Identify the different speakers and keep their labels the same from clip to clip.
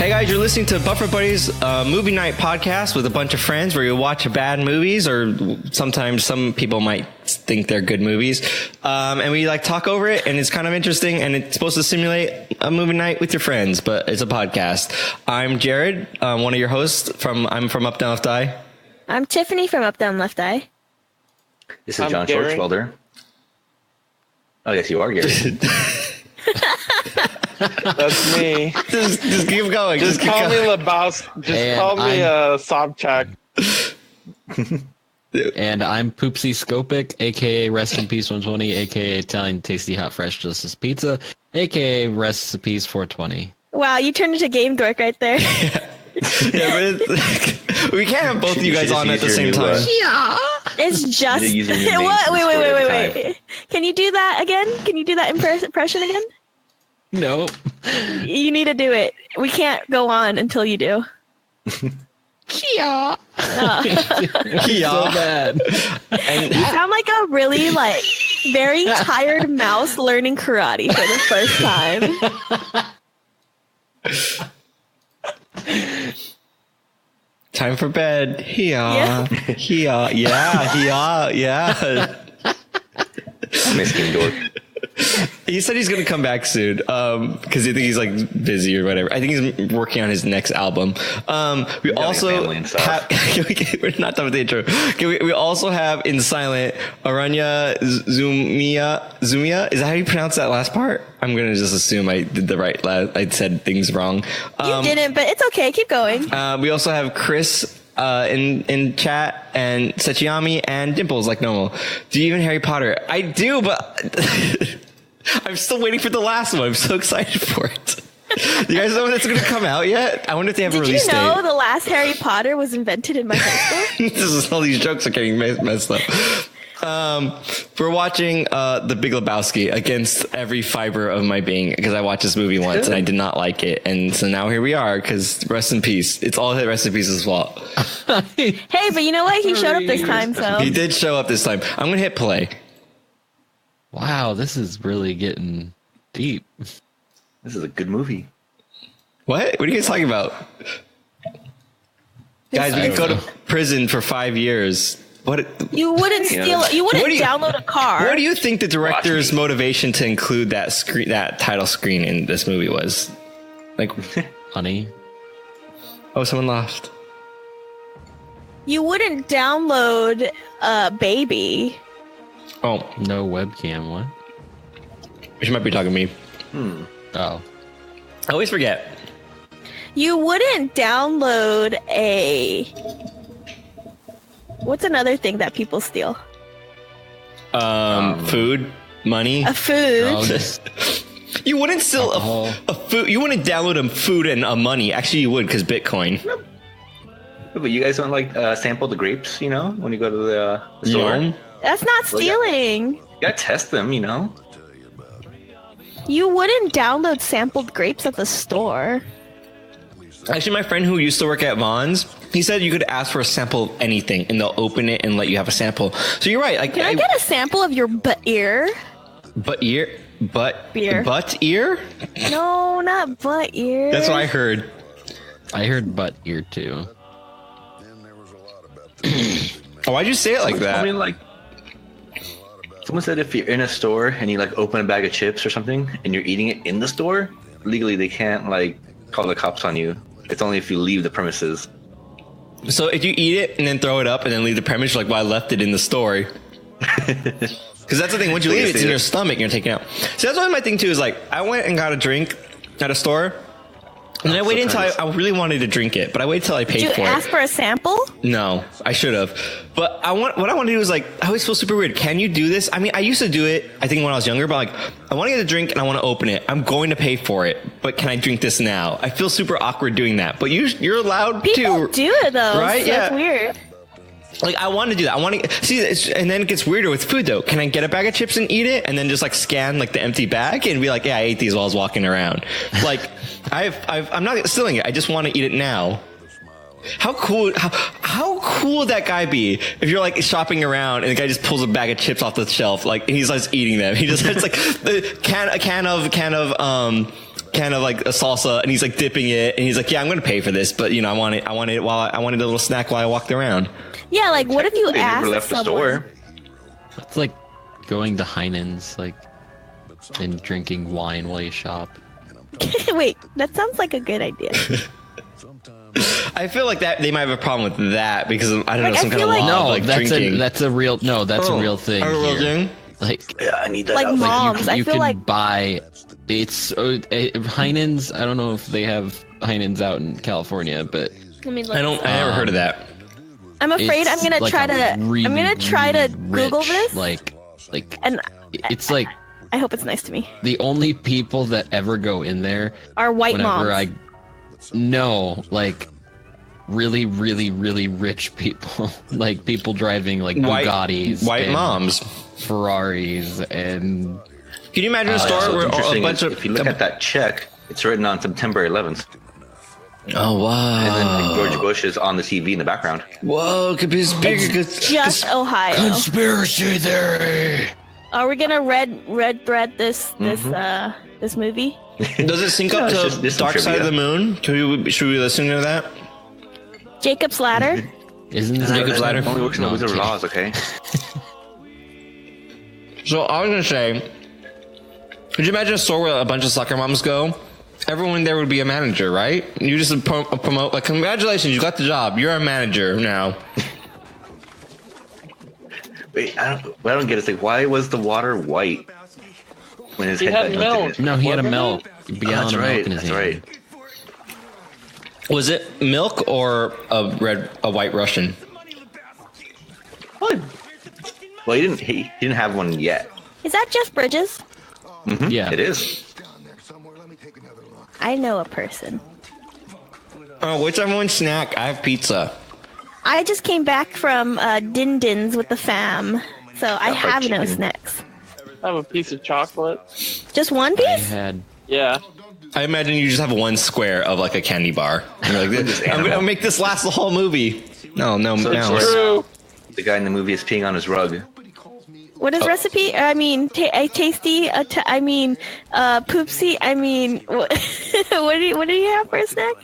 Speaker 1: Hey guys, you're listening to Buffer Buddies Movie Night podcast with a bunch of friends where you watch bad movies, or sometimes some people might think they're good movies. And we like talk over it, and it's kind of interesting, and it's supposed to simulate a movie night with your friends, but it's a podcast. I'm Jared, one of your hosts I'm from UpDownLeftDie.
Speaker 2: I'm Tiffany from UpDownLeftDie.
Speaker 3: This is John Schwartzwelder. Oh, yes, you are Gary.
Speaker 4: That's me.
Speaker 1: Just keep going.
Speaker 4: Just call me Lebowski. Just call me Sobchak.
Speaker 5: And I'm PoopsyScopic, aka Rest in Peace 120, aka Italian Tasty Hot Fresh Justice Pizza, aka Recipes 420.
Speaker 2: Wow, you turned into Game Dork right there.
Speaker 1: Yeah, but we can't have both of you guys on at the same time.
Speaker 2: Yeah. It's just... What? Wait. Can you do that again? Can you do that impression again?
Speaker 5: No.
Speaker 2: You need to do it. We can't go on until you do.
Speaker 5: Yeah. So bad.
Speaker 2: And you sound like a really, very tired mouse learning karate for the first time.
Speaker 1: Time for bed. Yeah.
Speaker 3: Miskin dork.
Speaker 1: He said he's going to come back soon because he thinks he's busy or whatever. I think he's working on his next album. We also have, we're not done with the intro. We also have in silent aranyaexumai. Is that how you pronounce that last part? I'm going to just assume I did the right. I said things wrong.
Speaker 2: You didn't, but it's okay. Keep going.
Speaker 1: We also have Chris in chat, and seichiyami and Dimples like normal. Do you even Harry Potter? I do, but I'm still waiting for the last one. I'm so excited for it. You guys know when it's going to come out yet? I wonder if they have a release date.
Speaker 2: Did you know the last Harry Potter was invented in my high school?
Speaker 1: All these jokes are getting messed up. We're watching The Big Lebowski against every fiber of my being, because I watched this movie once and I did not like it, and so now here we are, because rest in peace. It's all Rest in Peace's fault.
Speaker 2: Hey, but you know what? He showed up this time, so
Speaker 1: he did show up this time. I'm gonna hit play.
Speaker 5: Wow, this is really getting deep.
Speaker 3: This is a good movie.
Speaker 1: What are you guys talking about? Guys, we could go to prison for 5 years. What?
Speaker 2: You wouldn't steal. You wouldn't download a car.
Speaker 1: What do you think the director's motivation to include that title screen in this movie was?
Speaker 5: Honey.
Speaker 1: Oh, someone laughed.
Speaker 2: You wouldn't download Baby.
Speaker 1: Oh,
Speaker 5: no webcam. What?
Speaker 1: She might be talking to me.
Speaker 5: Oh,
Speaker 1: I always forget.
Speaker 2: You wouldn't download a... What's another thing that people steal?
Speaker 1: Food, money.
Speaker 2: A food.
Speaker 5: Oh,
Speaker 1: you wouldn't steal a food. You wouldn't download a food and a money. Actually, you would, because Bitcoin.
Speaker 3: But you guys don't sample the grapes, when you go to the store?
Speaker 1: No.
Speaker 2: That's not stealing.
Speaker 3: You gotta test them,
Speaker 2: You wouldn't download sampled grapes at the store.
Speaker 1: Actually, my friend who used to work at Vaughn's, he said you could ask for a sample of anything, and they'll open it and let you have a sample. So you're right.
Speaker 2: Can I get a sample of your butt ear?
Speaker 1: Beer? Butt ear?
Speaker 2: No, not butt ear.
Speaker 1: That's what I heard.
Speaker 5: I heard butt ear too.
Speaker 1: Oh, why'd you say it like that?
Speaker 3: Someone said if you're in a store and you open a bag of chips or something and you're eating it in the store, legally they can't call the cops on you. It's only if you leave the premises. So
Speaker 1: if you eat it and then throw it up and then leave the premise, you're like, well, I left it in the store. Because that's the thing. Once you leave it, it's in your stomach and you're taking it out. So that's why my thing, too, is I went and got a drink at a store. And I waited until I really wanted to drink it, but I waited until I paid for it.
Speaker 2: Did you ask for a sample?
Speaker 1: No, I should have. But what I want to do is I always feel super weird. Can you do this? I mean, I used to do it, I think, when I was younger, but I want to get a drink and I want to open it. I'm going to pay for it, but can I drink this now? I feel super awkward doing that, but you're allowed to.
Speaker 2: People do it though,
Speaker 1: right?
Speaker 2: So that's weird.
Speaker 1: I want to do that. I want to see, and then it gets weirder with food though. Can I get a bag of chips and eat it, and then just scan the empty bag and be like, yeah, I ate these while I was walking around. I'm not stealing it. I just want to eat it now. How cool would that guy be if you're shopping around and the guy just pulls a bag of chips off the shelf and he's eating them. He just has a can of can of like a salsa, and he's like dipping it, and he's like, "Yeah, I'm going to pay for this, but I wanted a little snack while I walked around."
Speaker 2: Yeah, like what if you
Speaker 3: They never
Speaker 2: asked
Speaker 3: left the
Speaker 2: someone?
Speaker 3: store.
Speaker 5: It's like going to Heinen's, like, and drinking wine while you shop.
Speaker 2: Wait, that sounds like a good idea.
Speaker 1: I feel like that they might have a problem with that because of, I don't
Speaker 2: Like,
Speaker 1: know, some
Speaker 2: I
Speaker 1: kind
Speaker 2: feel
Speaker 1: of
Speaker 2: like-
Speaker 1: law
Speaker 5: No,
Speaker 1: of, like drinking.
Speaker 5: that's a real thing.
Speaker 1: A real
Speaker 5: here.
Speaker 1: thing?
Speaker 5: Like,
Speaker 3: Yeah, I need that.
Speaker 2: Like
Speaker 3: outfit.
Speaker 2: moms, I
Speaker 5: you
Speaker 2: feel
Speaker 5: can
Speaker 2: like
Speaker 5: buy. It's Heinen's. I don't know if they have Heinen's out in California, but
Speaker 2: I mean, like,
Speaker 1: I never heard of that.
Speaker 2: I'm afraid I'm
Speaker 5: it's
Speaker 2: gonna
Speaker 5: like
Speaker 2: try
Speaker 5: a
Speaker 2: to.
Speaker 5: really,
Speaker 2: I'm gonna try to
Speaker 5: really
Speaker 2: Google
Speaker 5: rich,
Speaker 2: this,
Speaker 5: Like,
Speaker 2: and
Speaker 5: it's like
Speaker 2: I hope it's nice to me.
Speaker 5: the only people that ever go in there
Speaker 2: Are white
Speaker 5: whenever
Speaker 2: moms?
Speaker 5: like really, really, really rich people, like people driving like
Speaker 1: White
Speaker 5: Bugattis,
Speaker 1: white
Speaker 5: and
Speaker 1: moms.
Speaker 5: Ferraris, and
Speaker 1: Can you imagine a store
Speaker 3: So
Speaker 1: where
Speaker 3: it's
Speaker 1: a
Speaker 3: interesting
Speaker 1: bunch of
Speaker 3: if you look at that check, it's written on September 11th,
Speaker 1: oh wow,
Speaker 3: and then like, George Bush is on the TV in the background.
Speaker 1: whoa, could be
Speaker 2: It's just Ohio.
Speaker 5: conspiracy theory.
Speaker 2: Are we gonna red thread this movie?
Speaker 1: Does it sync up
Speaker 3: it's
Speaker 1: to
Speaker 3: just- this is
Speaker 1: Dark Side of the
Speaker 3: trivia.
Speaker 1: Moon? Should we listen to that?
Speaker 2: Jacob's Ladder.
Speaker 5: Isn't this
Speaker 1: Jacob's Ladder?
Speaker 3: Only works in the
Speaker 5: No,
Speaker 3: Wizard of
Speaker 5: I'm
Speaker 3: Oz, okay?
Speaker 1: So I was gonna say, could you imagine a store where a bunch of soccer moms go? Everyone there would be a manager, right? You just promote, like, congratulations, you got the job. You're a manager now.
Speaker 3: Wait, what I don't get is like, why was the water white when his
Speaker 4: He
Speaker 3: head
Speaker 4: had
Speaker 3: got
Speaker 4: milk.
Speaker 3: dunked in it?
Speaker 5: No, he had a
Speaker 4: Wasn't
Speaker 5: milk. A
Speaker 3: Oh,
Speaker 5: gallon
Speaker 3: that's
Speaker 5: of milk
Speaker 3: right.
Speaker 5: in his
Speaker 3: That's
Speaker 5: hand.
Speaker 3: right.
Speaker 1: Was it milk or a white Russian?
Speaker 3: What? Well, he didn't have one yet.
Speaker 2: Is that Jeff Bridges?
Speaker 5: Yeah,
Speaker 3: It is.
Speaker 2: I know a person.
Speaker 1: Oh, what's everyone's snack? I have pizza.
Speaker 2: I just came back from Din Din's with the fam, so I
Speaker 3: fried
Speaker 2: have no
Speaker 3: chicken.
Speaker 2: snacks.
Speaker 4: I have a piece of chocolate.
Speaker 2: Just one
Speaker 5: I
Speaker 2: piece?
Speaker 5: had.
Speaker 4: Yeah.
Speaker 1: I imagine you just have one square of like a candy bar. And you're like, I'm gonna make this last the whole movie. No,
Speaker 3: So
Speaker 1: no.
Speaker 3: it's
Speaker 4: True.
Speaker 3: the guy in the movie is peeing on his rug.
Speaker 2: What is recipe? I mean, tasty. Poopsie. I mean, what do you have for a snack?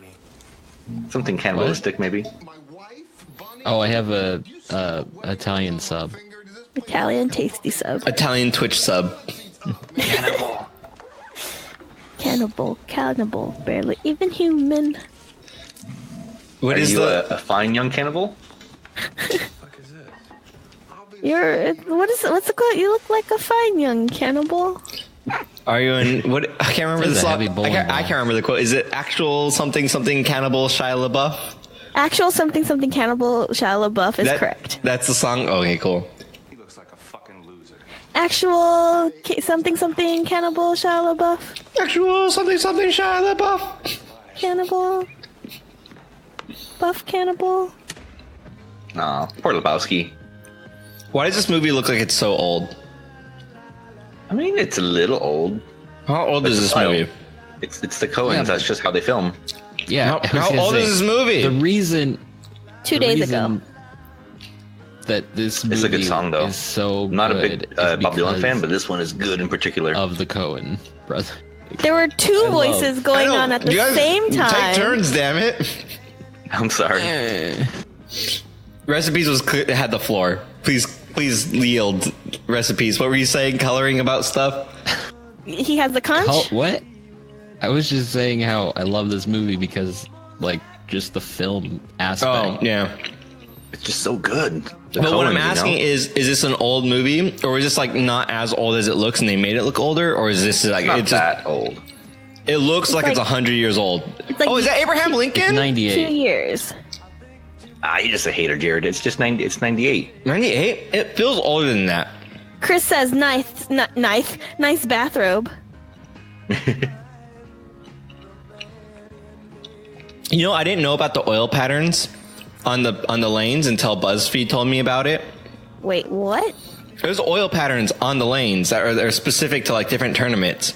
Speaker 3: Something cannibalistic, maybe.
Speaker 5: Oh, I have a Italian sub.
Speaker 2: Italian tasty sub.
Speaker 1: Italian Twitch sub.
Speaker 2: Cannibal, barely even human.
Speaker 1: What
Speaker 3: Are
Speaker 1: is
Speaker 3: you
Speaker 1: the?
Speaker 3: a fine young cannibal?
Speaker 2: What's the quote? You look like a fine young cannibal.
Speaker 1: Are you in what? I can't remember
Speaker 5: This
Speaker 1: the
Speaker 5: is a
Speaker 1: song.
Speaker 5: heavy bowling
Speaker 1: I
Speaker 5: ball.
Speaker 1: can't remember the quote. Is it actual something cannibal Shia LaBeouf?
Speaker 2: Actual something cannibal Shia LaBeouf is correct.
Speaker 1: That's the song. Oh, okay, cool.
Speaker 2: Actual something cannibal Shia LaBeouf.
Speaker 1: Actual something Shia LaBeouf.
Speaker 2: Cannibal. Buff cannibal.
Speaker 3: Nah, poor Lebowski.
Speaker 1: Why does this movie look like it's so old?
Speaker 3: I mean, it's a little old.
Speaker 1: How old is
Speaker 3: It's
Speaker 1: this
Speaker 3: a while.
Speaker 1: movie?
Speaker 3: It's the Coens.
Speaker 5: Yeah.
Speaker 3: That's just how they film.
Speaker 5: Yeah.
Speaker 1: How
Speaker 5: I was gonna
Speaker 1: old
Speaker 5: say,
Speaker 1: is this movie?
Speaker 5: The reason
Speaker 2: 2
Speaker 5: the
Speaker 2: days
Speaker 5: reason
Speaker 2: ago.
Speaker 5: that this movie
Speaker 3: It's a good song, though.
Speaker 5: is so
Speaker 3: I'm not a
Speaker 5: good
Speaker 3: big
Speaker 5: is
Speaker 3: Bob Dylan fan,
Speaker 5: because
Speaker 3: but this one is good in particular.
Speaker 5: of the Coen brother.
Speaker 2: There were two voices going on at the
Speaker 1: You guys
Speaker 2: same time.
Speaker 1: Take turns, damn it.
Speaker 3: I'm sorry.
Speaker 1: Recipes had the floor. Please yield. Recipes. What were you saying? Coloring about stuff?
Speaker 2: He has the conch.
Speaker 5: What? I was just saying how I love this movie because, like, just the film aspect.
Speaker 1: Oh, yeah.
Speaker 3: It's just so good. The
Speaker 1: But what I'm
Speaker 3: Coens, you
Speaker 1: asking
Speaker 3: know?
Speaker 1: is this an old movie, or is this like not as old as it looks, and they made it look older, or is this like
Speaker 3: Not
Speaker 1: it's just,
Speaker 3: that old.
Speaker 1: it looks like it's
Speaker 2: like-
Speaker 1: 100 years old?
Speaker 2: like-
Speaker 1: Oh, is that Abraham
Speaker 5: It's
Speaker 1: Lincoln?
Speaker 2: 2
Speaker 5: 98.
Speaker 2: years.
Speaker 3: Ah, you're just a hater, Jared. It's just 90. It's 98.
Speaker 1: 98? It feels older than that.
Speaker 2: Chris says nice bathrobe.
Speaker 1: You know, I didn't know about the oil patterns on the lanes until BuzzFeed told me about it.
Speaker 2: Wait, what?
Speaker 1: There's oil patterns on the lanes that are specific to like different tournaments.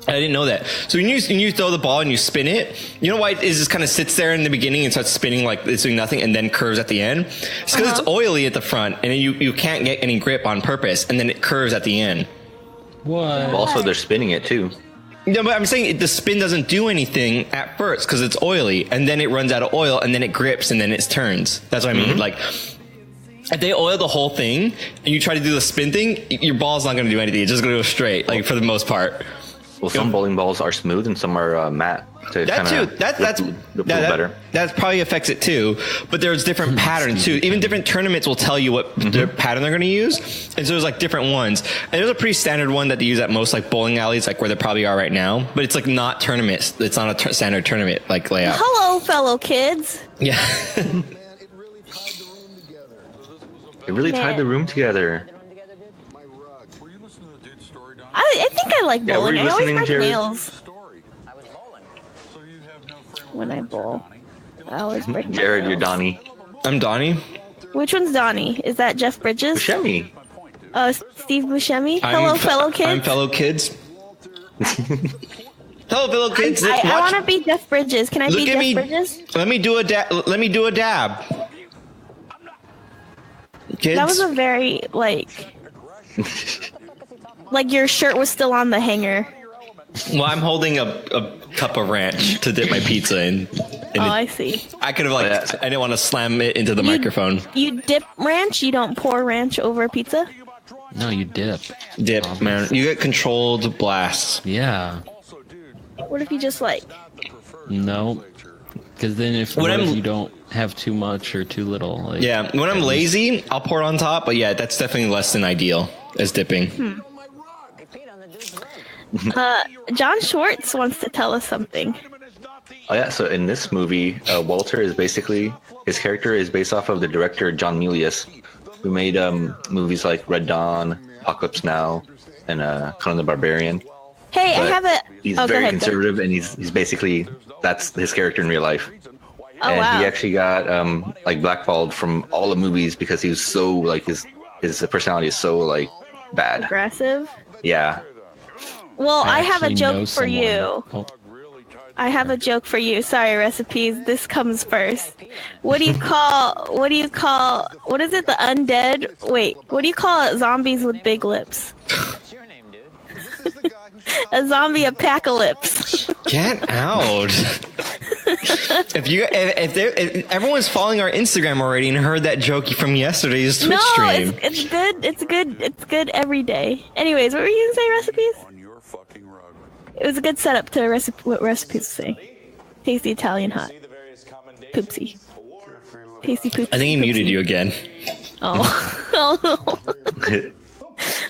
Speaker 1: I didn't know that. So when you throw the ball and you spin it, you know why it just kind of sits there in the beginning and starts spinning like it's doing nothing and then curves at the end? It's because it's oily at the front and you can't get any grip on purpose and then it curves at the end.
Speaker 5: What?
Speaker 3: Also, they're spinning it too.
Speaker 1: No, but I'm saying the spin doesn't do anything at first because it's oily, and then it runs out of oil, and then it grips, and then it turns. That's what I mean. Like, if they oil the whole thing, and you try to do the spin thing, your ball's not going to do anything. It's just going to go straight, like, for the most part.
Speaker 3: Well, some bowling balls are smooth, and some are matte.
Speaker 1: That too. That's
Speaker 3: better.
Speaker 1: That probably affects it too. But there's different patterns too. Even different tournaments will tell you what their pattern they're going to use, and so there's like different ones. And there's a pretty standard one that they use at most like bowling alleys, like where they probably are right now. But it's like not tournaments. It's not a standard tournament like layout.
Speaker 2: Hello, fellow kids.
Speaker 1: Yeah.
Speaker 3: It really tied the room together.
Speaker 2: I think I like bowling. I always break
Speaker 3: Jared?
Speaker 2: nails when I bowl. I always break my
Speaker 3: Jared,
Speaker 2: nails.
Speaker 3: you're Donnie.
Speaker 1: I'm Donnie.
Speaker 2: Which one's Donnie? Is that Jeff Bridges?
Speaker 3: Buscemi.
Speaker 2: Oh, Steve Buscemi. Hello, fellow kids.
Speaker 1: I'm fellow kids. Hello, fellow kids.
Speaker 2: I want to be Jeff Bridges. Can I be Jeff Bridges?
Speaker 1: Let me do a dab. Kids.
Speaker 2: That was a very like your shirt was still on the hanger.
Speaker 1: Well, I'm holding a cup of ranch to dip my pizza in.
Speaker 2: I see.
Speaker 1: I could have I didn't want to slam it into the microphone.
Speaker 2: You dip ranch? You don't pour ranch over pizza?
Speaker 5: No, you dip.
Speaker 1: Dip, man. You get controlled blasts.
Speaker 5: Yeah.
Speaker 2: What if you just like...
Speaker 5: No. Because then if you don't have too much or too little. Like,
Speaker 1: yeah, when I'm lazy, I'll pour it on top. But yeah, that's definitely less than ideal as dipping.
Speaker 2: John Schwartz wants to tell us something.
Speaker 3: Oh yeah, so in this movie, Walter is basically, his character is based off of the director John Milius, who made movies like Red Dawn, Apocalypse Now, and Conan the Barbarian.
Speaker 2: Hey,
Speaker 3: But
Speaker 2: I have a...
Speaker 3: He's
Speaker 2: go
Speaker 3: very
Speaker 2: ahead,
Speaker 3: conservative, and he's basically, that's his character in real life.
Speaker 2: Oh,
Speaker 3: And
Speaker 2: wow.
Speaker 3: he actually got like blackballed from all the movies because he was so like his personality is so like bad.
Speaker 2: Aggressive?
Speaker 3: Yeah.
Speaker 2: Well, I have a
Speaker 5: actually
Speaker 2: joke
Speaker 5: know
Speaker 2: for
Speaker 5: someone.
Speaker 2: you.
Speaker 5: Oh,
Speaker 2: I have a joke for you. Sorry, recipes. This comes first. What is it, the undead? Wait, what do you call zombies with big lips? A zombie apocalypse.
Speaker 1: Get out. If everyone's following our Instagram already and heard that joke from yesterday's Twitch stream.
Speaker 2: No, it's good. It's good every day. Anyways, what were you gonna say, recipes? It was a good setup to what recipes say. Tasty Italian hot. Poopsie. Tasty poopsie.
Speaker 1: I think he muted you again.
Speaker 2: Oh. Oh no.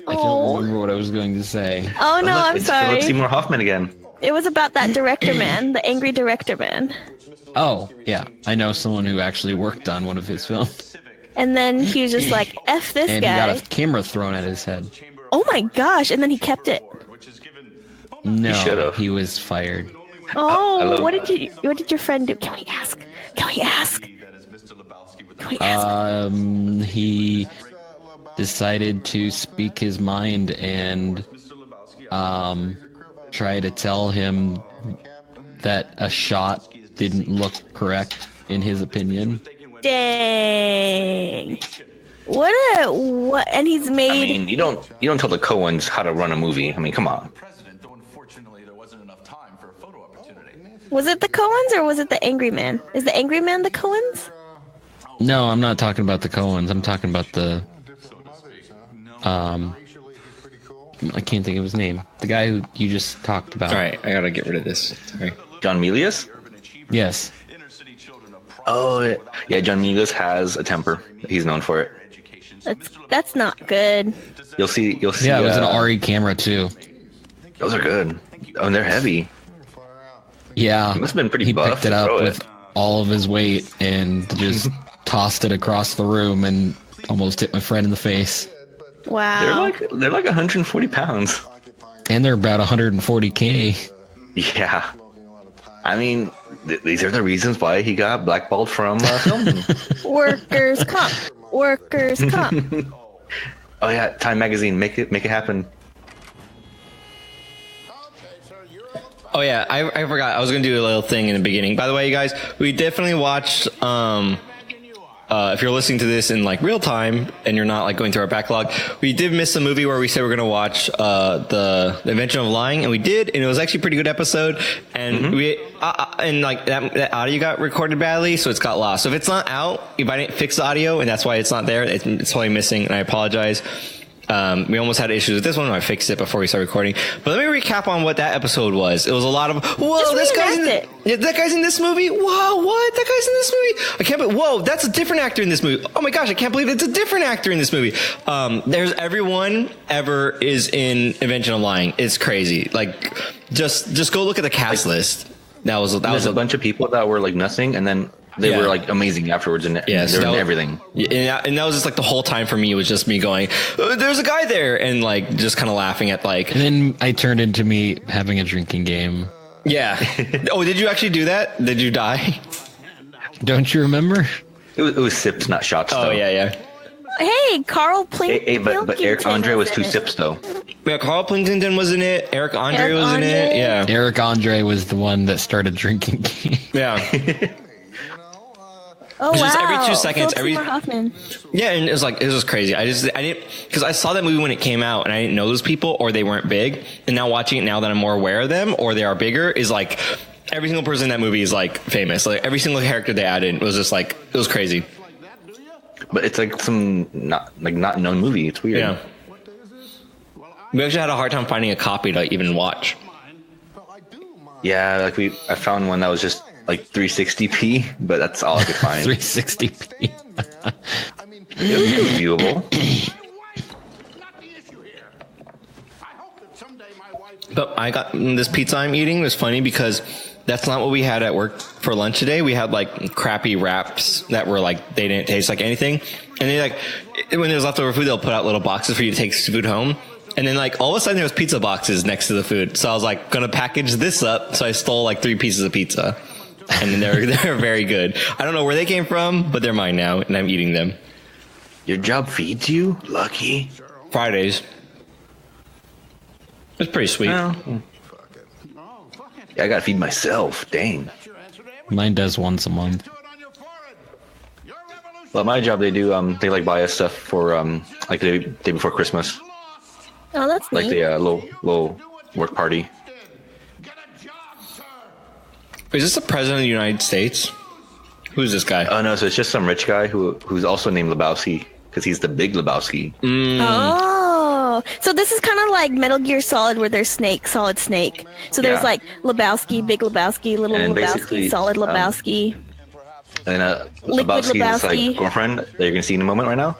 Speaker 5: I don't remember what I was going to say.
Speaker 2: Oh no, I'm
Speaker 3: It's
Speaker 2: sorry.
Speaker 3: Philip Seymour Hoffman again.
Speaker 2: It was about that director man, the angry director man.
Speaker 5: Oh, yeah. I know someone who actually worked on one of his films.
Speaker 2: And then he was just like, F this
Speaker 5: And
Speaker 2: guy.
Speaker 5: he got a camera thrown at his head.
Speaker 2: Oh my gosh, and then he kept it.
Speaker 5: No,
Speaker 3: should've.
Speaker 5: he was fired.
Speaker 2: Oh, what did your friend do? Can we ask?
Speaker 5: He decided to speak his mind and try to tell him that a shot didn't look correct in his opinion.
Speaker 2: Dang. What? And he's made.
Speaker 3: I mean, you don't tell the Coens how to run a movie. I mean, come on.
Speaker 2: Was it the Coens or was it the Angry Man? Is the Angry Man the Coens?
Speaker 5: No, I'm not talking about the Coens. I'm talking about the I can't think of his name. The guy who you just talked about.
Speaker 1: All right, I gotta get rid of this. Sorry.
Speaker 3: John Milius?
Speaker 5: Yes.
Speaker 3: Oh, yeah. John Milius has a temper. He's known for it.
Speaker 2: That's not good.
Speaker 3: You'll see.
Speaker 5: Yeah, it was an RE camera too.
Speaker 3: Those are good. Oh, and they're heavy.
Speaker 5: Yeah.
Speaker 3: He must have been pretty
Speaker 5: He
Speaker 3: buff
Speaker 5: picked it
Speaker 3: to
Speaker 5: up
Speaker 3: throw
Speaker 5: with
Speaker 3: it.
Speaker 5: all of his weight and just tossed it across the room and almost hit my friend in the face.
Speaker 2: Wow.
Speaker 3: They're like 140 pounds.
Speaker 5: And they're about 140K.
Speaker 3: Yeah. I mean, these are the reasons why he got blackballed from filming.
Speaker 2: Workers' comp. Workers' comp.
Speaker 3: Oh yeah, Time Magazine, make it happen.
Speaker 1: Oh yeah, I forgot. I was gonna do a little thing in the beginning. By the way, you guys, we definitely watched if you're listening to this in like real time and you're not like going through our backlog, we did miss a movie where we said we're going to watch the Invention of Lying, and we did, and it was actually a pretty good episode. And we and like that audio got recorded badly, so it's got lost. So if it's not out, if I didn't fix the audio, and that's why it's not there, it's totally missing, and I apologize. We almost had issues with this one. I fixed it before we started recording. But let me recap on what that episode was. It was a lot of, whoa, that guy's in this movie. Whoa, what? That guy's in this movie? I can't believe, whoa, that's a different actor in this movie. Oh my gosh, I can't believe it's a different actor in this movie. There's everyone ever is in Invention of Lying. It's crazy. Like, just go look at the cast list. That was
Speaker 3: a bunch of people that were like nothing, and then they were like amazing afterwards, and they were in everything.
Speaker 1: And that was just like the whole time for me. It was just me going, "There's a guy there," and like just kind of laughing at like.
Speaker 5: And then I turned into me having a drinking game.
Speaker 1: Yeah. Oh, did you actually do that? Did you die?
Speaker 5: Don't you remember?
Speaker 3: It was sips, not shots.
Speaker 1: Oh
Speaker 3: though.
Speaker 1: yeah.
Speaker 2: Hey, Carl Pilkington.
Speaker 3: But Eric Andre was 2 sips though.
Speaker 1: Yeah, Carl Pilkington was in it. Eric Andre was in it. Yeah.
Speaker 5: Eric Andre was the one that started drinking game.
Speaker 1: Yeah.
Speaker 2: Oh wow!
Speaker 1: Just every 2 seconds,
Speaker 2: Hoffman.
Speaker 1: Yeah, and it was crazy. I didn't, because I saw that movie when it came out, and I didn't know those people, or they weren't big. And now watching it now that I'm more aware of them, or they are bigger, is like every single person in that movie is like famous. Like every single character they added was just like, it was crazy.
Speaker 3: But it's like some not known movie. It's weird.
Speaker 1: Yeah. We actually had a hard time finding a copy to even watch.
Speaker 3: Yeah, like I found one that was just like 360p, but that's all I could find.
Speaker 5: 360p.
Speaker 3: It was viewable.
Speaker 1: But I got this pizza I'm eating was funny because that's not what we had at work for lunch today. We had like crappy wraps that were like, they didn't taste like anything. And they like, when there's leftover food, they'll put out little boxes for you to take food home. And then like all of a sudden there was pizza boxes next to the food. So I was like, gonna package this up. So I stole like 3 pieces of pizza. And then they're very good. I don't know where they came from, but they're mine now, and I'm eating them.
Speaker 3: Your job feeds you? Lucky.
Speaker 1: Fridays. It's pretty sweet.
Speaker 3: Well, yeah, I gotta feed myself. Dang.
Speaker 5: Mine does once a month.
Speaker 3: Well, my job, they do. They like buy us stuff for like the day before Christmas.
Speaker 2: Oh, that's
Speaker 3: like
Speaker 2: neat.
Speaker 3: the little work party.
Speaker 1: Is this the president of the United States? Who's this guy?
Speaker 3: Oh no, so it's just some rich guy who's also named Lebowski because he's the big Lebowski.
Speaker 2: Oh, so this is kind of like Metal Gear Solid, where there's Snake, Solid Snake. So there's like Lebowski, Big Lebowski, Little
Speaker 3: And
Speaker 2: Lebowski, Solid Lebowski.
Speaker 3: And
Speaker 2: Liquid
Speaker 3: Lebowski's
Speaker 2: Lebowski.
Speaker 3: like girlfriend that you're gonna see in a moment right now.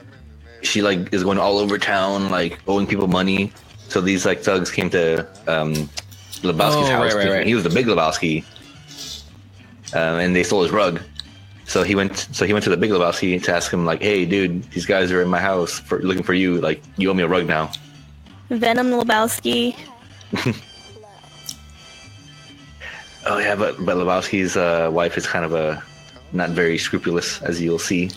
Speaker 3: She like is going all over town, like owing people money. So these like thugs came to Lebowski's house.
Speaker 1: Right.
Speaker 3: He was the big Lebowski. And they stole his rug. So he went to the big Lebowski to ask him like, "Hey, dude, these guys are in my house looking for you. Like, you owe me a rug now."
Speaker 2: Venom Lebowski.
Speaker 3: Oh yeah, but Lebowski's wife is kind of not very scrupulous, as you'll see.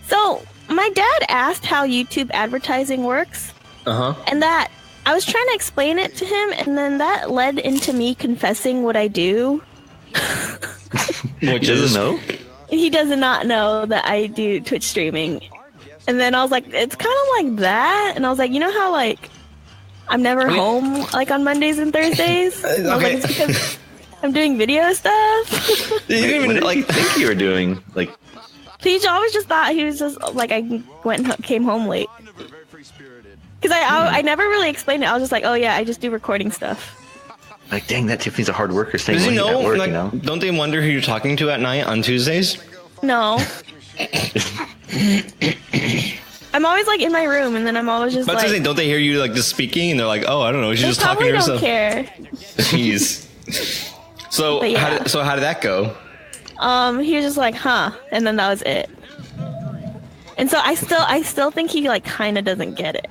Speaker 2: So my dad asked how YouTube advertising works. And that I was trying to explain it to him, and then that led into me confessing what I do.
Speaker 3: He doesn't know?
Speaker 2: He does not know that I do Twitch streaming. And then I was like, it's kind of like that. And I was like, you know how like I'm never home like on Mondays and Thursdays? I was like, it's because I'm doing video stuff.
Speaker 3: You didn't even like think you were doing like.
Speaker 2: He always just thought he was just like I went and came home late. Because I never really explained it. I was just like, oh yeah, I just do recording stuff.
Speaker 3: Like, dang, that Tiffany's a hard worker. Staying
Speaker 1: Does he
Speaker 3: late
Speaker 1: know?
Speaker 3: at work,
Speaker 1: Like,
Speaker 3: you know?
Speaker 1: don't they wonder who you're talking to at night on Tuesdays?
Speaker 2: No. I'm always like in my room, and then I'm always just
Speaker 1: But
Speaker 2: like.
Speaker 1: don't they hear you like just speaking, and they're like, "Oh, I don't know, she's just talking to herself."
Speaker 2: Probably don't care.
Speaker 1: Jeez. So
Speaker 2: But yeah.
Speaker 1: how did that go?
Speaker 2: He was just like, huh, and then that was it. And so I still think he like kind of doesn't get it.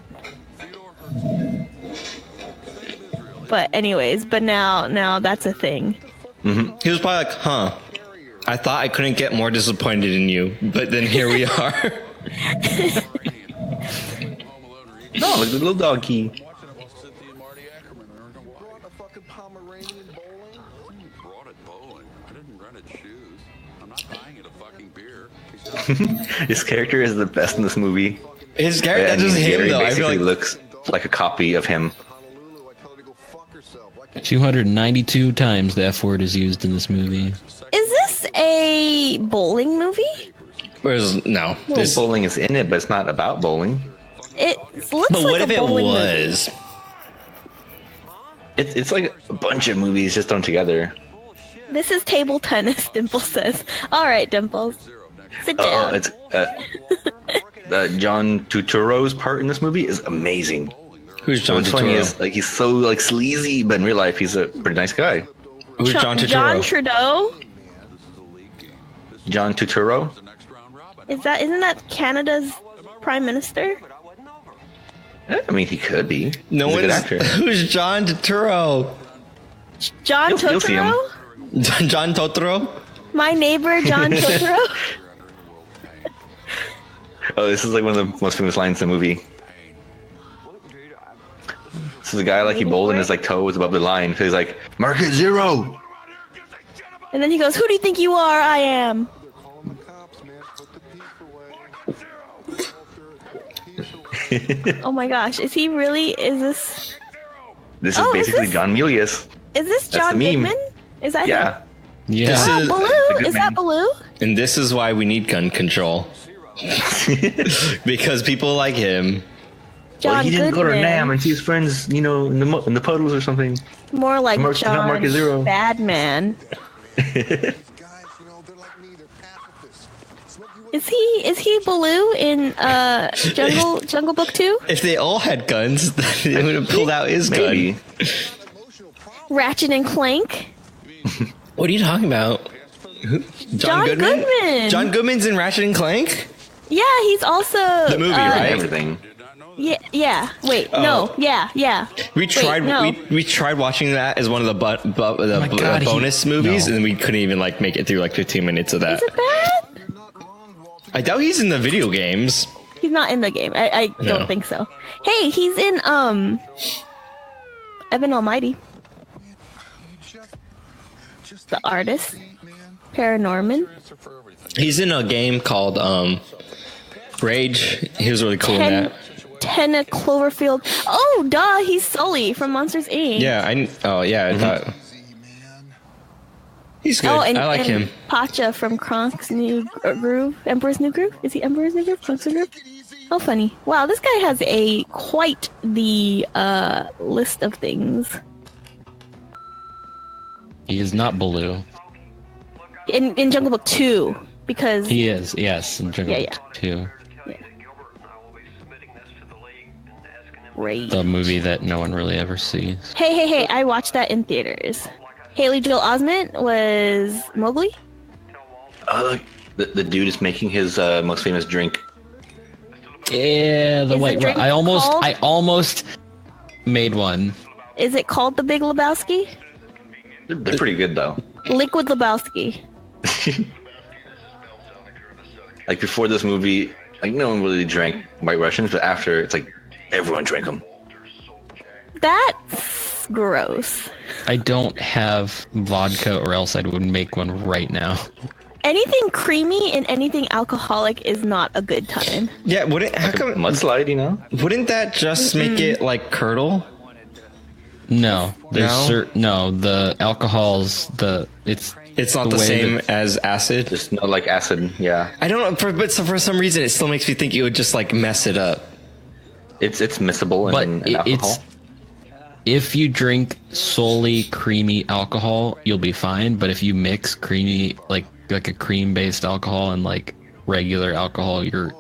Speaker 2: But anyways, now that's a thing.
Speaker 1: Mm-hmm. He was probably like, "Huh, I thought I couldn't get more disappointed in you, but then here we are."
Speaker 3: No, like the little doggy.
Speaker 6: fucking Pomeranian bowling?
Speaker 7: You brought it bowling. I didn't rent it shoes. I'm not buying it a fucking beer.
Speaker 3: His character is the best in this movie.
Speaker 1: His character,
Speaker 3: And
Speaker 1: that's just him
Speaker 3: Gary
Speaker 1: though. I feel
Speaker 3: basically
Speaker 1: like
Speaker 3: looks like a copy of him.
Speaker 5: 292 times the F word is used in this movie.
Speaker 2: Is this a bowling movie?
Speaker 1: no.
Speaker 3: This bowling is in it, but it's not about bowling.
Speaker 2: It looks
Speaker 1: But
Speaker 2: like
Speaker 1: what
Speaker 2: a
Speaker 1: if it
Speaker 2: bowling
Speaker 1: was?
Speaker 3: It's like a bunch of movies just thrown together.
Speaker 2: movie. This is table tennis, Dimples says. All right, Dimples. Sit down.
Speaker 3: It's John Turturro's part in this movie is amazing.
Speaker 1: Who's John
Speaker 3: What's funny
Speaker 1: Turturro?
Speaker 3: is like he's so like sleazy, but in real life he's a pretty nice guy.
Speaker 1: Who's John Turturro?
Speaker 2: John Trudeau?
Speaker 3: John Turturro.
Speaker 2: Isn't that Canada's prime minister?
Speaker 3: I mean, he could be.
Speaker 1: No
Speaker 3: He's a good
Speaker 1: one's.
Speaker 3: actor.
Speaker 1: Who's John Turturro?
Speaker 2: John
Speaker 3: You'll see him.
Speaker 2: Totoro?
Speaker 1: John Totoro?
Speaker 2: My neighbor, John Totoro?
Speaker 3: Oh, this is like one of the most famous lines in the movie. This is a guy like he bowled and his like toe was above the line. So he's like, "Market 0."
Speaker 2: And then he goes, who do you think you are? I am. Oh my gosh, is he really? Is this
Speaker 3: This is basically John Milius.
Speaker 2: Is this
Speaker 3: That's
Speaker 2: John
Speaker 3: the meme.
Speaker 2: Goodman? Is that him?
Speaker 3: Yeah.
Speaker 5: Yeah.
Speaker 1: This
Speaker 2: Oh,
Speaker 1: is-
Speaker 2: Baloo?
Speaker 3: good
Speaker 2: Is that
Speaker 3: man.
Speaker 2: Baloo?
Speaker 1: And this is why we need gun control. Because people like him.
Speaker 2: John
Speaker 3: Well, he didn't go to
Speaker 2: Goodman.
Speaker 3: Nam and see his friends, you know, in the puddles or something.
Speaker 2: More like
Speaker 3: Not
Speaker 2: John
Speaker 3: Market Zero.
Speaker 2: Badman.
Speaker 6: Guys, you know, they're like me, they're pacifists. Smoke you
Speaker 2: Is he Baloo in Jungle Book 2?
Speaker 1: If they all had guns, they would have pulled out his
Speaker 3: Maybe.
Speaker 1: gun.
Speaker 2: Ratchet and Clank?
Speaker 1: What are you talking about? Who?
Speaker 2: John Goodman.
Speaker 1: John Goodman's in Ratchet and Clank?
Speaker 2: Yeah, he's also
Speaker 1: The movie,
Speaker 3: And
Speaker 1: right?
Speaker 3: everything.
Speaker 2: Yeah. Wait, no. Yeah.
Speaker 1: We tried.
Speaker 2: no.
Speaker 1: We tried watching that as one of the
Speaker 5: my God,
Speaker 1: bonus movies,
Speaker 5: no.
Speaker 1: and we couldn't even like make it through like 15 minutes of that.
Speaker 2: Is it bad?
Speaker 1: I doubt he's in the video games.
Speaker 2: He's not in the game. I
Speaker 1: No.
Speaker 2: don't think so. Hey, he's in Evan Almighty. The Artist. Paranorman.
Speaker 1: He's in a game called Rage. He was really cool in that.
Speaker 2: 10 Cloverfield. Oh, duh, he's Sully from Monsters Inc.
Speaker 1: Yeah, I thought he's good.
Speaker 2: Oh, and,
Speaker 1: I like
Speaker 2: and
Speaker 1: him.
Speaker 2: Pacha from Kronk's New Groove. Emperor's New Groove? Is he Emperor's New Groove? Kronk's New Groove? How funny. Wow, this guy has quite the list of things.
Speaker 5: He is not Baloo.
Speaker 2: In Jungle Book 2, because...
Speaker 5: He is, yes, in Jungle
Speaker 2: Yeah.
Speaker 5: 2.
Speaker 2: Great.
Speaker 5: The movie that no one really ever sees.
Speaker 2: Hey, I watched that in theaters. Haley Joel Osment was Mowgli?
Speaker 3: Look, the dude is making his most famous drink.
Speaker 5: Yeah, the
Speaker 2: Is
Speaker 5: white
Speaker 2: the drink
Speaker 5: I
Speaker 2: called-
Speaker 5: almost made one.
Speaker 2: Is it called The Big Lebowski?
Speaker 3: They're pretty good though.
Speaker 2: Liquid Lebowski.
Speaker 3: Like before this movie, like no one really drank White Russians, but after it's like everyone drank them.
Speaker 2: That's gross.
Speaker 5: I don't have vodka, or else I would make one right now.
Speaker 2: Anything creamy and anything alcoholic is not a good time.
Speaker 1: Yeah, how come?
Speaker 3: Mudslide, you know?
Speaker 1: Wouldn't that just make it like curdle?
Speaker 5: No,
Speaker 1: No?
Speaker 5: the alcohol's
Speaker 1: It's not the
Speaker 5: way
Speaker 1: same
Speaker 5: that-
Speaker 1: as acid.
Speaker 3: Just no like acid, yeah.
Speaker 1: I don't know, but for some reason, it still makes me think it would just like mess it up.
Speaker 3: It's miscible
Speaker 5: but
Speaker 3: in alcohol.
Speaker 5: if you drink solely creamy alcohol, you'll be fine. But if you mix creamy like a cream based alcohol and like regular alcohol, you're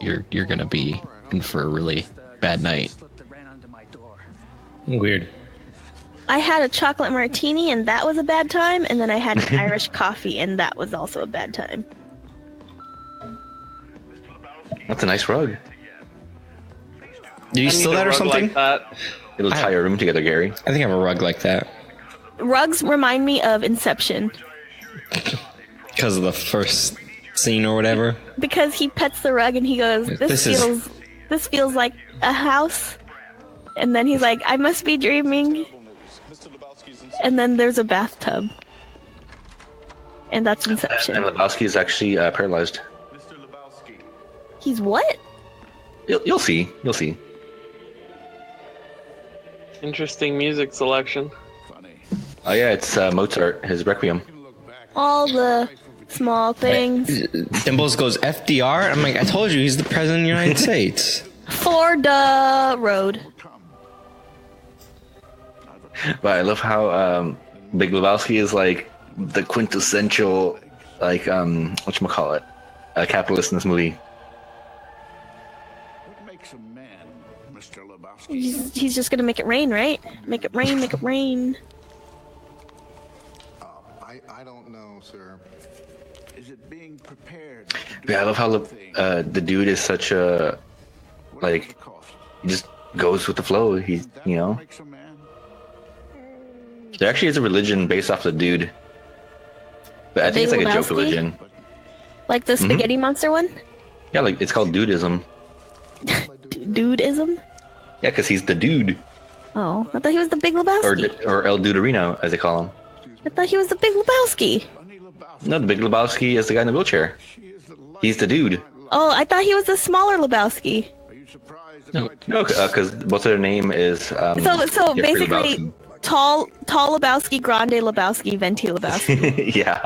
Speaker 5: gonna be in for a really bad night.
Speaker 1: Weird.
Speaker 2: I had a chocolate martini and that was a bad time, and then I had an Irish coffee and that was also a bad time.
Speaker 3: That's a nice rug.
Speaker 1: Do you
Speaker 4: I
Speaker 1: steal
Speaker 4: need a
Speaker 1: that or
Speaker 4: rug
Speaker 1: something?
Speaker 4: Like that.
Speaker 3: It'll tie your room together, Gary.
Speaker 1: I think I have a rug like that
Speaker 2: Rugs remind me of Inception
Speaker 1: because of the first scene or whatever.
Speaker 2: because he pets the rug and he goes,
Speaker 1: This is-
Speaker 2: this feels like a house. And then he's like, I must be dreaming. and then there's a bathtub. And that's Inception.
Speaker 3: And Lebowski is actually paralyzed.
Speaker 2: He's what?
Speaker 3: You'll see. You'll see.
Speaker 4: Interesting music selection.
Speaker 3: Oh yeah, it's Mozart, his Requiem.
Speaker 2: All the small things.
Speaker 1: Dimples goes FDR. I'm like, I told you, he's the president of the United States.
Speaker 2: For the road.
Speaker 3: But I love how Big Lebowski is like the quintessential, like whatchamacallit, capitalist in this movie.
Speaker 6: What makes a man, Mr. Lebowski?
Speaker 2: He's just gonna make it rain, right? Make it rain, make it rain.
Speaker 6: I don't know, sir. Is it being prepared?
Speaker 3: Yeah, I love how the dude is such a, like, he just goes with the flow. He's, you know.
Speaker 6: Makes a man?
Speaker 3: There actually is a religion based off the dude. But I think it's like a joke
Speaker 2: Lebowski?
Speaker 3: religion.
Speaker 2: Like the spaghetti monster one?
Speaker 3: Yeah, like it's called dudism.
Speaker 2: Dudeism?
Speaker 3: Yeah, because he's the dude.
Speaker 2: Oh, I thought he was the Big Lebowski.
Speaker 3: Or El Duderino, as they call him.
Speaker 2: I thought he was the Big Lebowski.
Speaker 3: No, the Big Lebowski is the guy in the wheelchair. He's the dude.
Speaker 2: Oh, I thought he was the smaller Lebowski.
Speaker 3: No, because what's their name is...
Speaker 2: So
Speaker 3: Jeffrey
Speaker 2: basically,
Speaker 3: Lebowski.
Speaker 2: tall Lebowski, Grande Lebowski, Venti Lebowski.
Speaker 3: Yeah.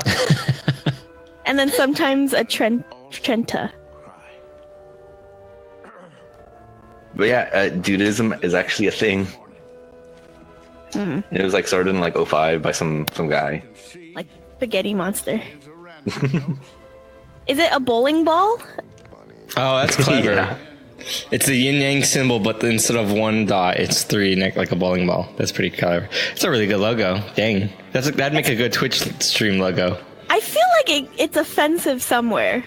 Speaker 2: And then sometimes a Trenta.
Speaker 3: But yeah, dudism is actually a thing. It was like started in like 05 by some guy.
Speaker 2: Like spaghetti monster. Is it a bowling ball?
Speaker 1: Oh, that's clever.
Speaker 3: Yeah.
Speaker 1: It's a yin yang symbol, but instead of one dot, it's three, like a bowling ball. That's pretty clever. It's a really good logo. Dang, that'd make a good Twitch stream logo.
Speaker 2: I feel like it's offensive somewhere.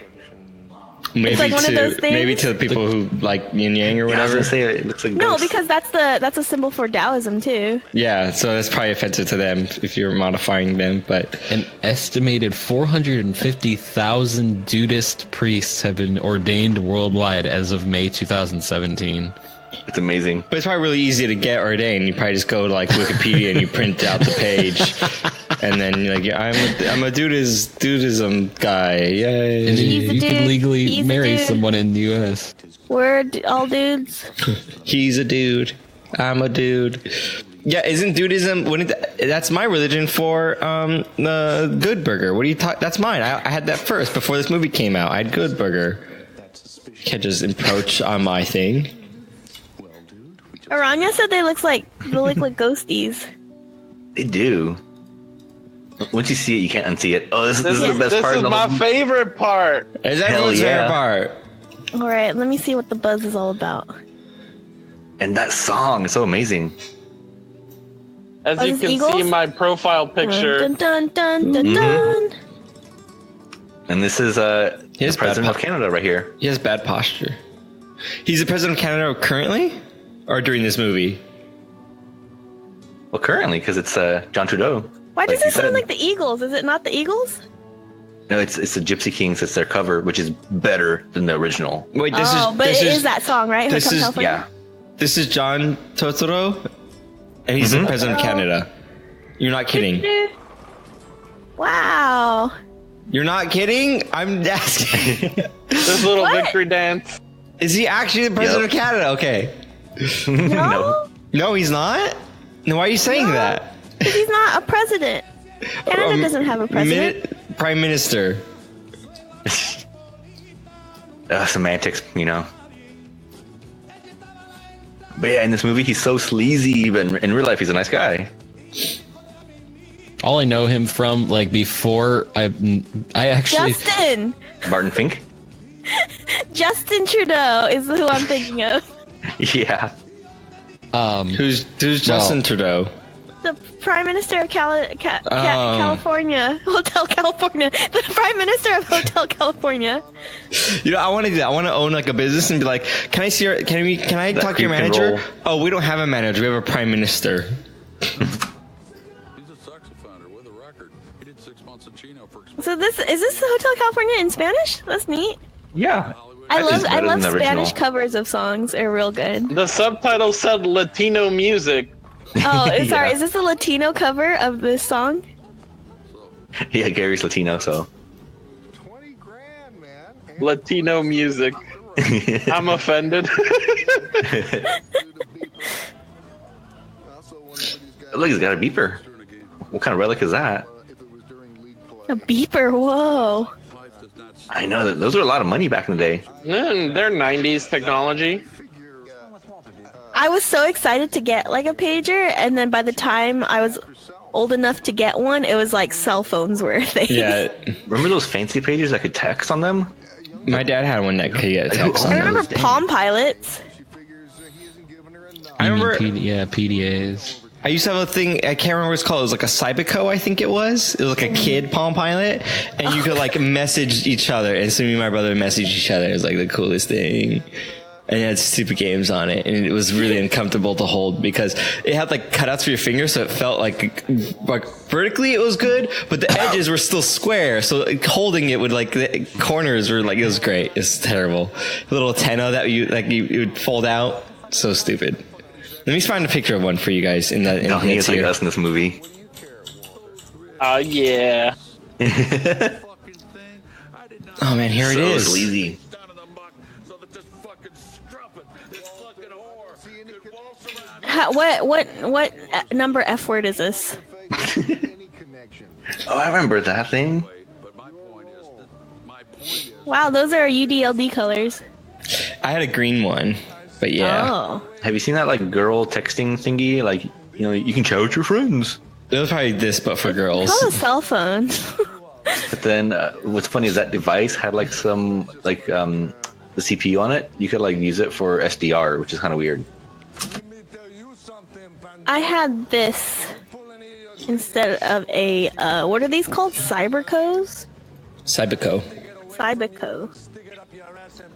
Speaker 1: Maybe
Speaker 2: like one of those things?
Speaker 1: Maybe to the people who like yin yang or
Speaker 3: Yeah, I was
Speaker 1: whatever.
Speaker 3: gonna say it looks like
Speaker 2: No,
Speaker 3: ghosts.
Speaker 2: because that's a symbol for Taoism too.
Speaker 1: Yeah, so that's probably offensive to them if you're modifying them. But
Speaker 5: An estimated 450,000 Dudist priests have been ordained worldwide as of May 2017.
Speaker 3: It's amazing.
Speaker 1: it's probably really easy to get ordained. You probably just go to like Wikipedia and you print out the page, and then you're like, yeah, I'm a dudism guy. Yay!
Speaker 5: And
Speaker 2: He's a
Speaker 5: you
Speaker 2: dude.
Speaker 5: can legally
Speaker 2: He's a
Speaker 5: marry
Speaker 2: dude.
Speaker 5: someone in the U.S.
Speaker 2: We're all dudes.
Speaker 1: He's a dude. I'm a dude. Yeah, isn't dudism? That's my religion for the Good Burger. What do you talk? That's mine. I had that first before this movie came out. I had Good Burger. You can't just encroach on my thing.
Speaker 2: Aranya said they look like ghosties.
Speaker 3: They do. Once you see it, you can't unsee it. Oh, this is the best
Speaker 4: This
Speaker 3: part.
Speaker 4: is
Speaker 3: of the
Speaker 4: my
Speaker 3: whole-
Speaker 4: favorite part.
Speaker 1: Is that
Speaker 3: Hell
Speaker 1: everyone's
Speaker 3: yeah.
Speaker 1: favorite part?
Speaker 2: All right, let me see what the buzz is all about.
Speaker 3: And that song is so amazing.
Speaker 4: As
Speaker 2: Are
Speaker 4: you
Speaker 2: these
Speaker 4: can
Speaker 2: eagles?
Speaker 4: see my profile picture.
Speaker 2: Dun dun dun dun dun.
Speaker 3: And this is the
Speaker 1: has bad
Speaker 3: president of
Speaker 1: pop-
Speaker 3: Canada right here.
Speaker 1: He has bad posture. He's the president of Canada currently, or during this movie?
Speaker 3: Well, currently, because it's John Trudeau.
Speaker 2: Why does
Speaker 3: Like you
Speaker 2: it sound
Speaker 3: said.
Speaker 2: like the Eagles? Is it not the Eagles?
Speaker 3: No, it's the Gypsy Kings. It's their cover, which is better than the original.
Speaker 1: Wait,
Speaker 2: But it is that song, right?
Speaker 1: this
Speaker 2: Hotel
Speaker 1: is-
Speaker 2: California?
Speaker 3: Yeah.
Speaker 1: This is John Totoro, and he's the president of Canada. You're not kidding.
Speaker 2: Wow.
Speaker 1: You're not kidding? I'm asking.
Speaker 4: This little
Speaker 2: What?
Speaker 4: victory dance.
Speaker 1: Is he actually the president of Canada? Okay.
Speaker 2: No?
Speaker 1: No, he's not? Then why are you saying
Speaker 2: No.
Speaker 1: that?
Speaker 2: Because he's not a president. Canada doesn't have a president.
Speaker 1: Prime Minister.
Speaker 3: Semantics, you know. But yeah, in this movie, he's so sleazy, but in real life, he's a nice guy.
Speaker 5: All I know him from, like, before I actually...
Speaker 2: Justin!
Speaker 3: Barton Fink?
Speaker 2: Justin Trudeau is who I'm thinking of.
Speaker 3: Yeah.
Speaker 1: Who's Justin Trudeau?
Speaker 2: The Prime Minister of California. Hotel California. The Prime Minister of Hotel California.
Speaker 1: You know, I want to do that. I want to own like a business and be like, can I see your, can I
Speaker 3: That
Speaker 1: talk to your
Speaker 3: creep and
Speaker 1: manager?
Speaker 3: roll.
Speaker 1: Oh, we don't have a manager. We have a prime minister.
Speaker 7: He's a saxophoner with a record. He did 6 months in Chino for
Speaker 2: So is this Hotel California in Spanish? That's neat.
Speaker 3: Yeah.
Speaker 2: I
Speaker 3: It's
Speaker 2: love
Speaker 3: better than the
Speaker 2: Spanish
Speaker 3: original.
Speaker 2: covers of songs. They're real good.
Speaker 4: The subtitle said Latino music.
Speaker 2: Oh,
Speaker 3: Yeah.
Speaker 2: sorry. Is this a Latino cover of this song?
Speaker 3: Yeah, Gary's Latino, so.
Speaker 6: 20 grand, man.
Speaker 4: Latino music. I'm offended.
Speaker 3: Look, he's got a beeper. What kind of relic is that?
Speaker 2: A beeper. Whoa.
Speaker 3: I know that those were a lot of money back in the day.
Speaker 4: They're 90s technology.
Speaker 2: I was so excited to get like a pager, and then by the time I was old enough to get one, it was like cell phones were a thing.
Speaker 1: Yeah,
Speaker 3: Remember those fancy pages that could text on them?
Speaker 1: my dad had one that could get text
Speaker 2: I
Speaker 1: on.
Speaker 2: remember
Speaker 3: Dang.
Speaker 2: Palm Pilots.
Speaker 1: I remember.
Speaker 5: PDAs.
Speaker 1: I used to have a thing. I can't remember what it's called. It was like a Cybico, I think it was. It was like a kid Palm Pilot, and you could like message each other. And so me and my brother would message each other. It was like the coolest thing. And it had stupid games on it, and it was really uncomfortable to hold because it had like cutouts for your fingers, so it felt like vertically it was good, but the edges were still square. So like, holding it would like the corners were like it was great. It's terrible. A little antenna that you would fold out. So stupid. Let me find a picture of one for you guys in the.
Speaker 3: No, he is like us in this movie.
Speaker 4: Yeah.
Speaker 1: Oh man, here it
Speaker 3: So
Speaker 1: is.
Speaker 3: sleazy.
Speaker 2: What number F word is this?
Speaker 3: Oh, I remember that thing.
Speaker 2: Wow, those are UDLD colors.
Speaker 1: I had a green one, but yeah,
Speaker 2: Oh.
Speaker 3: Have you seen that like girl texting thingy? Like, you know, you can chat with your friends.
Speaker 1: it was probably this, but for girls.
Speaker 2: Call a cell phone.
Speaker 3: But then what's funny is that device had like some like the CPU on it. You could like use it for SDR, which is kind of weird.
Speaker 2: I had this instead of a what are these called? Cybercos?
Speaker 1: Cybico.
Speaker 2: Cyberco.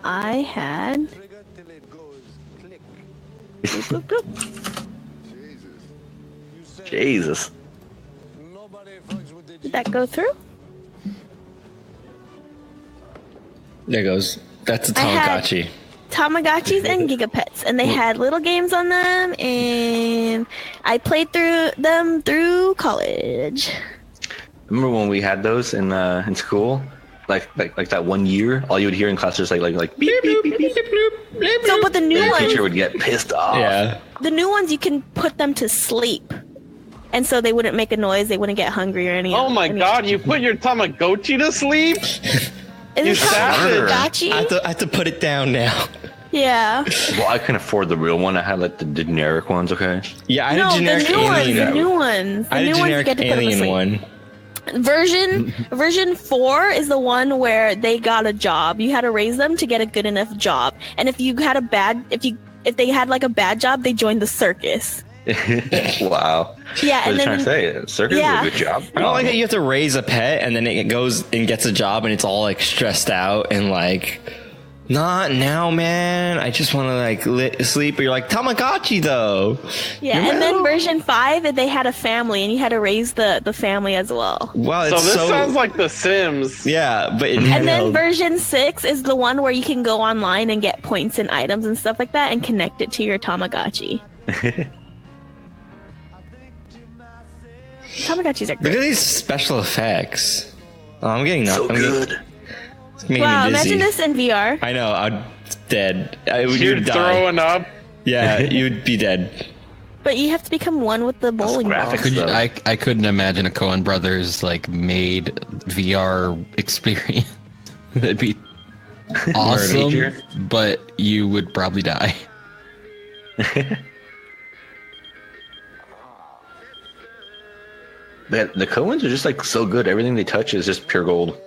Speaker 2: I had.
Speaker 3: Jesus.
Speaker 2: Did that go through?
Speaker 1: There goes. That's a
Speaker 2: I had-
Speaker 1: Tamagotchi.
Speaker 2: Tamagotchis and Gigapets, and they had little games on them, and I played through them through college.
Speaker 3: Remember when we had those in school? Like that 1 year, all you would hear in class was like beep beep beep beep.
Speaker 2: So, but the new
Speaker 3: And the
Speaker 2: ones,
Speaker 3: teacher would get pissed off.
Speaker 1: Yeah.
Speaker 2: the new ones, you can put them to sleep, and so they wouldn't make a noise, they wouldn't get hungry or anything.
Speaker 4: Oh my god, you put your Tamagotchi to sleep?
Speaker 2: Is
Speaker 4: you
Speaker 2: it
Speaker 4: savage.
Speaker 2: Tamagotchi?
Speaker 1: I have to put it down now.
Speaker 2: Yeah.
Speaker 3: Well, I couldn't afford the real one. I had like the generic ones. Okay.
Speaker 1: Yeah, I had
Speaker 2: No,
Speaker 1: a
Speaker 2: the
Speaker 1: generic
Speaker 2: new ones.
Speaker 1: alien.
Speaker 2: The new ones. The
Speaker 1: I had
Speaker 2: new
Speaker 1: a
Speaker 2: ones you
Speaker 1: generic
Speaker 2: get to put them to
Speaker 1: alien
Speaker 2: sleep.
Speaker 1: one.
Speaker 2: Version 4 is the one where they got a job. You had to raise them to get a good enough job. And if you had a bad, if they had like a bad job, they joined the circus.
Speaker 3: Wow.
Speaker 2: Yeah,
Speaker 3: What
Speaker 2: and
Speaker 3: are you trying to
Speaker 2: then
Speaker 3: say? Circus
Speaker 2: yeah.
Speaker 3: is a good job.
Speaker 1: I don't like that you have to raise a pet and then it goes and gets a job and it's all like stressed out and like, not now, man. I just want to like sleep. But you're like Tamagotchi though.
Speaker 2: yeah,
Speaker 1: You
Speaker 2: and then
Speaker 1: know?
Speaker 2: version 5, they had a family, and you had to raise the family as well.
Speaker 1: Wow,
Speaker 4: So
Speaker 1: it's
Speaker 4: this
Speaker 1: so.
Speaker 4: sounds like The Sims.
Speaker 1: Yeah, but it
Speaker 2: And then
Speaker 1: handheld.
Speaker 2: version 6 is the one where you can go online and get points and items and stuff like that and connect it to your Tamagotchi. Tamagotchis are
Speaker 1: Look
Speaker 2: great.
Speaker 1: at these special effects. Oh, I'm getting
Speaker 3: So
Speaker 1: I'm getting-
Speaker 3: good.
Speaker 1: it's making
Speaker 2: Wow,
Speaker 1: me dizzy.
Speaker 2: imagine this in VR.
Speaker 1: I know. I'm dead. You
Speaker 4: You're
Speaker 1: would die.
Speaker 4: throwing up.
Speaker 1: Yeah, you would be dead.
Speaker 2: But you have to become one with the bowling ball.
Speaker 3: graphics.
Speaker 5: Could you,
Speaker 3: So-
Speaker 5: I couldn't imagine a Coen Brothers like made VR experience. That'd be awesome,
Speaker 3: nature.
Speaker 5: but you would probably die.
Speaker 3: The Coens are just like so good. Everything they touch is just pure gold.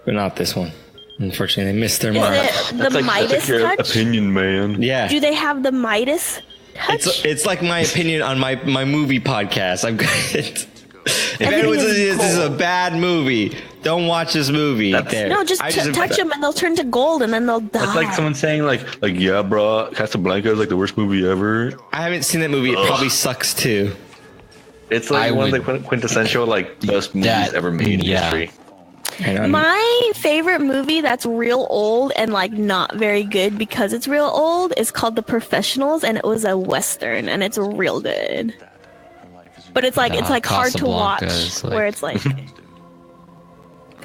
Speaker 1: But not this one. Unfortunately, they missed their
Speaker 2: Is
Speaker 1: mark.
Speaker 2: it the
Speaker 3: That's
Speaker 2: Midas
Speaker 3: your
Speaker 2: touch?
Speaker 3: opinion, man.
Speaker 1: Yeah.
Speaker 2: Do they have the Midas touch?
Speaker 1: It's like my opinion on my movie podcast. I'm good. If
Speaker 2: Everything
Speaker 1: anyone says
Speaker 2: is
Speaker 1: this is a
Speaker 2: gold.
Speaker 1: bad movie, don't watch this movie.
Speaker 3: That's-
Speaker 1: There.
Speaker 2: No, just
Speaker 1: I
Speaker 2: touch them and they'll turn to gold and then they'll die.
Speaker 3: That's like someone saying like yeah, bro, Casablanca is like the worst movie ever.
Speaker 1: I haven't seen that movie. It probably sucks too.
Speaker 3: It's like
Speaker 5: I
Speaker 3: one of
Speaker 5: would-
Speaker 3: the quintessential like best movies
Speaker 5: That-
Speaker 3: ever made in
Speaker 5: yeah.
Speaker 3: history.
Speaker 2: My favorite movie that's real old and like not very good because it's real old is called The Professionals, and it was a Western, and it's real good. But it's like hard to watch, where it's like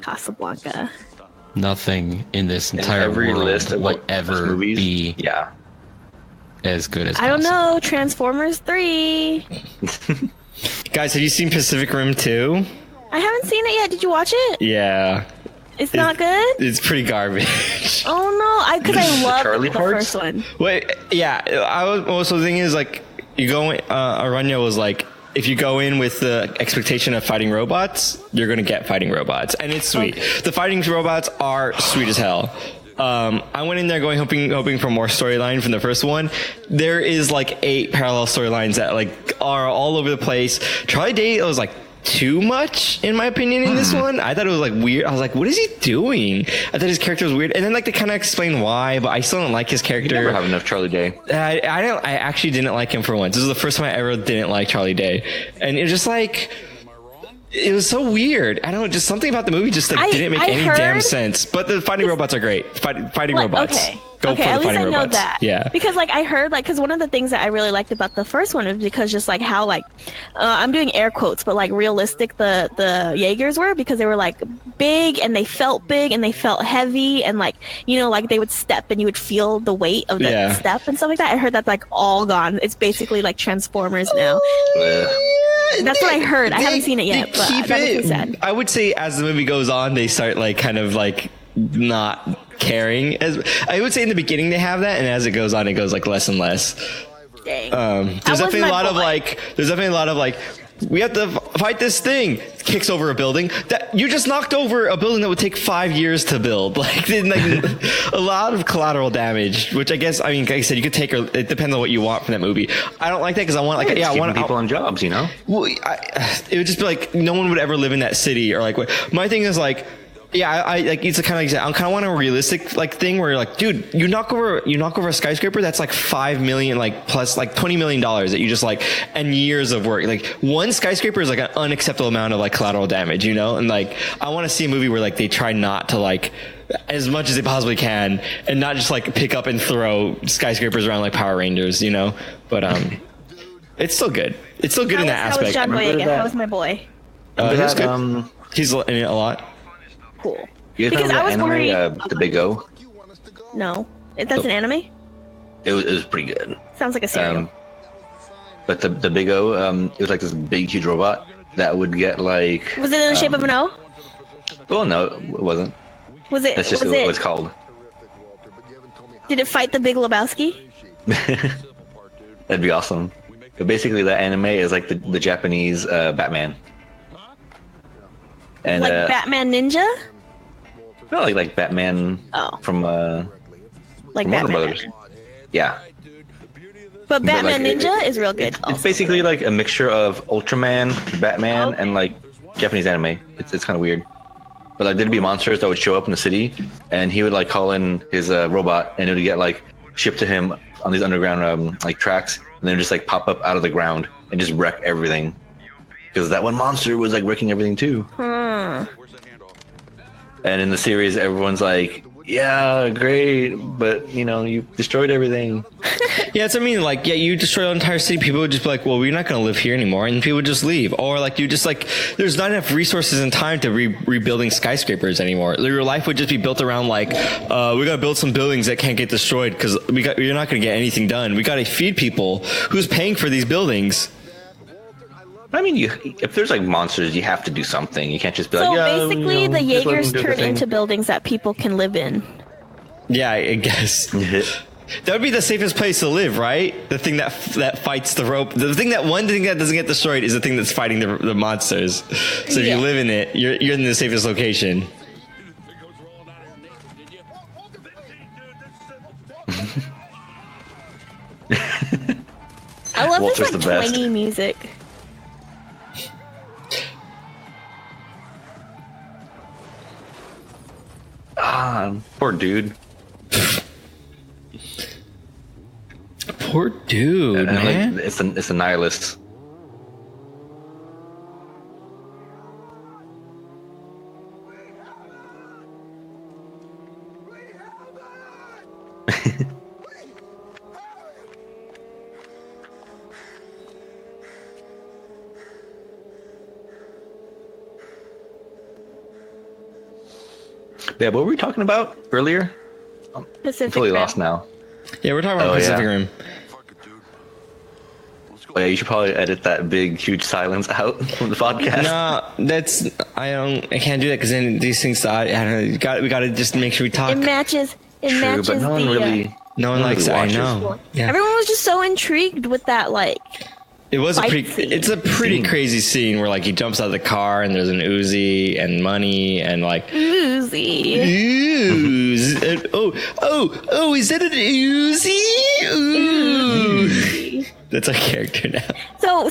Speaker 2: Casablanca.
Speaker 5: Nothing in this entire world will ever be as good as
Speaker 2: I don't know, Transformers 3.
Speaker 1: Guys, have you seen Pacific Rim 2?
Speaker 2: I haven't seen it yet. Did you watch it?
Speaker 1: Yeah.
Speaker 2: It's not good?
Speaker 1: It's pretty garbage.
Speaker 2: Oh no, because I loved the
Speaker 3: parts?
Speaker 2: first one.
Speaker 1: Wait, yeah. I was also the thing is like you go. Aranya was like, if you go in with the expectation of fighting robots, you're gonna get fighting robots, and it's sweet. Okay. The fighting robots are sweet as hell. I went in there hoping for more storyline from the first one. There is like 8 parallel storylines that like are all over the place. Charlie Day was like too much in my opinion in this one. I thought it was like weird. I was like, what is he doing? I thought his character was weird, and then like they kind of explain why, but I still don't like his character.
Speaker 3: You never have enough Charlie Day.
Speaker 1: I actually didn't like him for once. This is the first time I ever didn't like Charlie Day, and it was just like, it was so weird. I don't know, just something about the movie just like didn't make any damn sense. But the fighting robots are great. Fighting robots.
Speaker 2: Okay.
Speaker 1: Go for
Speaker 2: at
Speaker 1: the
Speaker 2: least
Speaker 1: fighting
Speaker 2: I know
Speaker 1: robots.
Speaker 2: that.
Speaker 1: Yeah.
Speaker 2: Because like I heard like, because one of the things that I really liked about the first one is because just like how like I'm doing air quotes, but like realistic the Jaegers were, because they were like big and they felt heavy, and like, you know, like they would step and you would feel the weight of the step and stuff like that. I heard that's like all gone. It's basically like Transformers now. That's what I heard. I haven't seen it yet, but that makes me sad.
Speaker 1: I would say as the movie goes on, they start like kind of like not caring. As I would say in the beginning they have that, and as it goes on, it goes like less and less.
Speaker 2: Dang.
Speaker 1: There's definitely a lot of like we have to fight this thing. Kicks over a building that you just knocked over a building that would take 5 years to build. Like a lot of collateral damage, which I guess, I mean, like I said, you could take, or it depends on what you want from that movie. I don't like that because I want like, I want
Speaker 3: people on jobs, you know.
Speaker 1: Well, it would just be like no one would ever live in that city, or like what my thing is like. Yeah, I like it's a kind of I kind of want a realistic like thing where you're like, dude, you knock over a skyscraper that's like 5 million, like plus like $20 million that you just like, and years of work. Like one skyscraper is like an unacceptable amount of like collateral damage, you know? And like I want to see a movie where like they try not to like as much as they possibly can, and not just like pick up and throw skyscrapers around like Power Rangers, you know? But it's still good. It's still good in that aspect.
Speaker 2: How was John Boy again? How was my boy?
Speaker 1: He's good. He's in it a lot.
Speaker 2: Cool.
Speaker 3: You guys remember that anime, The Big O?
Speaker 2: No. That's an anime?
Speaker 3: It was pretty good.
Speaker 2: Sounds like a cereal.
Speaker 3: But the Big O, it was like this big, huge robot that would get like...
Speaker 2: Was it in the shape of an O?
Speaker 3: Well, no, it wasn't.
Speaker 2: Was it?
Speaker 3: That's just what it's called.
Speaker 2: Did it fight the Big Lebowski?
Speaker 3: That'd be awesome. But basically, that anime is like the Japanese Batman. And,
Speaker 2: like Batman Ninja?
Speaker 3: No, like Batman from
Speaker 2: like
Speaker 3: from
Speaker 2: Batman.
Speaker 3: Brothers. Yeah.
Speaker 2: But Batman Ninja is real good.
Speaker 3: It's basically like a mixture of Ultraman, Batman, and like Japanese anime. It's kind of weird. But like there'd be monsters that would show up in the city, and he would like call in his robot, and it would get like shipped to him on these underground like tracks, and then just like pop up out of the ground and just wreck everything. Because that one monster was like wrecking everything too. And in the series, everyone's like, yeah, great, but you know, you destroyed everything.
Speaker 1: Yeah, it's, I mean, like, yeah, you destroy an entire city, people would just be like, well, we're not going to live here anymore, and people would just leave. Or like, you just like, there's not enough resources and time to rebuilding skyscrapers anymore. Your life would just be built around like, we got to build some buildings that can't get destroyed because you're not going to get anything done. We got to feed people. Who's paying for these buildings?
Speaker 3: I mean, if there's like monsters, you have to do something. You can't just be
Speaker 2: so
Speaker 3: like, yeah.
Speaker 2: So basically, the Jaegers turn into buildings that people can live in.
Speaker 1: Yeah, I guess. That would be the safest place to live, right? The thing that fights the rope. The thing that doesn't get destroyed is the thing that's fighting the monsters. So if you live in it, you're in the safest location.
Speaker 2: I love
Speaker 3: Walter's
Speaker 2: this like twangy music.
Speaker 3: Poor dude.
Speaker 1: Poor dude, man.
Speaker 3: Like, it's a nihilist. Yeah, what were we talking about earlier?
Speaker 2: Pacific
Speaker 3: Totally
Speaker 2: Rim.
Speaker 3: lost now.
Speaker 1: Yeah, we're talking about Pacific Rim.
Speaker 3: Oh, yeah, you should probably edit that big, huge silence out from the podcast.
Speaker 1: No, I can't do that because then these things, I don't know, we got to just make sure we talk.
Speaker 2: It matches. It
Speaker 3: True,
Speaker 2: matches
Speaker 3: but no one
Speaker 2: the.
Speaker 3: really.
Speaker 1: No one likes it, I
Speaker 3: watches.
Speaker 1: know. Yeah.
Speaker 2: Everyone was just so intrigued with that, like.
Speaker 1: It was a
Speaker 2: fight
Speaker 1: pretty.
Speaker 2: scene.
Speaker 1: It's a pretty crazy scene where like he jumps out of the car and there's an Uzi and money and like
Speaker 2: Uzi.
Speaker 1: Uzi. And, oh! Is that an Uzi? Ooh. That's our character now.
Speaker 2: So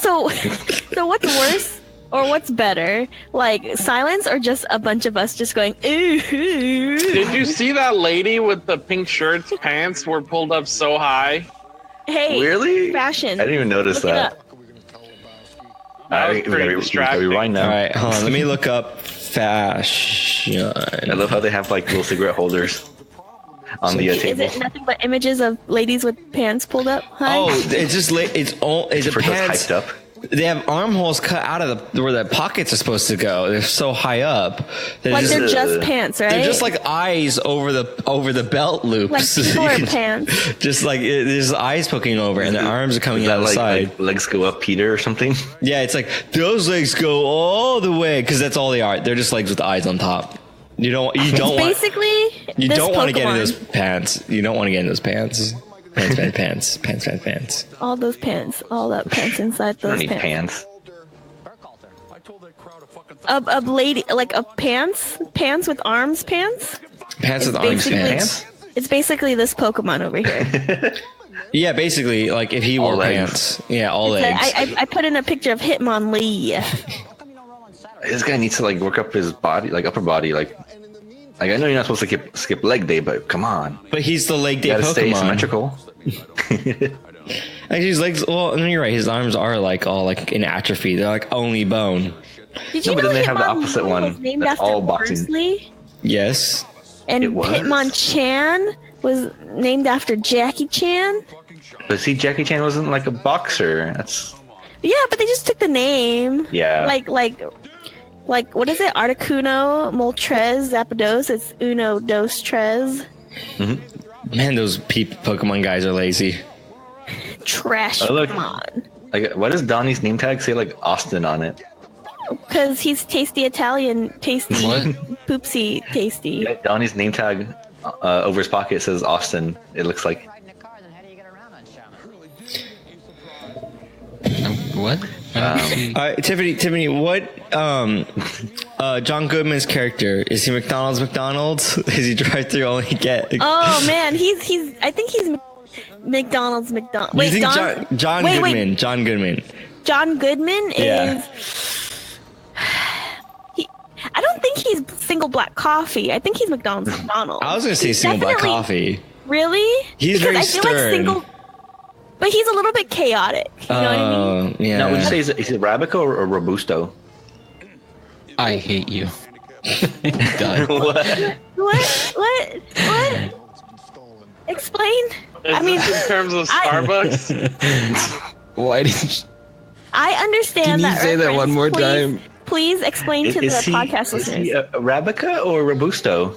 Speaker 2: what's worse or what's better? Like silence or just a bunch of us just going ooh.
Speaker 4: Did you see that lady with the pink shirts? Pants were pulled up so high.
Speaker 2: Hey,
Speaker 3: Really?
Speaker 2: fashion.
Speaker 3: I didn't even notice
Speaker 2: Look it
Speaker 3: that.
Speaker 2: up.
Speaker 4: That was
Speaker 3: We
Speaker 4: pretty
Speaker 3: gotta
Speaker 4: distracting.
Speaker 3: rewind now.
Speaker 1: All right, hold on. Let me look up fashion.
Speaker 3: I love how they have like little cigarette holders on the
Speaker 2: Is
Speaker 3: table.
Speaker 2: it nothing but images of ladies with pants pulled up? Hi?
Speaker 1: Oh, it's just it's the
Speaker 3: For those
Speaker 1: pants.
Speaker 3: hyped up.
Speaker 1: They have armholes cut out of where the pockets are supposed to go. They're so high up.
Speaker 2: like they're just pants, right?
Speaker 1: They're just like eyes over the belt loops.
Speaker 2: Like people are pants.
Speaker 1: Just like there's eyes poking over, and their arms are coming
Speaker 3: Is
Speaker 1: out
Speaker 3: that
Speaker 1: the side.
Speaker 3: like legs go up, Peter, or something?
Speaker 1: Yeah, it's like those legs go all the way because that's all they are. They're just legs with eyes on top. You don't want
Speaker 2: Basically,
Speaker 1: you
Speaker 2: this
Speaker 1: don't want to get in
Speaker 2: Pokemon.
Speaker 1: those pants. You don't want to get in those pants. Pants.
Speaker 2: All those pants, all that pants inside
Speaker 3: I don't
Speaker 2: those
Speaker 3: need
Speaker 2: pants.
Speaker 3: pants.
Speaker 7: I told that crowd a fucking
Speaker 2: A lady, like a pants with arms pants.
Speaker 1: Pants with
Speaker 2: It's
Speaker 1: arms
Speaker 2: basically-
Speaker 1: pants.
Speaker 2: It's basically this Pokemon over here.
Speaker 1: Yeah, basically, like if he
Speaker 3: All
Speaker 1: wore
Speaker 3: legs.
Speaker 1: pants. Yeah, all legs.
Speaker 2: I put in a picture of Hitmonlee.
Speaker 3: This guy needs to like work up his body, like upper body, like I know you're not supposed to skip leg day, but come on,
Speaker 1: But he's the leg day
Speaker 3: you gotta stay
Speaker 1: Pokemon.
Speaker 3: symmetrical.
Speaker 1: Actually, his legs. Well, no, you're right. His arms are like all like in atrophy. They're like only bone.
Speaker 2: Did you
Speaker 3: No, but
Speaker 2: know
Speaker 3: then they have the
Speaker 2: Hitmonlee
Speaker 3: opposite one
Speaker 2: was named
Speaker 3: that's
Speaker 2: after
Speaker 3: all boxing.
Speaker 2: Bruce Lee?
Speaker 1: Yes.
Speaker 2: And
Speaker 3: It was?
Speaker 2: Hitmonchan was named after Jackie Chan?
Speaker 3: But see, Jackie Chan wasn't like a boxer. That's
Speaker 2: Yeah, but they just took the name.
Speaker 3: Yeah.
Speaker 2: Like what is it? Articuno, Moltres, Zapdos. It's Uno, Dos, Tres.
Speaker 1: Man, those Pokemon guys are lazy.
Speaker 2: Trash.
Speaker 3: Oh, look.
Speaker 2: Come on.
Speaker 3: like, why does Donnie's name tag say like Austin on it?
Speaker 2: Because he's tasty Italian, tasty,
Speaker 5: What?
Speaker 2: poopsie, tasty.
Speaker 3: Yeah, Donnie's name tag over his pocket says Austin. It looks like.
Speaker 5: What? I don't see.
Speaker 1: All right, Tiffany, what? John Goodman's character, is he McDonald's? Is he drive through only get?
Speaker 2: Oh man, he's. I think he's McDonald's.
Speaker 1: You
Speaker 2: Wait,
Speaker 1: think
Speaker 2: Don,
Speaker 1: John
Speaker 2: wait,
Speaker 1: Goodman?
Speaker 2: wait.
Speaker 1: John Goodman.
Speaker 2: John Goodman
Speaker 1: Yeah.
Speaker 2: is. I don't think he's single black coffee. I think he's McDonald's.
Speaker 1: I was gonna say single black
Speaker 2: Definitely-
Speaker 1: coffee.
Speaker 2: Really?
Speaker 1: He's
Speaker 2: Because
Speaker 1: very
Speaker 2: I feel
Speaker 1: stern.
Speaker 2: like single. But he's a little bit chaotic. You know what I mean?
Speaker 1: Yeah.
Speaker 3: No, would you say is it Arabica or Robusto?
Speaker 5: I hate you. Done.
Speaker 3: What?
Speaker 2: What? Explain. I mean,
Speaker 4: in terms of Starbucks?
Speaker 5: Why did you...
Speaker 2: I understand
Speaker 5: Can you
Speaker 2: that.
Speaker 5: say that
Speaker 2: reference.
Speaker 5: one more
Speaker 2: Please-
Speaker 5: time?
Speaker 2: Please explain to the podcast
Speaker 3: is
Speaker 2: listeners.
Speaker 3: he Arabica or Robusto?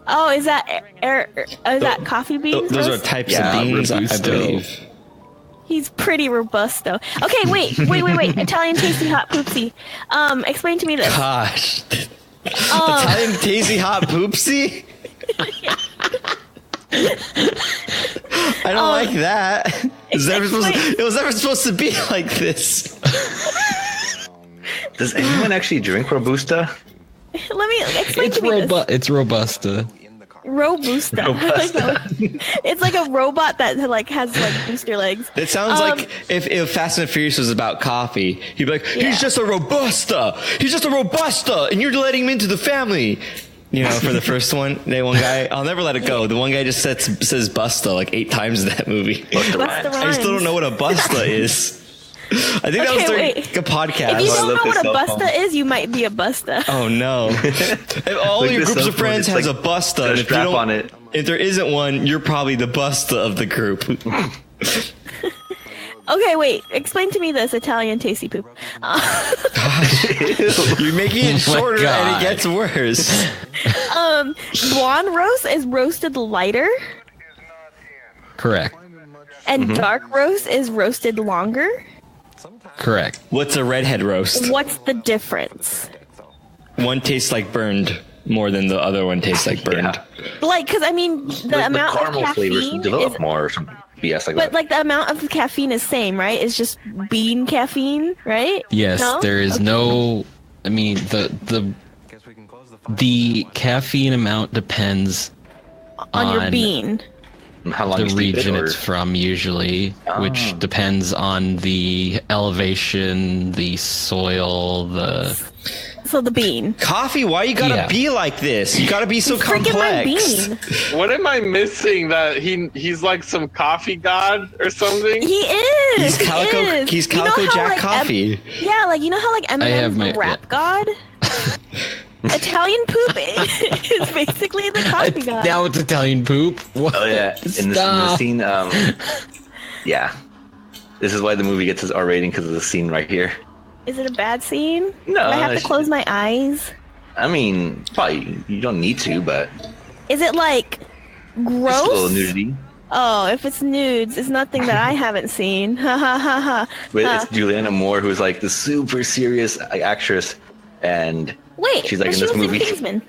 Speaker 2: Oh, is that is that coffee beans?
Speaker 1: Those are
Speaker 2: roast?
Speaker 1: types
Speaker 3: Yeah,
Speaker 1: of beans, I
Speaker 5: Robusto.
Speaker 1: believe.
Speaker 2: He's pretty robust though. Okay, wait. Italian tasty hot poopsie. Explain to me this.
Speaker 1: Gosh. Italian tasty hot poopsie? I don't like that. It was never supposed to be like this.
Speaker 3: Does anyone actually drink Robusta?
Speaker 2: Let me explain
Speaker 5: It's
Speaker 2: to me this.
Speaker 5: It's Robusta.
Speaker 2: Robusta. It's like a robot that like has like booster legs.
Speaker 1: It sounds like if Fast and Furious was about coffee, he'd be like,
Speaker 2: Yeah.
Speaker 1: he's just a Robusta. He's just a Robusta. And you're letting him into the family. You know, for the first one, one guy, I'll never let it go. The one guy just says Busta like 8 times in that movie.
Speaker 2: Busta
Speaker 1: I still don't know what a Busta is. I think that was during a podcast.
Speaker 2: If you don't know what a
Speaker 3: cell phone.
Speaker 2: busta is, you might be a busta.
Speaker 1: Oh no! If all
Speaker 3: Look
Speaker 1: your
Speaker 3: this
Speaker 1: groups
Speaker 3: up,
Speaker 1: of friends
Speaker 3: it's
Speaker 1: has
Speaker 3: like
Speaker 1: a busta,
Speaker 3: got a
Speaker 1: and if you
Speaker 3: strap
Speaker 1: don't,
Speaker 3: on it.
Speaker 1: if there isn't one, you're probably the busta of the group.
Speaker 2: Okay, wait. Explain to me this Italian tasty poop.
Speaker 1: You're making it shorter, and
Speaker 5: God.
Speaker 1: it gets worse.
Speaker 2: Blonde roast is roasted lighter,
Speaker 5: Correct.
Speaker 2: and dark roast is roasted longer.
Speaker 5: Correct.
Speaker 1: What's a redhead roast?
Speaker 2: What's the difference?
Speaker 1: One tastes like burned more than the other one tastes like burned.
Speaker 2: Like, because I mean, the amount of
Speaker 3: caramel flavors
Speaker 2: caffeine
Speaker 3: develop
Speaker 2: is,
Speaker 3: more or some BS like
Speaker 2: but
Speaker 3: that.
Speaker 2: like the amount of caffeine is same, right? It's just bean caffeine, right?
Speaker 5: Yes,
Speaker 2: No?
Speaker 5: there is no. I mean, the caffeine amount depends
Speaker 2: on your bean.
Speaker 3: How long
Speaker 5: the
Speaker 3: you steep it,
Speaker 5: region
Speaker 3: or-
Speaker 5: it's from usually, which depends on the elevation, the soil,
Speaker 2: So the bean.
Speaker 1: Coffee? Why you gotta
Speaker 5: Yeah.
Speaker 1: be like this? You gotta be so
Speaker 2: Freaking my
Speaker 1: complex.
Speaker 2: bean.
Speaker 4: What am I missing? That he's like some coffee god or something?
Speaker 2: He is.
Speaker 1: He's
Speaker 2: he
Speaker 1: Calico.
Speaker 2: is.
Speaker 1: He's
Speaker 2: You know
Speaker 1: Calico
Speaker 2: how,
Speaker 1: Jack
Speaker 2: like,
Speaker 1: Coffee.
Speaker 2: Yeah, like you know how like
Speaker 5: have
Speaker 2: Eminem's
Speaker 5: my-
Speaker 2: the rap god. Italian poop is basically the coffee god.
Speaker 5: now it's Italian poop. What?
Speaker 3: Oh yeah, in this
Speaker 5: Stop.
Speaker 3: scene, yeah, this is why the movie gets its R rating because of the scene right here.
Speaker 2: Is it a bad scene?
Speaker 3: No,
Speaker 2: Do I have to
Speaker 3: it's-
Speaker 2: close my eyes?
Speaker 3: I mean, probably you don't need to, but
Speaker 2: Is it like
Speaker 3: just a little
Speaker 2: gross?
Speaker 3: nudity.
Speaker 2: Oh, if it's nudes, it's nothing that I haven't seen. Ha ha ha ha.
Speaker 3: But
Speaker 2: Huh.
Speaker 3: it's Juliana Moore, who's like the super serious actress, and
Speaker 2: Wait,
Speaker 3: she's like
Speaker 2: but
Speaker 3: in
Speaker 2: she
Speaker 3: this
Speaker 2: was
Speaker 3: movie.
Speaker 2: in Kingsman.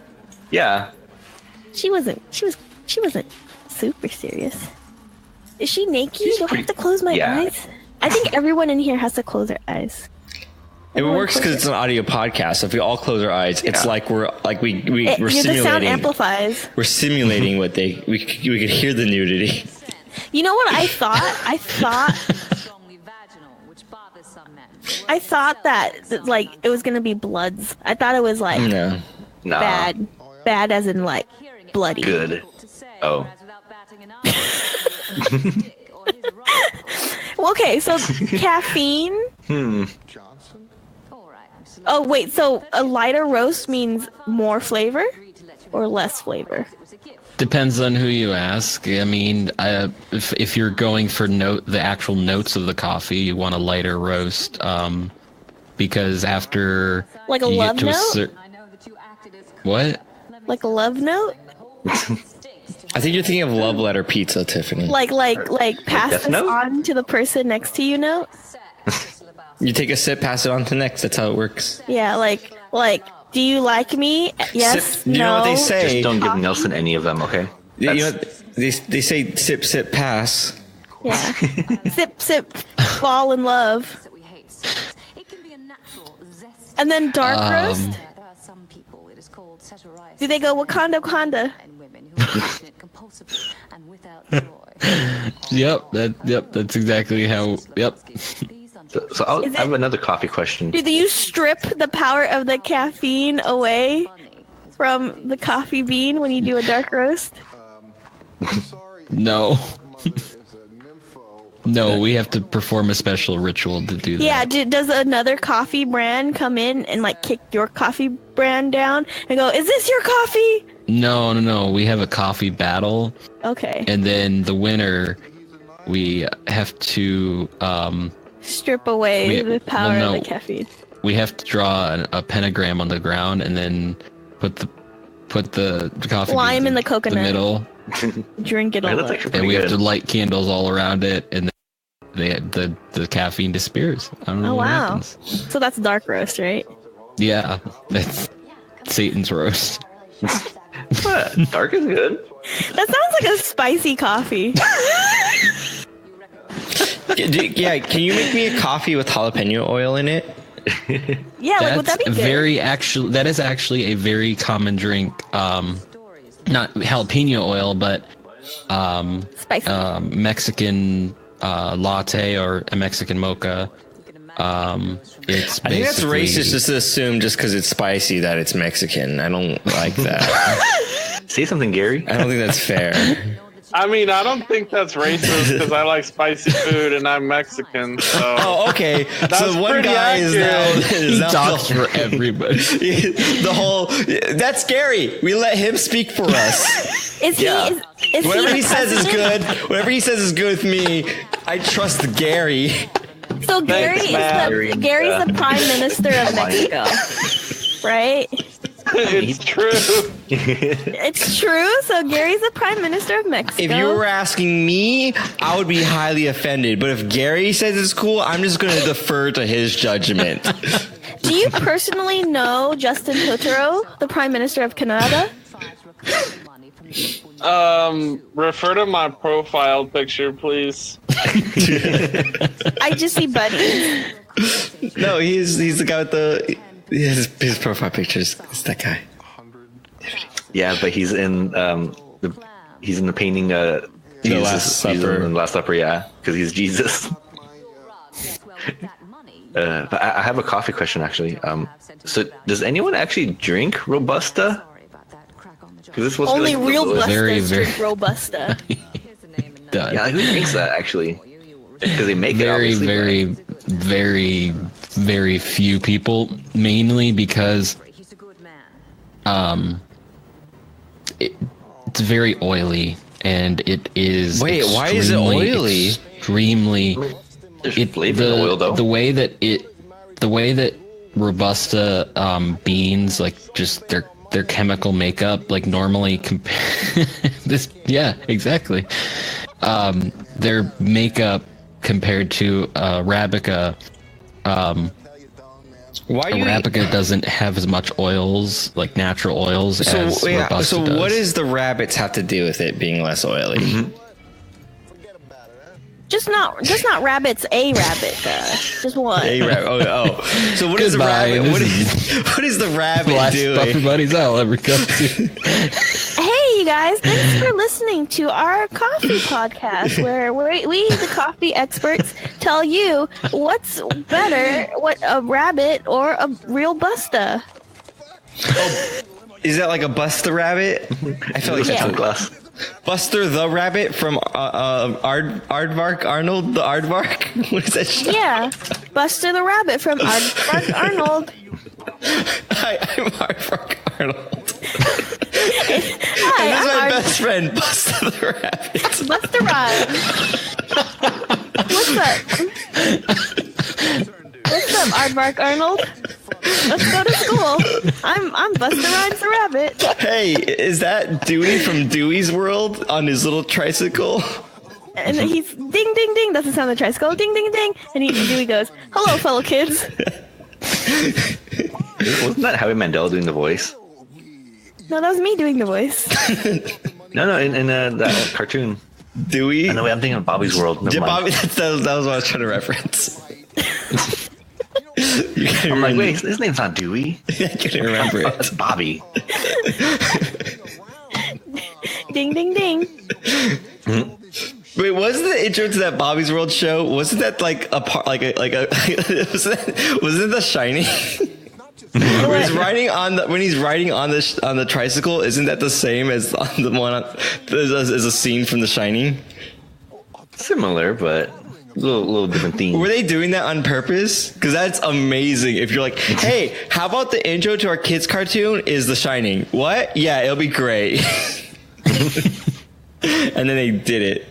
Speaker 3: Yeah,
Speaker 2: She wasn't super serious. Is she naked?
Speaker 3: She's
Speaker 2: Do I
Speaker 3: pretty-
Speaker 2: have to close my
Speaker 3: yeah.
Speaker 2: eyes? I think everyone in here has to close their eyes.
Speaker 1: It works because it's an audio podcast. So if we all close our eyes, it's
Speaker 3: Yeah.
Speaker 1: like we're
Speaker 2: The sound
Speaker 1: simulating.
Speaker 2: amplifies.
Speaker 1: We're simulating what we could hear the nudity.
Speaker 2: You know what I thought? I thought that like it was gonna be bloods. I thought it was like
Speaker 1: No.
Speaker 3: nah,
Speaker 2: bad as in like bloody.
Speaker 3: good. Oh,
Speaker 2: Well, okay, so caffeine. Oh wait, so a lighter roast means more flavor or less flavor?
Speaker 5: Depends on who you ask. I mean, if you're going for the actual notes of the coffee, you want a lighter roast, because after
Speaker 2: Like a
Speaker 5: you
Speaker 2: love
Speaker 5: get to
Speaker 2: note?
Speaker 5: What?
Speaker 2: Like a love note?
Speaker 1: I think you're thinking of love letter pizza, Tiffany.
Speaker 2: Like pass
Speaker 3: Death
Speaker 2: this
Speaker 3: Note?
Speaker 2: on to the person next to you note?
Speaker 1: You take a sip, pass it on to the next. That's how it works.
Speaker 2: Yeah, like do you like me? Yes,
Speaker 1: Sip, you
Speaker 2: no.
Speaker 1: know what they say?
Speaker 3: just don't give
Speaker 2: Coffee?
Speaker 3: Nelson any of them, okay?
Speaker 1: You know
Speaker 3: That's-
Speaker 1: what they say sip, sip, pass.
Speaker 2: Yeah. Sip, fall in love. And then dark roast? Do they go Wakanda Wakanda?
Speaker 5: Yep, that's exactly how. Yep.
Speaker 3: So I have another coffee question.
Speaker 2: Do you strip the power of the caffeine away from the coffee bean when you do a dark roast?
Speaker 5: No. No, we have to perform a special ritual to do that.
Speaker 2: Yeah, does another coffee brand come in and like kick your coffee brand down and go, "Is this your coffee?"
Speaker 5: No. We have a coffee battle,
Speaker 2: Okay.
Speaker 5: and then the winner, we have to
Speaker 2: Strip away
Speaker 5: we-
Speaker 2: the power
Speaker 5: well, no.
Speaker 2: of the caffeine.
Speaker 5: we have to draw a pentagram on the ground, and then put the coffee
Speaker 2: Lime
Speaker 5: beans
Speaker 2: in the coconut.
Speaker 5: middle,
Speaker 2: Drink it
Speaker 3: Yeah,
Speaker 2: all
Speaker 3: that's
Speaker 2: up.
Speaker 3: actually
Speaker 5: and
Speaker 3: pretty
Speaker 5: we have
Speaker 3: good.
Speaker 5: to light candles all around it, and then the caffeine disappears. I don't know
Speaker 2: Oh
Speaker 5: what
Speaker 2: wow.
Speaker 5: happens.
Speaker 2: So that's dark roast, right?
Speaker 5: Yeah, that's Satan's roast.
Speaker 3: But dark is good.
Speaker 2: That sounds like a spicy coffee.
Speaker 1: Yeah, can you make me a coffee with jalapeno oil in it?
Speaker 2: Yeah, like would that be good?
Speaker 5: That is actually a very common drink. Not jalapeno oil, but
Speaker 2: Spicy.
Speaker 5: Mexican latte or a Mexican mocha. It's
Speaker 1: I think that's
Speaker 5: basically-
Speaker 1: racist just to assume just because it's spicy that it's Mexican. I don't like that.
Speaker 3: Say something, Gary.
Speaker 1: I don't think that's fair.
Speaker 4: I mean, I don't think that's racist because I like spicy food and I'm Mexican. So
Speaker 1: Oh, okay. So one
Speaker 4: pretty
Speaker 1: guy is
Speaker 5: He
Speaker 1: now
Speaker 5: talks for everybody.
Speaker 1: the whole. That's Gary. We let him speak for us.
Speaker 2: Is
Speaker 3: Yeah.
Speaker 2: he? Is
Speaker 1: Whatever
Speaker 2: he
Speaker 1: he
Speaker 2: the
Speaker 1: says is
Speaker 2: president?
Speaker 1: good. Whatever he says is good with me. I trust Gary.
Speaker 2: So Gary
Speaker 4: Matt.
Speaker 2: Gary's the Prime Minister of Mexico, right?
Speaker 4: it's true.
Speaker 2: It's true. So Gary's the Prime Minister of Mexico.
Speaker 1: If you were asking me, I would be highly offended. But if Gary says it's cool, I'm just going to defer to his judgment.
Speaker 2: Do you personally know Justin Trudeau, the Prime Minister of Canada?
Speaker 4: Refer to my profile picture, please.
Speaker 2: I just see buddies.
Speaker 1: No, he's the guy with the his profile pictures. It's that guy.
Speaker 3: Yeah, but he's in the painting Jesus.
Speaker 1: Last
Speaker 3: He's
Speaker 1: Supper.
Speaker 3: in the Last Supper, yeah, because he's Jesus. But I have a coffee question actually. So does anyone actually drink Robusta? Because this was
Speaker 2: Only
Speaker 3: like,
Speaker 2: real
Speaker 5: Very,
Speaker 2: Bustas
Speaker 5: very-
Speaker 2: drink Robusta.
Speaker 5: Done.
Speaker 3: Yeah, who drinks that actually? Because they make it
Speaker 5: Very,
Speaker 3: obviously.
Speaker 5: very, very, very few people. Mainly because it's very oily and it is.
Speaker 1: Wait, why is it
Speaker 5: extremely,
Speaker 1: oily?
Speaker 5: Extremely.
Speaker 3: There's flavor in the oil though.
Speaker 5: The way that Robusta beans, like just their chemical makeup, like normally this, yeah, exactly. Their makeup compared to Arabica,
Speaker 1: Why do you?
Speaker 5: Arabica doesn't have as much oils, like natural oils, as Robusta
Speaker 1: so
Speaker 5: does.
Speaker 1: what does the rabbits have to do with it being less oily?
Speaker 2: Just not rabbits. A rabbit. Just one.
Speaker 1: A rabbit. Oh. So what is the
Speaker 5: Goodbye.
Speaker 1: rabbit?
Speaker 5: This
Speaker 1: What is the rabbit
Speaker 5: Last
Speaker 1: doing?
Speaker 5: Buffer Buddies I'll ever come to.
Speaker 2: Hey, you guys! Thanks for listening to our coffee podcast, where we, the coffee experts, tell you what's better, what a rabbit or a real Busta.
Speaker 1: Is that like a Buster Rabbit? I feel like
Speaker 2: Yeah.
Speaker 1: that's
Speaker 3: Glass.
Speaker 1: Buster the Rabbit from Aardvark Arnold the Aardvark. What is that shit?
Speaker 2: Yeah, Buster the rabbit from Aardvark Arnold.
Speaker 1: Hi, I'm Aardvark Arnold.
Speaker 2: Hi,
Speaker 1: And this is my
Speaker 2: I'm
Speaker 1: best friend, Buster the Rabbit.
Speaker 2: Buster Rhyme. What's up, Aardvark Arnold? Let's go to school. I'm Buster Rhymes the rabbit.
Speaker 1: Hey, is that Dewey from Dewey's World on his little tricycle?
Speaker 2: And he's ding ding ding. That's the sound of the tricycle. Ding ding ding. And Dewey goes, "Hello, fellow kids."
Speaker 3: Wasn't that Howie Mandel doing the voice?
Speaker 2: No, that was me doing the voice.
Speaker 3: No, in that cartoon.
Speaker 1: Dewey?
Speaker 3: No, wait, I'm thinking of Bobby's World. Never
Speaker 1: Yeah,
Speaker 3: mind.
Speaker 1: Bobby, that was what I was trying to reference. You can't
Speaker 3: I'm like,
Speaker 1: remember-
Speaker 3: wait, his name's not Dewey.
Speaker 1: I can't remember it.
Speaker 3: That's Bobby.
Speaker 2: Ding ding ding.
Speaker 1: Wait, was the intro to that Bobby's World show? Wasn't that like a part, like a was it The Shining? When he's riding on the tricycle, isn't that the same as on the one as a scene from The Shining?
Speaker 3: Similar, but a little different theme.
Speaker 1: Were they doing that on purpose? Because that's amazing. If you're like, hey, how about the intro to our kids' cartoon is The Shining? What? Yeah, it'll be great. And then they did it.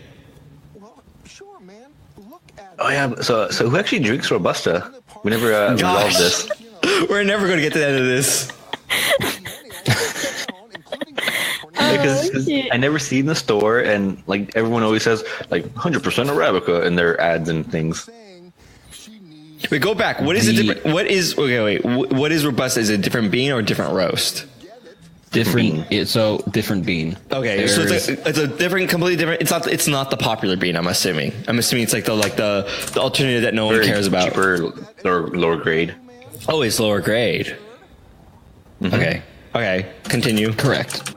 Speaker 6: Sure, man. Look at
Speaker 3: Oh yeah, so who actually drinks Robusta? We never resolved
Speaker 1: Gosh.
Speaker 3: this.
Speaker 1: We're never going to get to the end of this.
Speaker 3: Because
Speaker 2: shit.
Speaker 3: I never see it in the store, and like everyone always says like 100% Arabica in their ads and things.
Speaker 6: saying she needs
Speaker 1: Wait, go back. What is
Speaker 5: The-
Speaker 1: it different? What is, okay, wait. What is Robusta? Is it a different bean or a different roast?
Speaker 5: Different bean.
Speaker 1: Okay, so
Speaker 5: There's-
Speaker 1: it's a different, completely different. It's not the popular bean. I'm assuming it's like the alternative that no one
Speaker 3: Very
Speaker 1: cares about.
Speaker 3: cheaper, lower grade.
Speaker 1: Oh, it's lower grade. Okay, continue.
Speaker 5: correct.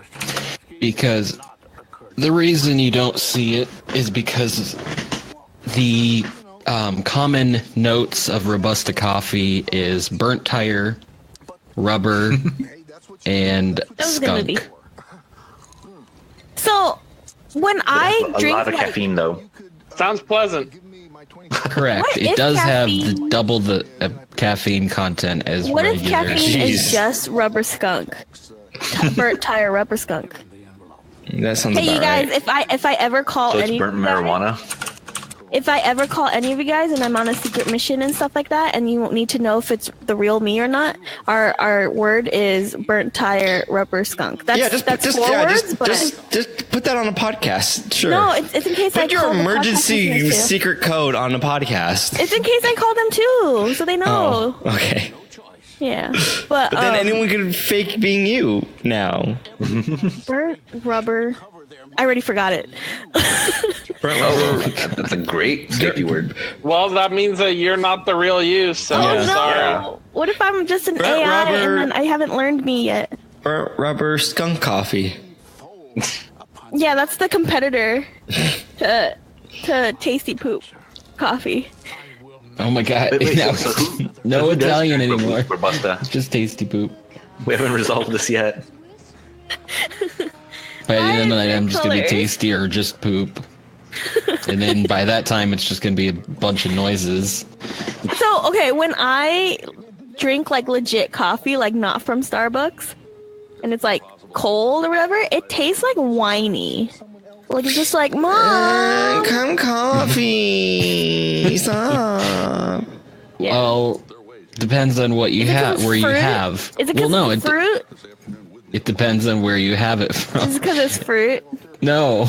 Speaker 5: Because the reason you don't see it is because the common notes of Robusta coffee is burnt tire, rubber, and
Speaker 2: That was a good movie.
Speaker 5: skunk.
Speaker 2: So, When I
Speaker 3: A
Speaker 2: drink
Speaker 3: lot of
Speaker 2: like,
Speaker 3: caffeine, though.
Speaker 4: Sounds pleasant.
Speaker 5: Correct.
Speaker 2: What
Speaker 5: It
Speaker 2: if
Speaker 5: does have
Speaker 2: caffeine-
Speaker 5: double the caffeine content as
Speaker 2: what if
Speaker 5: regular.
Speaker 2: caffeine is
Speaker 1: Jeez.
Speaker 2: just rubber skunk? Burnt tire rubber skunk.
Speaker 1: That sounds
Speaker 2: Hey, you
Speaker 1: about
Speaker 2: guys,
Speaker 1: right.
Speaker 2: if I ever call
Speaker 3: So it's
Speaker 2: any of
Speaker 3: burnt
Speaker 2: you guys,
Speaker 3: marijuana.
Speaker 2: if I ever call any of you guys and I'm on a secret mission and stuff like that, and you won't need to know if it's the real me or not, our word is burnt tire rubber skunk. That's
Speaker 1: Yeah,
Speaker 2: that's four words, but
Speaker 1: just put that on a podcast. Sure.
Speaker 2: no, it's in case I
Speaker 1: Put your
Speaker 2: call the podcast
Speaker 1: emergency
Speaker 2: listeners too.
Speaker 1: secret code on a podcast.
Speaker 2: It's in case I call them too, so they know.
Speaker 1: Oh, okay.
Speaker 2: Yeah, but
Speaker 1: But then anyone could fake being you now.
Speaker 2: burnt rubber. I already forgot it.
Speaker 1: Burnt rubber.
Speaker 3: That's a great safety word.
Speaker 4: Well, that means that you're not the real you, so
Speaker 2: Oh
Speaker 4: I'm
Speaker 2: no!
Speaker 4: sorry.
Speaker 2: What if I'm just an
Speaker 1: Burnt
Speaker 2: AI
Speaker 1: rubber.
Speaker 2: and then I haven't learned me yet?
Speaker 1: Burnt rubber skunk coffee.
Speaker 2: Yeah, that's the competitor to Tasty Poop Coffee.
Speaker 5: Oh my god!
Speaker 3: Wait,
Speaker 5: Now,
Speaker 3: so who-
Speaker 5: no
Speaker 3: who does
Speaker 5: Italian anymore.
Speaker 3: Robusta?
Speaker 5: It's just tasty poop.
Speaker 3: We haven't resolved this yet.
Speaker 5: By the end of the night,
Speaker 2: Why is
Speaker 5: I'm
Speaker 2: it
Speaker 5: just gonna be
Speaker 2: colors?
Speaker 5: tasty or just poop. And then by that time, it's just gonna be a bunch of noises.
Speaker 2: So, okay, when I drink like legit coffee, like not from Starbucks, and it's like cold or whatever, it tastes like whiny. Like it's just like, Mom!
Speaker 1: Come coffee. Stop.
Speaker 2: Yeah.
Speaker 5: Well, depends on what you
Speaker 2: Is it 'cause
Speaker 5: have,
Speaker 2: it's
Speaker 5: where you
Speaker 2: fruit?
Speaker 5: have.
Speaker 2: Is it
Speaker 5: Well,
Speaker 2: because
Speaker 5: no,
Speaker 2: it's fruit?
Speaker 5: it depends on where you have it
Speaker 2: Is
Speaker 5: from.
Speaker 2: it because it's fruit?
Speaker 5: No,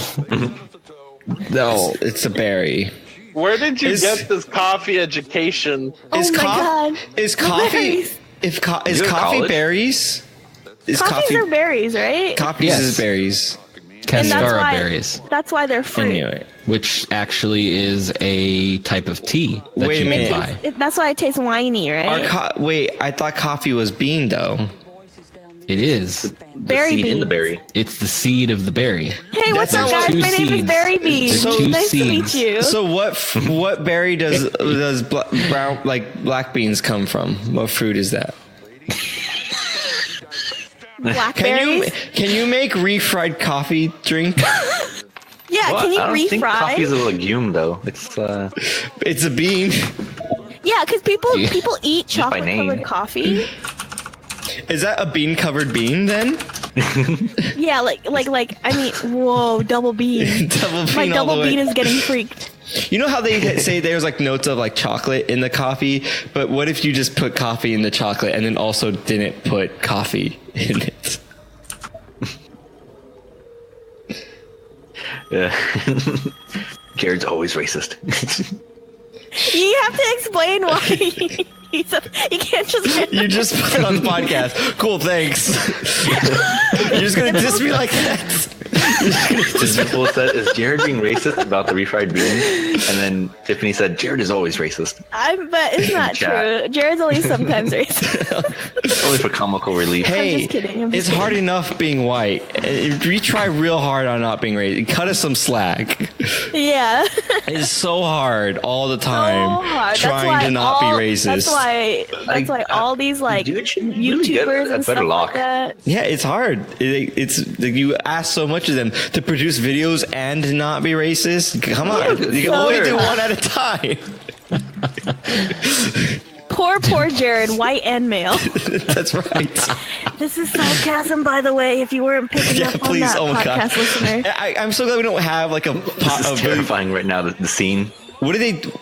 Speaker 5: no.
Speaker 1: It's a berry.
Speaker 4: Where did you
Speaker 1: Is-
Speaker 4: get this coffee education?
Speaker 1: Is
Speaker 2: Oh my God.
Speaker 1: Is coffee?
Speaker 2: Berries.
Speaker 1: Is
Speaker 3: You
Speaker 1: coffee
Speaker 3: go to college?
Speaker 1: berries? Is
Speaker 2: Coffees are berries, right?
Speaker 1: Coffees
Speaker 5: Yes.
Speaker 1: is berries.
Speaker 2: And that's
Speaker 5: Cascara
Speaker 2: why,
Speaker 5: berries,
Speaker 2: That's why they're
Speaker 1: I
Speaker 2: fruit.
Speaker 1: knew it.
Speaker 5: which actually is a type of tea that
Speaker 1: Wait a
Speaker 5: you
Speaker 1: minute.
Speaker 5: can buy.
Speaker 2: That's why it tastes whiny, right?
Speaker 1: Wait, I thought coffee was bean though.
Speaker 5: It is.
Speaker 3: The
Speaker 2: Berry
Speaker 3: seed in the
Speaker 2: beans.
Speaker 3: berry.
Speaker 5: It's the seed of the berry.
Speaker 2: Hey, what's
Speaker 1: That's
Speaker 2: up,
Speaker 1: not
Speaker 2: guys?
Speaker 5: two
Speaker 2: My name is
Speaker 5: seeds.
Speaker 2: Berry Beans.
Speaker 5: There's two
Speaker 2: Nice to
Speaker 5: seeds.
Speaker 2: meet you.
Speaker 1: So what berry does brown like black beans come from? What fruit is that?
Speaker 2: Blackberries?
Speaker 1: Can you make refried coffee drink?
Speaker 2: Yeah,
Speaker 3: Well,
Speaker 2: can you
Speaker 3: I don't think coffee is
Speaker 2: refry?
Speaker 3: a legume, though. It's
Speaker 1: It's a bean.
Speaker 2: Yeah, because people
Speaker 5: Yeah.
Speaker 2: eat
Speaker 3: by
Speaker 2: chocolate
Speaker 3: name.
Speaker 2: covered coffee.
Speaker 1: Is that a bean covered bean then?
Speaker 2: Yeah, like I mean, whoa, double bean.
Speaker 1: Double bean
Speaker 2: My
Speaker 1: all
Speaker 2: double
Speaker 1: the way.
Speaker 2: bean is getting freaked.
Speaker 1: You know how they say there's like notes of like chocolate in the coffee, but what if you just put coffee in the chocolate and then also didn't put coffee in it?
Speaker 3: yeah. Jared's always racist.
Speaker 2: You have to explain why you can't just get
Speaker 1: You just put it on the podcast. Cool, thanks. You're just gonna diss me like that.
Speaker 3: This people said, "Is Jared being racist about the refried beans?" And then Tiffany said, "Jared is always racist,
Speaker 2: but it's not
Speaker 3: Chat.
Speaker 2: true. Jared's only sometimes racist.
Speaker 3: only for comical relief."
Speaker 1: Hey,
Speaker 2: just kidding, I'm
Speaker 1: it's
Speaker 2: just
Speaker 1: hard enough being white. We try real hard on not being racist. Cut us some slack.
Speaker 2: Yeah.
Speaker 1: It's so hard all the time
Speaker 2: So hard. That's
Speaker 1: trying
Speaker 2: why
Speaker 1: to not be racist.
Speaker 2: That's why all these like
Speaker 3: Dude should really get
Speaker 2: YouTubers
Speaker 3: a
Speaker 2: and stuff
Speaker 3: better lock.
Speaker 2: like that.
Speaker 1: Yeah, it's hard. It's like you ask so much of them to produce videos and not be racist. Come on, you can only do one at a time.
Speaker 2: Poor Jared, white and male.
Speaker 1: That's right.
Speaker 2: This is sarcasm, by the way, if you weren't picking
Speaker 1: Yeah,
Speaker 2: up on
Speaker 1: please.
Speaker 2: that
Speaker 1: Oh my
Speaker 2: podcast
Speaker 1: god.
Speaker 2: listener.
Speaker 1: I'm so glad we don't have like a
Speaker 3: This
Speaker 1: pot
Speaker 3: is
Speaker 1: of really,
Speaker 3: terrifying right now. The scene.
Speaker 1: what do they do?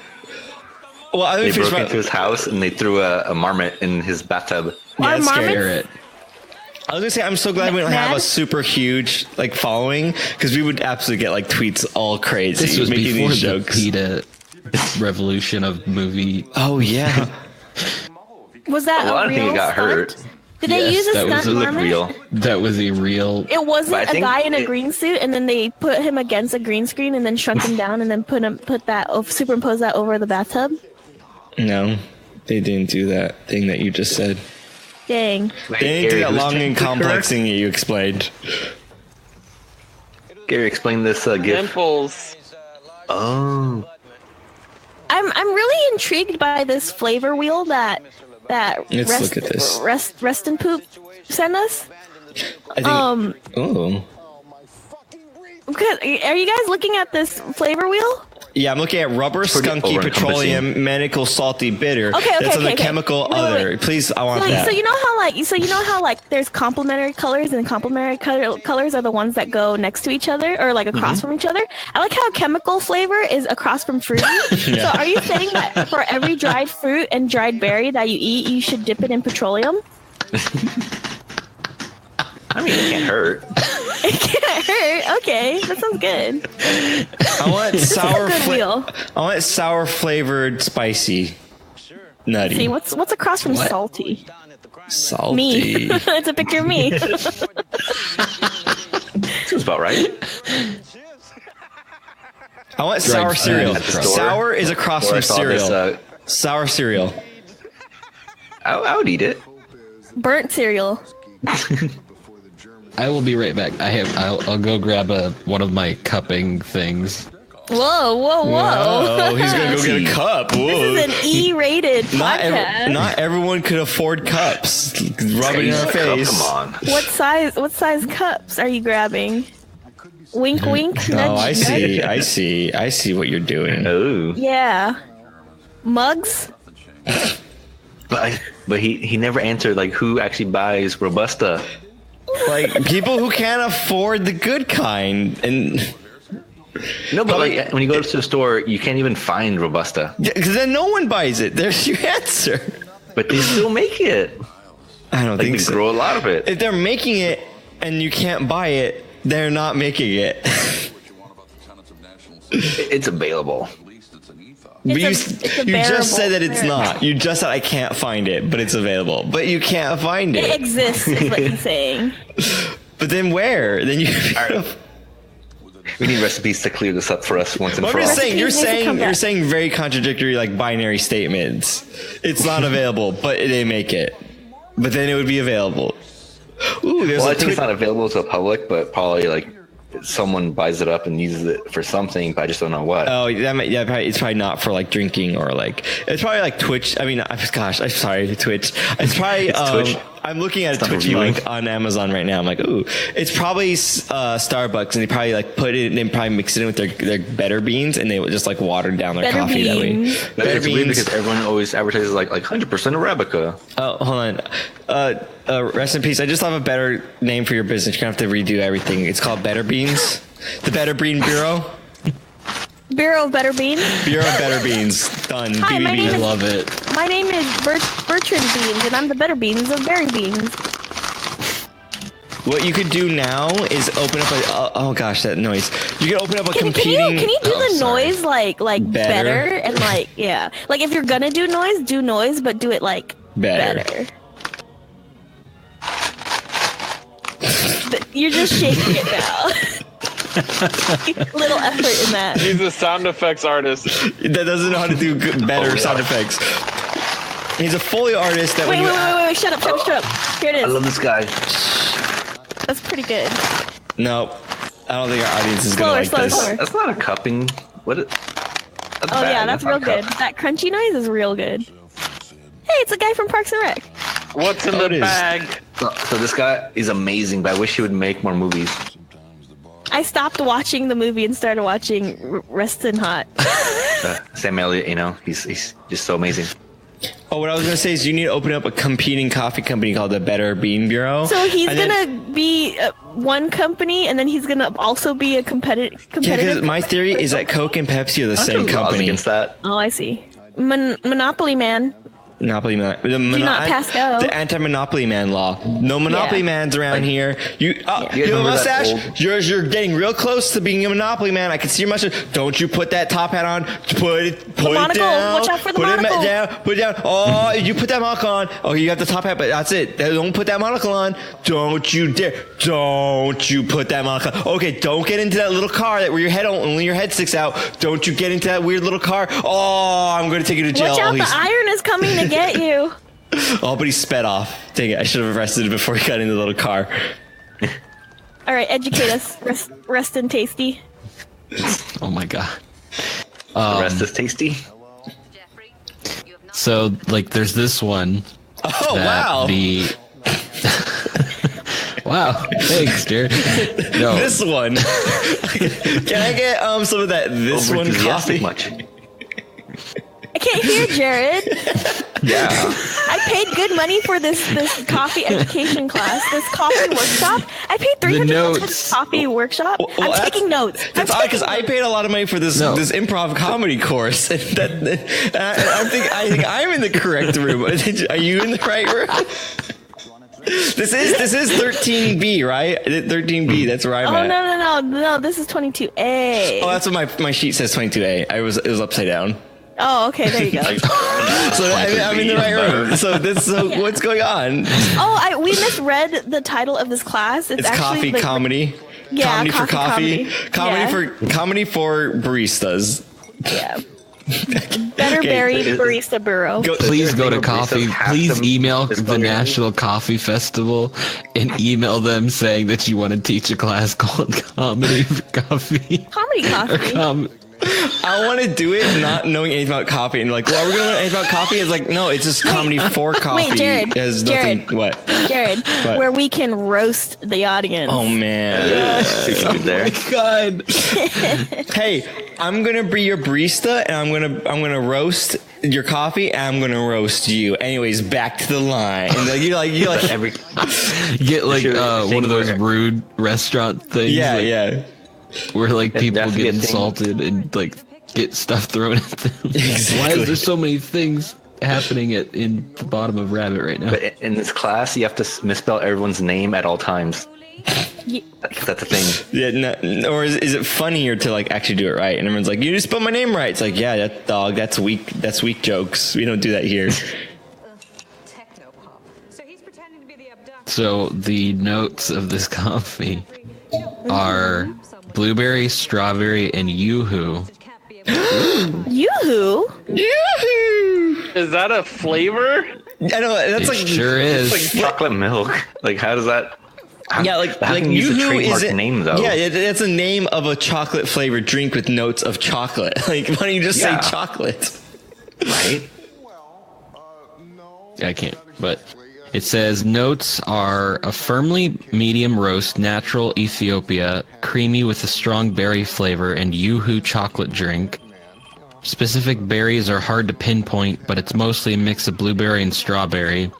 Speaker 1: Well, I
Speaker 3: They
Speaker 1: didn't finish
Speaker 3: broke
Speaker 1: my.
Speaker 3: into his house and they threw a marmot in his bathtub.
Speaker 1: Yeah,
Speaker 2: Are
Speaker 1: that's scary.
Speaker 2: marmots-
Speaker 5: Garrett.
Speaker 1: I was gonna say I'm so glad we don't have a
Speaker 2: Mad?
Speaker 1: super huge like following because we would absolutely get like tweets all crazy
Speaker 5: This was
Speaker 1: making
Speaker 5: before
Speaker 1: these
Speaker 5: the
Speaker 1: jokes.
Speaker 5: PETA revolution of movie.
Speaker 1: Oh yeah.
Speaker 2: Was that
Speaker 3: Well, I
Speaker 2: a
Speaker 3: don't think
Speaker 2: real
Speaker 3: he got
Speaker 2: stunt?
Speaker 3: hurt.
Speaker 2: Did they
Speaker 5: Yes,
Speaker 2: use a
Speaker 5: that was
Speaker 2: stunt
Speaker 3: It looked
Speaker 2: marmot?
Speaker 3: real.
Speaker 5: That was a real.
Speaker 2: It wasn't
Speaker 3: But I
Speaker 2: a
Speaker 3: think
Speaker 2: guy in a
Speaker 3: it-
Speaker 2: green suit, and then they put him against a green screen, and then shrunk him down, and then superimpose that over the bathtub.
Speaker 1: No, they didn't do that thing that you just said.
Speaker 2: Dang.
Speaker 3: Wait,
Speaker 1: They didn't do
Speaker 3: Gary,
Speaker 1: that
Speaker 3: who's
Speaker 1: long and
Speaker 3: technically
Speaker 1: complex
Speaker 3: correct?
Speaker 1: thing that you explained.
Speaker 3: Gary, explain this GIF.
Speaker 4: Dimples.
Speaker 3: Oh,
Speaker 2: I'm really intrigued by this flavor wheel that
Speaker 1: Let's look at this.
Speaker 2: Rest and Poop sent us.
Speaker 1: I think. Oh.
Speaker 2: Because, are you guys looking at this flavor wheel?
Speaker 1: Yeah, I'm looking at rubber, skunky, petroleum, medical, salty, bitter.
Speaker 2: Okay,
Speaker 1: That's on the
Speaker 2: okay.
Speaker 1: chemical
Speaker 2: Wait.
Speaker 1: other. Please, I want that.
Speaker 2: So you know how there's complementary colors, and complementary colors are the ones that go next to each other or like across from each other. I like how chemical flavor is across from fruity. So are you saying that for every dried fruit and dried berry that you eat, you should dip it in petroleum?
Speaker 3: I mean, it can't hurt.
Speaker 2: It can't hurt. Okay, that sounds good.
Speaker 1: I want sour
Speaker 2: wheel.
Speaker 1: I want sour flavored spicy. Nutty.
Speaker 2: See, what's across from salty?
Speaker 1: Salty.
Speaker 2: Me. It's a picture of me.
Speaker 3: Seems about right.
Speaker 1: I want sour cereal.
Speaker 3: at the store.
Speaker 1: Sour is across
Speaker 3: Or I
Speaker 1: from
Speaker 3: saw
Speaker 1: cereal.
Speaker 3: this,
Speaker 1: Sour cereal.
Speaker 3: I would eat it.
Speaker 2: Burnt cereal.
Speaker 5: I will be right back. I'll go grab one of my cupping things.
Speaker 2: Whoa.
Speaker 1: Oh, he's gonna go get a cup. Whoa.
Speaker 2: This is an E-rated podcast.
Speaker 1: Not everyone could afford cups. Rub it in our face.
Speaker 3: Come on.
Speaker 2: What size cups are you grabbing? Wink, wink.
Speaker 1: Oh,
Speaker 2: Nudge,
Speaker 1: I see what you're doing.
Speaker 3: Oh.
Speaker 2: Yeah. Mugs?
Speaker 3: But he never answered like who actually buys Robusta.
Speaker 1: Like people who can't afford the good kind, and
Speaker 3: No, but like when you go to the store, you can't even find Robusta.
Speaker 1: because then no one buys it. There's your answer.
Speaker 3: But they still make it.
Speaker 1: I don't
Speaker 3: Like
Speaker 1: think
Speaker 3: they
Speaker 1: so.
Speaker 3: grow a lot of it.
Speaker 1: If they're making it and you can't buy it, they're not making it.
Speaker 3: It's available.
Speaker 1: But you
Speaker 2: It's a
Speaker 1: just said that
Speaker 2: bearable
Speaker 1: it's
Speaker 2: variant.
Speaker 1: not. You just said I can't find it, but it's available. But you can't find
Speaker 2: It
Speaker 1: it.
Speaker 2: exists, is what he's saying.
Speaker 1: But then where? Then you.
Speaker 3: We need recipes to clear this up for us once and
Speaker 1: I'm
Speaker 3: for all.
Speaker 1: just saying
Speaker 2: Recipes need to come
Speaker 1: you're
Speaker 2: back.
Speaker 1: saying very contradictory like binary statements. It's not available, but they make it. But then it would be available. Ooh, there's
Speaker 3: Well,
Speaker 1: a
Speaker 3: I think
Speaker 1: tweet.
Speaker 3: it's not available to the public, but probably like someone buys it up and uses it for something, but I just don't know what.
Speaker 1: Oh, it's probably not for like drinking or like it's probably like Twitch. I mean, gosh, I'm sorry, Twitch. It's probably
Speaker 3: Twitch.
Speaker 1: I'm looking at a
Speaker 3: not
Speaker 1: Twitch
Speaker 3: reviewing.
Speaker 1: mug on Amazon right now. I'm like, ooh, it's probably Starbucks, and they probably like put it, and they probably mix it in with their better beans, and they would just like water down their
Speaker 2: Better
Speaker 1: coffee that way.
Speaker 2: beans.
Speaker 1: Better
Speaker 3: It's weird
Speaker 1: beans.
Speaker 3: because everyone always advertises like 100% Arabica.
Speaker 1: Oh, hold on. Rest in peace. I just have a better name for your business. You're gonna have to redo everything. It's called Better Beans. The Better Bean Bureau.
Speaker 2: Bureau of Better Beans.
Speaker 1: Bureau of Better Beans. Done.
Speaker 2: Hi, my
Speaker 1: BBB.
Speaker 2: name
Speaker 5: I
Speaker 2: is-
Speaker 5: love it.
Speaker 2: My name is Bertrand Beans, and I'm the Better Beans of Berry Beans.
Speaker 1: What you could do now is open up a. Oh gosh, that noise. You could open up a
Speaker 2: Can
Speaker 1: competing.
Speaker 2: you do
Speaker 1: Oh,
Speaker 2: the
Speaker 1: sorry.
Speaker 2: noise like
Speaker 1: Better.
Speaker 2: better and like yeah, like if you're gonna do noise, but do it like
Speaker 1: Better.
Speaker 2: But you're just shaking it now. Little effort in that.
Speaker 4: He's a sound effects artist.
Speaker 1: That doesn't know how to do better sound effects. He's a Foley artist that
Speaker 2: Wait,
Speaker 1: when you.
Speaker 2: wait, shut up. Here it
Speaker 3: I love
Speaker 2: is.
Speaker 3: this guy.
Speaker 2: That's pretty good.
Speaker 1: No, I don't think our audience is gonna
Speaker 2: Slower,
Speaker 1: like this.
Speaker 2: slower.
Speaker 3: That's not a cupping. What?
Speaker 2: Oh yeah, that's real good. That crunchy noise is real good. Hey, it's a guy from Parks and Rec.
Speaker 4: What's in
Speaker 1: Oh, it
Speaker 4: the
Speaker 1: is.
Speaker 4: bag?
Speaker 3: So this guy is amazing, but I wish he would make more movies.
Speaker 2: I stopped watching the movie and started watching Restin' Hot.
Speaker 3: Sam Elliott, you know, he's just so amazing.
Speaker 1: Oh, what I was gonna say is you need to open up a competing coffee company called the Better Bean Bureau.
Speaker 2: So he's
Speaker 1: And then-
Speaker 2: gonna be one company, and then he's gonna also be a
Speaker 1: Yeah, because
Speaker 2: competitive.
Speaker 1: my theory is that Coke and Pepsi are the same
Speaker 3: Aren't there laws
Speaker 1: company.
Speaker 3: against that?
Speaker 2: Oh, I see. Monopoly Man.
Speaker 1: Monopoly Man.
Speaker 2: not pass go.
Speaker 1: The anti-monopoly man law. No monopoly
Speaker 2: Yeah.
Speaker 1: mans around here. You
Speaker 3: You
Speaker 1: you
Speaker 3: guys
Speaker 1: have a
Speaker 3: remember that
Speaker 1: mustache.
Speaker 3: old-
Speaker 1: You're getting real close to being a monopoly man. I can see your mustache. Don't you put that top hat on. Put it
Speaker 2: monocle.
Speaker 1: down.
Speaker 2: Watch out for the
Speaker 1: put
Speaker 2: monocle.
Speaker 1: it down. Put it down. Oh, you put that monocle on. Oh, you got the top hat, but that's it. Don't put that monocle on. Don't you dare. Don't you put that monocle on. Okay, don't get into that little car that where your head only your head sticks out. Don't you get into that weird little car. Oh, I'm going to take you to jail.
Speaker 2: Watch out,
Speaker 1: Oh,
Speaker 2: the iron is coming to get you.
Speaker 1: Oh, but he sped off. Dang it, I should have arrested him before he got in the little car.
Speaker 2: All right, educate us, rest and tasty.
Speaker 5: Oh my god.
Speaker 3: The rest is tasty.
Speaker 5: So like, there's this one.
Speaker 1: Oh,
Speaker 5: that
Speaker 1: wow.
Speaker 5: The Wow. Thanks, Jared. No.
Speaker 1: This one. Can I get some of that this one coffee?
Speaker 3: Much.
Speaker 2: I can't hear Jared.
Speaker 3: Yeah.
Speaker 2: I paid good money for this coffee education class, this coffee workshop. I paid $300 for this coffee workshop.
Speaker 1: Well,
Speaker 2: I'm taking notes.
Speaker 1: That's odd because I paid a lot of money for this improv comedy course. And I think I'm in the correct room. Are you in the right room? This is 13B, right? 13B. That's where I'm at.
Speaker 2: No. This is 22A.
Speaker 1: Oh, that's what my sheet says. 22A. It was upside down.
Speaker 2: Oh, okay. There you go.
Speaker 1: So I'm in the right room. So what's going on?
Speaker 2: Oh, we misread the title of this class. It's actually
Speaker 1: coffee comedy.
Speaker 2: Yeah,
Speaker 1: comedy for coffee.
Speaker 2: Yeah.
Speaker 1: Comedy for baristas.
Speaker 2: Yeah. Better Berry Barista Bureau.
Speaker 5: Please go to coffee. Please email the National Coffee Festival and email them saying that you want to teach a class called Comedy for Coffee.
Speaker 2: Comedy Coffee.
Speaker 1: I want to do it not knowing anything about coffee and like, well, are we going to learn anything about coffee? It's like, no, it's just comedy for coffee.
Speaker 2: Wait, Jared.
Speaker 1: It has nothing. What?
Speaker 2: Jared,
Speaker 1: What?
Speaker 2: where we can roast the audience.
Speaker 1: Oh man.
Speaker 5: Oh my god.
Speaker 1: Hey, I'm gonna be your barista and I'm gonna roast your coffee and I'm gonna roast you. Anyways, back to the line. And you like
Speaker 3: Every
Speaker 5: Get like one of those rude restaurant things.
Speaker 1: yeah.
Speaker 5: Where like people
Speaker 3: definitely
Speaker 5: get
Speaker 3: a thing.
Speaker 5: insulted and like get stuff thrown at them.
Speaker 1: Exactly.
Speaker 5: Why is there so many things happening in the bottom of Rabbit right now?
Speaker 3: But in this class, you have to misspell everyone's name at all times.
Speaker 2: Yeah.
Speaker 3: That's the thing.
Speaker 1: Yeah, no, or is it funnier to like actually do it right? And everyone's like, you just spelled my name right. It's like, yeah, that's weak. That's weak jokes. We don't do that here.
Speaker 5: So the notes of this coffee are blueberry, strawberry, and yoo-hoo.
Speaker 2: Yoo-hoo?
Speaker 1: Yoo-hoo!
Speaker 4: Is that a flavor?
Speaker 1: I know that's
Speaker 5: It
Speaker 1: like
Speaker 5: sure is.
Speaker 3: It's like chocolate milk. Like, how does that?
Speaker 1: Yeah, like
Speaker 3: use a
Speaker 1: Yoo-hoo
Speaker 3: trademark
Speaker 1: is
Speaker 3: name though.
Speaker 1: Yeah, it's a name of a chocolate flavored drink with notes of chocolate. Like, why don't you just say chocolate?
Speaker 3: Right.
Speaker 5: I can't, but it says notes are a firmly medium roast, natural Ethiopia, creamy with a strong berry flavor, and yoo-hoo chocolate drink. Specific berries are hard to pinpoint, but it's mostly a mix of blueberry and strawberry.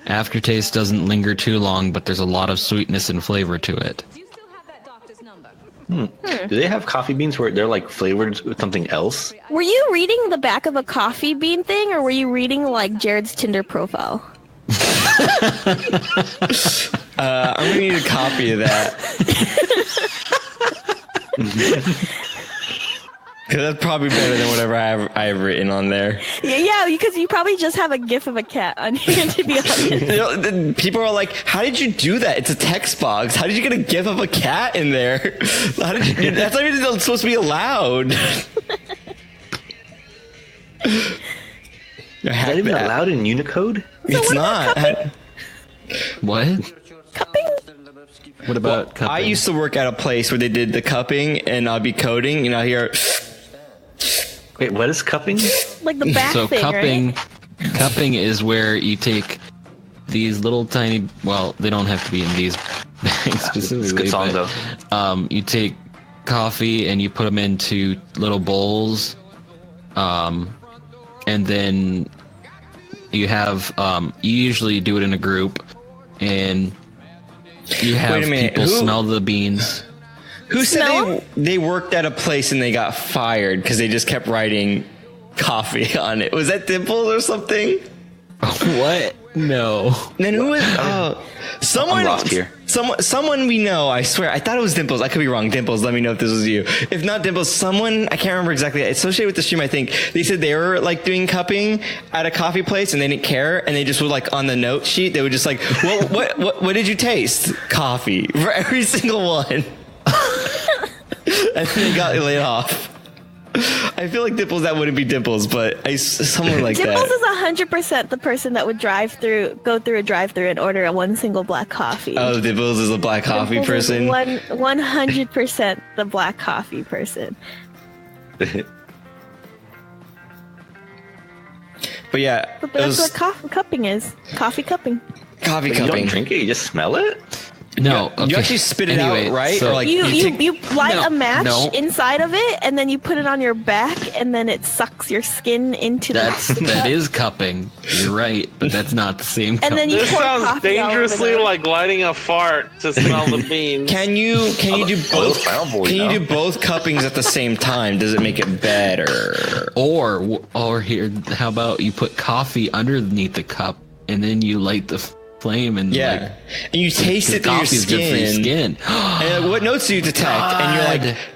Speaker 5: Aftertaste doesn't linger too long, but there's a lot of sweetness and flavor to it.
Speaker 3: Do they have coffee beans where they're like flavored with something else?
Speaker 2: Were you reading the back of a coffee bean thing, or were you reading like Jared's Tinder profile?
Speaker 1: I'm gonna need a copy of that. Because that's probably better than whatever I have written on there.
Speaker 2: Yeah, because you probably just have a gif of a cat on here, to be honest.
Speaker 1: You know, people are like, "How did you do that? It's a text box. How did you get a gif of a cat in there? How did you? That's not even supposed to be allowed."
Speaker 3: Is that even allowed in Unicode?
Speaker 1: It's not.
Speaker 5: What?
Speaker 2: Cupping?
Speaker 5: What about cupping?
Speaker 1: I used to work at a place where they did the cupping, and I'd be coding. You know, here.
Speaker 3: Wait, what is cupping?
Speaker 2: Like the back
Speaker 5: So
Speaker 2: thing,
Speaker 5: cupping is where you take these little tiny, well, they don't have to be in these bags specifically.
Speaker 3: It's a good song
Speaker 5: but, you take coffee and you put them into little bowls, and then you have, you usually do it in a group, and you have people smell the beans.
Speaker 1: Who said they worked at a place and they got fired because they just kept writing coffee on it? Was that Dimples or something?
Speaker 5: What? No.
Speaker 1: Then who was? Someone.
Speaker 3: I'm lost here.
Speaker 1: Someone we know. I swear. I thought it was Dimples. I could be wrong. Dimples, let me know if this was you. If not Dimples, someone, I can't remember exactly. It's associated with the stream, I think. They said they were like doing cupping at a coffee place and they didn't care, and they just would like on the note sheet. They would just like, well, what did you taste? Coffee for every single one. And then they got laid off. I feel like Dimples, that wouldn't be Dimples, but someone like
Speaker 2: Dimples
Speaker 1: that.
Speaker 2: is 100% the person that would go through a drive-through and order a one single black coffee.
Speaker 1: Oh, Dimples is a black coffee
Speaker 2: Dimples
Speaker 1: person.
Speaker 2: is 100% the black coffee person.
Speaker 1: But yeah,
Speaker 2: But that's what cupping is. Coffee cupping.
Speaker 1: Coffee
Speaker 3: But you
Speaker 1: cupping.
Speaker 3: don't drink it, you just smell it?
Speaker 5: No, okay.
Speaker 1: You actually spit it
Speaker 5: Anyway,
Speaker 1: out, right?
Speaker 5: so-
Speaker 1: Or like
Speaker 2: You light
Speaker 5: No,
Speaker 2: a match
Speaker 5: no.
Speaker 2: inside of it, and then you put it on your back, and then it sucks your skin into
Speaker 5: that is cupping. You're right, but that's not the same.
Speaker 2: And then you
Speaker 4: This
Speaker 2: pour
Speaker 4: sounds
Speaker 2: coffee all over
Speaker 4: dangerously
Speaker 2: there.
Speaker 4: like lighting a fart to smell the beans.
Speaker 1: Can you do both?
Speaker 3: Cowboy,
Speaker 1: Can you
Speaker 3: no?
Speaker 1: do both cuppings at the same time? Does it make it better?
Speaker 5: Or here, how about you put coffee underneath the cup, and then you light the flame, and
Speaker 1: Yeah, and you taste it through your
Speaker 5: coffee's good for your
Speaker 1: skin.
Speaker 5: skin.
Speaker 1: And what notes do you detect?
Speaker 5: God.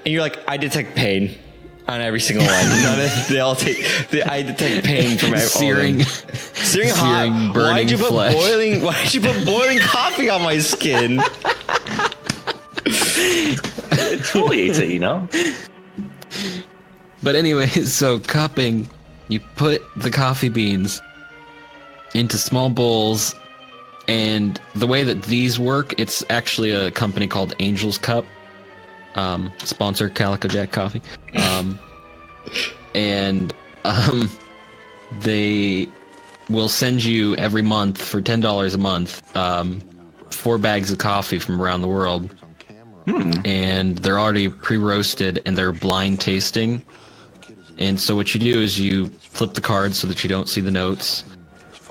Speaker 1: And you're like, I detect pain on every single one. They all take. I detect pain from every
Speaker 5: Searing,
Speaker 1: searing hot.
Speaker 5: burning
Speaker 1: Why'd you put
Speaker 5: flesh.
Speaker 1: Why'd you put boiling coffee on my skin?
Speaker 3: It exfoliates it, you know?
Speaker 5: But anyway, so cupping, you put the coffee beans into small bowls, and the way that these work, it's actually a company called Angel's Cup, sponsor Calico Jack Coffee, and they will send you every month for $10 a month 4 bags of coffee from around the world. And they're already pre-roasted, and they're blind tasting. And so what you do is you flip the cards so that you don't see the notes,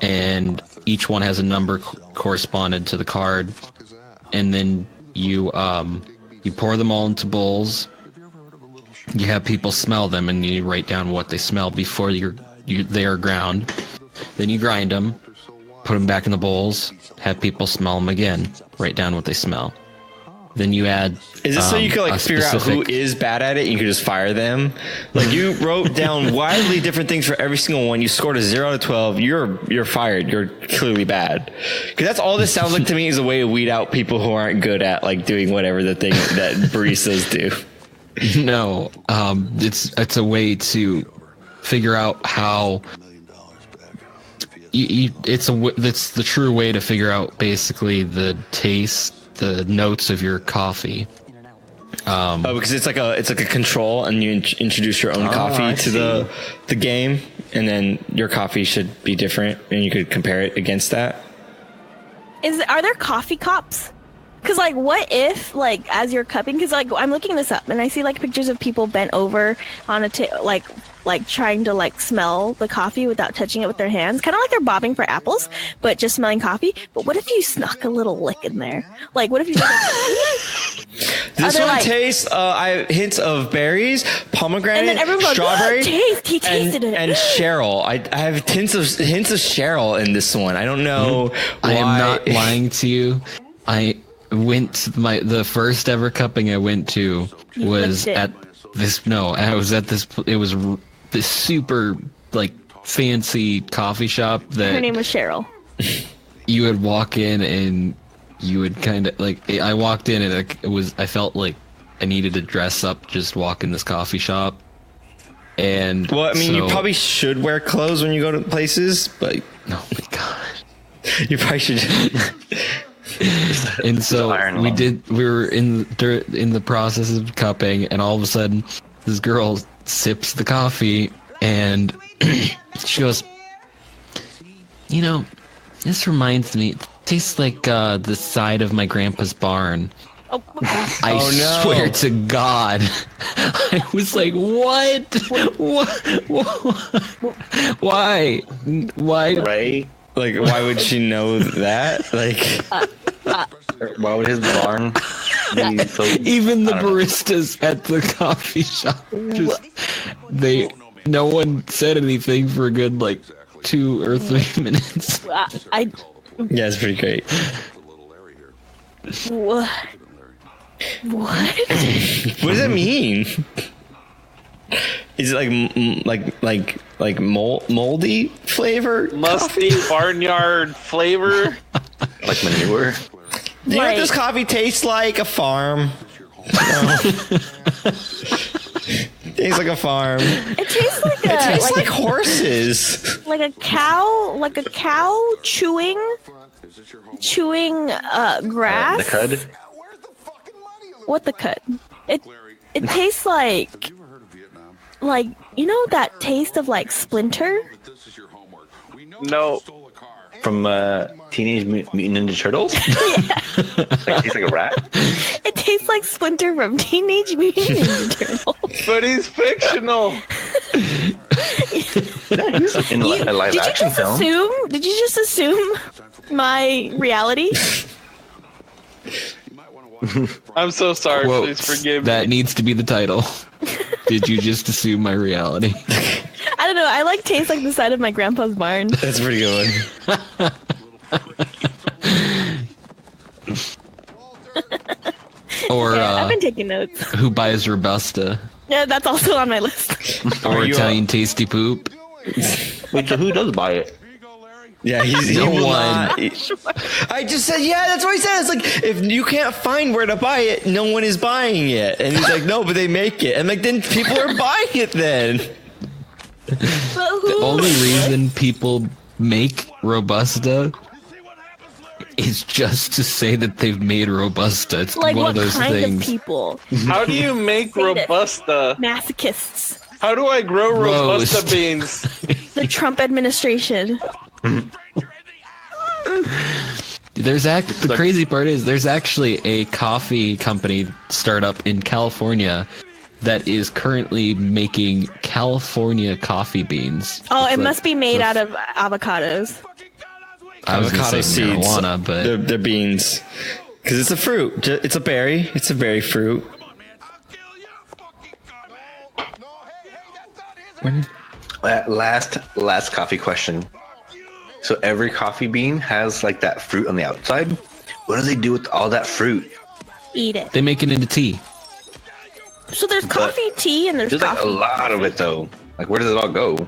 Speaker 5: and each one has a number corresponded to the card. And then you pour them all into bowls. You have people smell them, and you write down what they smell before they are ground. Then you grind them, put them back in the bowls, have people smell them again, write down what they smell. Then you add.
Speaker 1: Is this so you can like
Speaker 5: a
Speaker 1: figure out who
Speaker 5: specific-
Speaker 1: is bad at it and you can just fire them? Like you wrote down widely different things for every single one. You scored a 0 out of 12. You're fired. You're clearly bad. Because that's all this sounds like to me is a way to weed out people who aren't good at like doing whatever the thing that baristas do.
Speaker 5: No, it's a way to figure out how. It's the true way to figure out basically the taste, the notes of your coffee.
Speaker 1: Because it's like a control, and you introduce your own coffee to the game, and then your coffee should be different, and you could compare it against that.
Speaker 2: Are there coffee cups? Because like, what if like as you're cupping? Because like I'm looking this up and I see like pictures of people bent over on a like trying to like smell the coffee without touching it with their hands, kind of like they're bobbing for apples, but just smelling coffee. But what if you snuck a little lick in there? Like, what if you?
Speaker 1: This one tastes hints of berries, pomegranate,
Speaker 2: and then everyone's like,
Speaker 1: strawberry,
Speaker 2: he tasted it.
Speaker 1: and Cheryl. I have hints of Cheryl in this one. I don't know.
Speaker 5: I am
Speaker 1: why.
Speaker 5: not lying to you. I went to the first ever cupping I went to was at this. No, I was at this. It was this super like fancy coffee shop that
Speaker 2: Her name was Cheryl.
Speaker 5: you would walk in and you would kind of like. I walked in and I felt like I needed to dress up, just walk in this coffee shop. And
Speaker 1: Well, I mean, you
Speaker 5: so-
Speaker 1: probably should wear clothes when you go to places, but
Speaker 5: Oh my god.
Speaker 1: you probably should.
Speaker 5: And so
Speaker 3: iron
Speaker 5: we
Speaker 3: lung.
Speaker 5: were in the process of cupping, and all of a sudden this girl sips the coffee and she goes, you know, this reminds me, it tastes like the side of my grandpa's barn.
Speaker 2: Oh,
Speaker 5: I
Speaker 1: Oh, no.
Speaker 5: swear to God. I was like, what? Why?
Speaker 3: Right?
Speaker 1: Like, why would she know that? Like,
Speaker 3: Why would his barn be so...
Speaker 5: Even the
Speaker 3: I don't know.
Speaker 5: baristas at the coffee shop, no one said anything for a good like 2 or 3 minutes.
Speaker 2: I
Speaker 1: yeah, it's pretty great.
Speaker 2: what? What?
Speaker 1: What does it mean? Is it like moldy flavor?
Speaker 4: Musty barnyard flavor.
Speaker 3: Like manure?
Speaker 1: Do you know what this coffee tastes like? A farm. Tastes like a farm.
Speaker 2: It tastes like
Speaker 1: It
Speaker 2: a
Speaker 1: tastes like horses.
Speaker 2: like a cow chewing grass.
Speaker 3: The cud?
Speaker 2: What the cud? It tastes like you know that taste of like Splinter?
Speaker 4: No.
Speaker 3: From Teenage Mutant Ninja Turtles? Like, he's like a rat?
Speaker 2: It tastes like Splinter from Teenage Mutant Ninja Turtles.
Speaker 4: But he's fictional.
Speaker 3: Yeah, he's in a live action film.
Speaker 2: Did you just assume my reality?
Speaker 4: I'm so sorry.
Speaker 5: Quote,
Speaker 4: Please forgive me.
Speaker 5: that needs to be the title. Did you just assume my reality?
Speaker 2: I don't know. I like taste like the side of my grandpa's barn.
Speaker 1: That's a pretty good one.
Speaker 5: Or
Speaker 2: I've been taking notes.
Speaker 5: who buys Robusta?
Speaker 2: Yeah, that's also on my list.
Speaker 5: Or
Speaker 1: you
Speaker 5: Italian tasty poop?
Speaker 3: Wait, so who does buy it?
Speaker 1: Yeah, he
Speaker 5: No
Speaker 1: will
Speaker 5: one.
Speaker 1: not. I just said, yeah, that's what he said. It's like, if you can't find where to buy it, no one is buying it. And he's like, no, but they make it. I'm like, then people are buying it then.
Speaker 5: The only reason people make Robusta is just to say that they've made Robusta. It's
Speaker 2: Like
Speaker 5: one
Speaker 2: what
Speaker 5: of those
Speaker 2: kind
Speaker 5: things.
Speaker 2: of people?
Speaker 4: How do you make
Speaker 2: Hate it.
Speaker 4: Robusta?
Speaker 2: Masochists.
Speaker 4: How do I grow Robusta
Speaker 5: Roast.
Speaker 4: beans?
Speaker 2: The Trump administration.
Speaker 5: The crazy part is there's actually a coffee company startup in California that is currently making California coffee beans.
Speaker 2: Oh,
Speaker 5: It's
Speaker 2: it
Speaker 5: like-
Speaker 2: must be made out of avocados.
Speaker 5: I was gonna
Speaker 1: Avocado
Speaker 5: say
Speaker 1: seeds.
Speaker 5: marijuana, but
Speaker 1: They're beans. Because it's a fruit. It's a berry. It's a berry fruit.
Speaker 3: Last coffee question. So every coffee bean has like that fruit on the outside. What do they do with all that fruit?
Speaker 2: Eat it.
Speaker 5: they make it into tea.
Speaker 2: So there's coffee, tea, and there's
Speaker 3: There's like
Speaker 2: coffee.
Speaker 3: a lot of it though. Like where does it all go?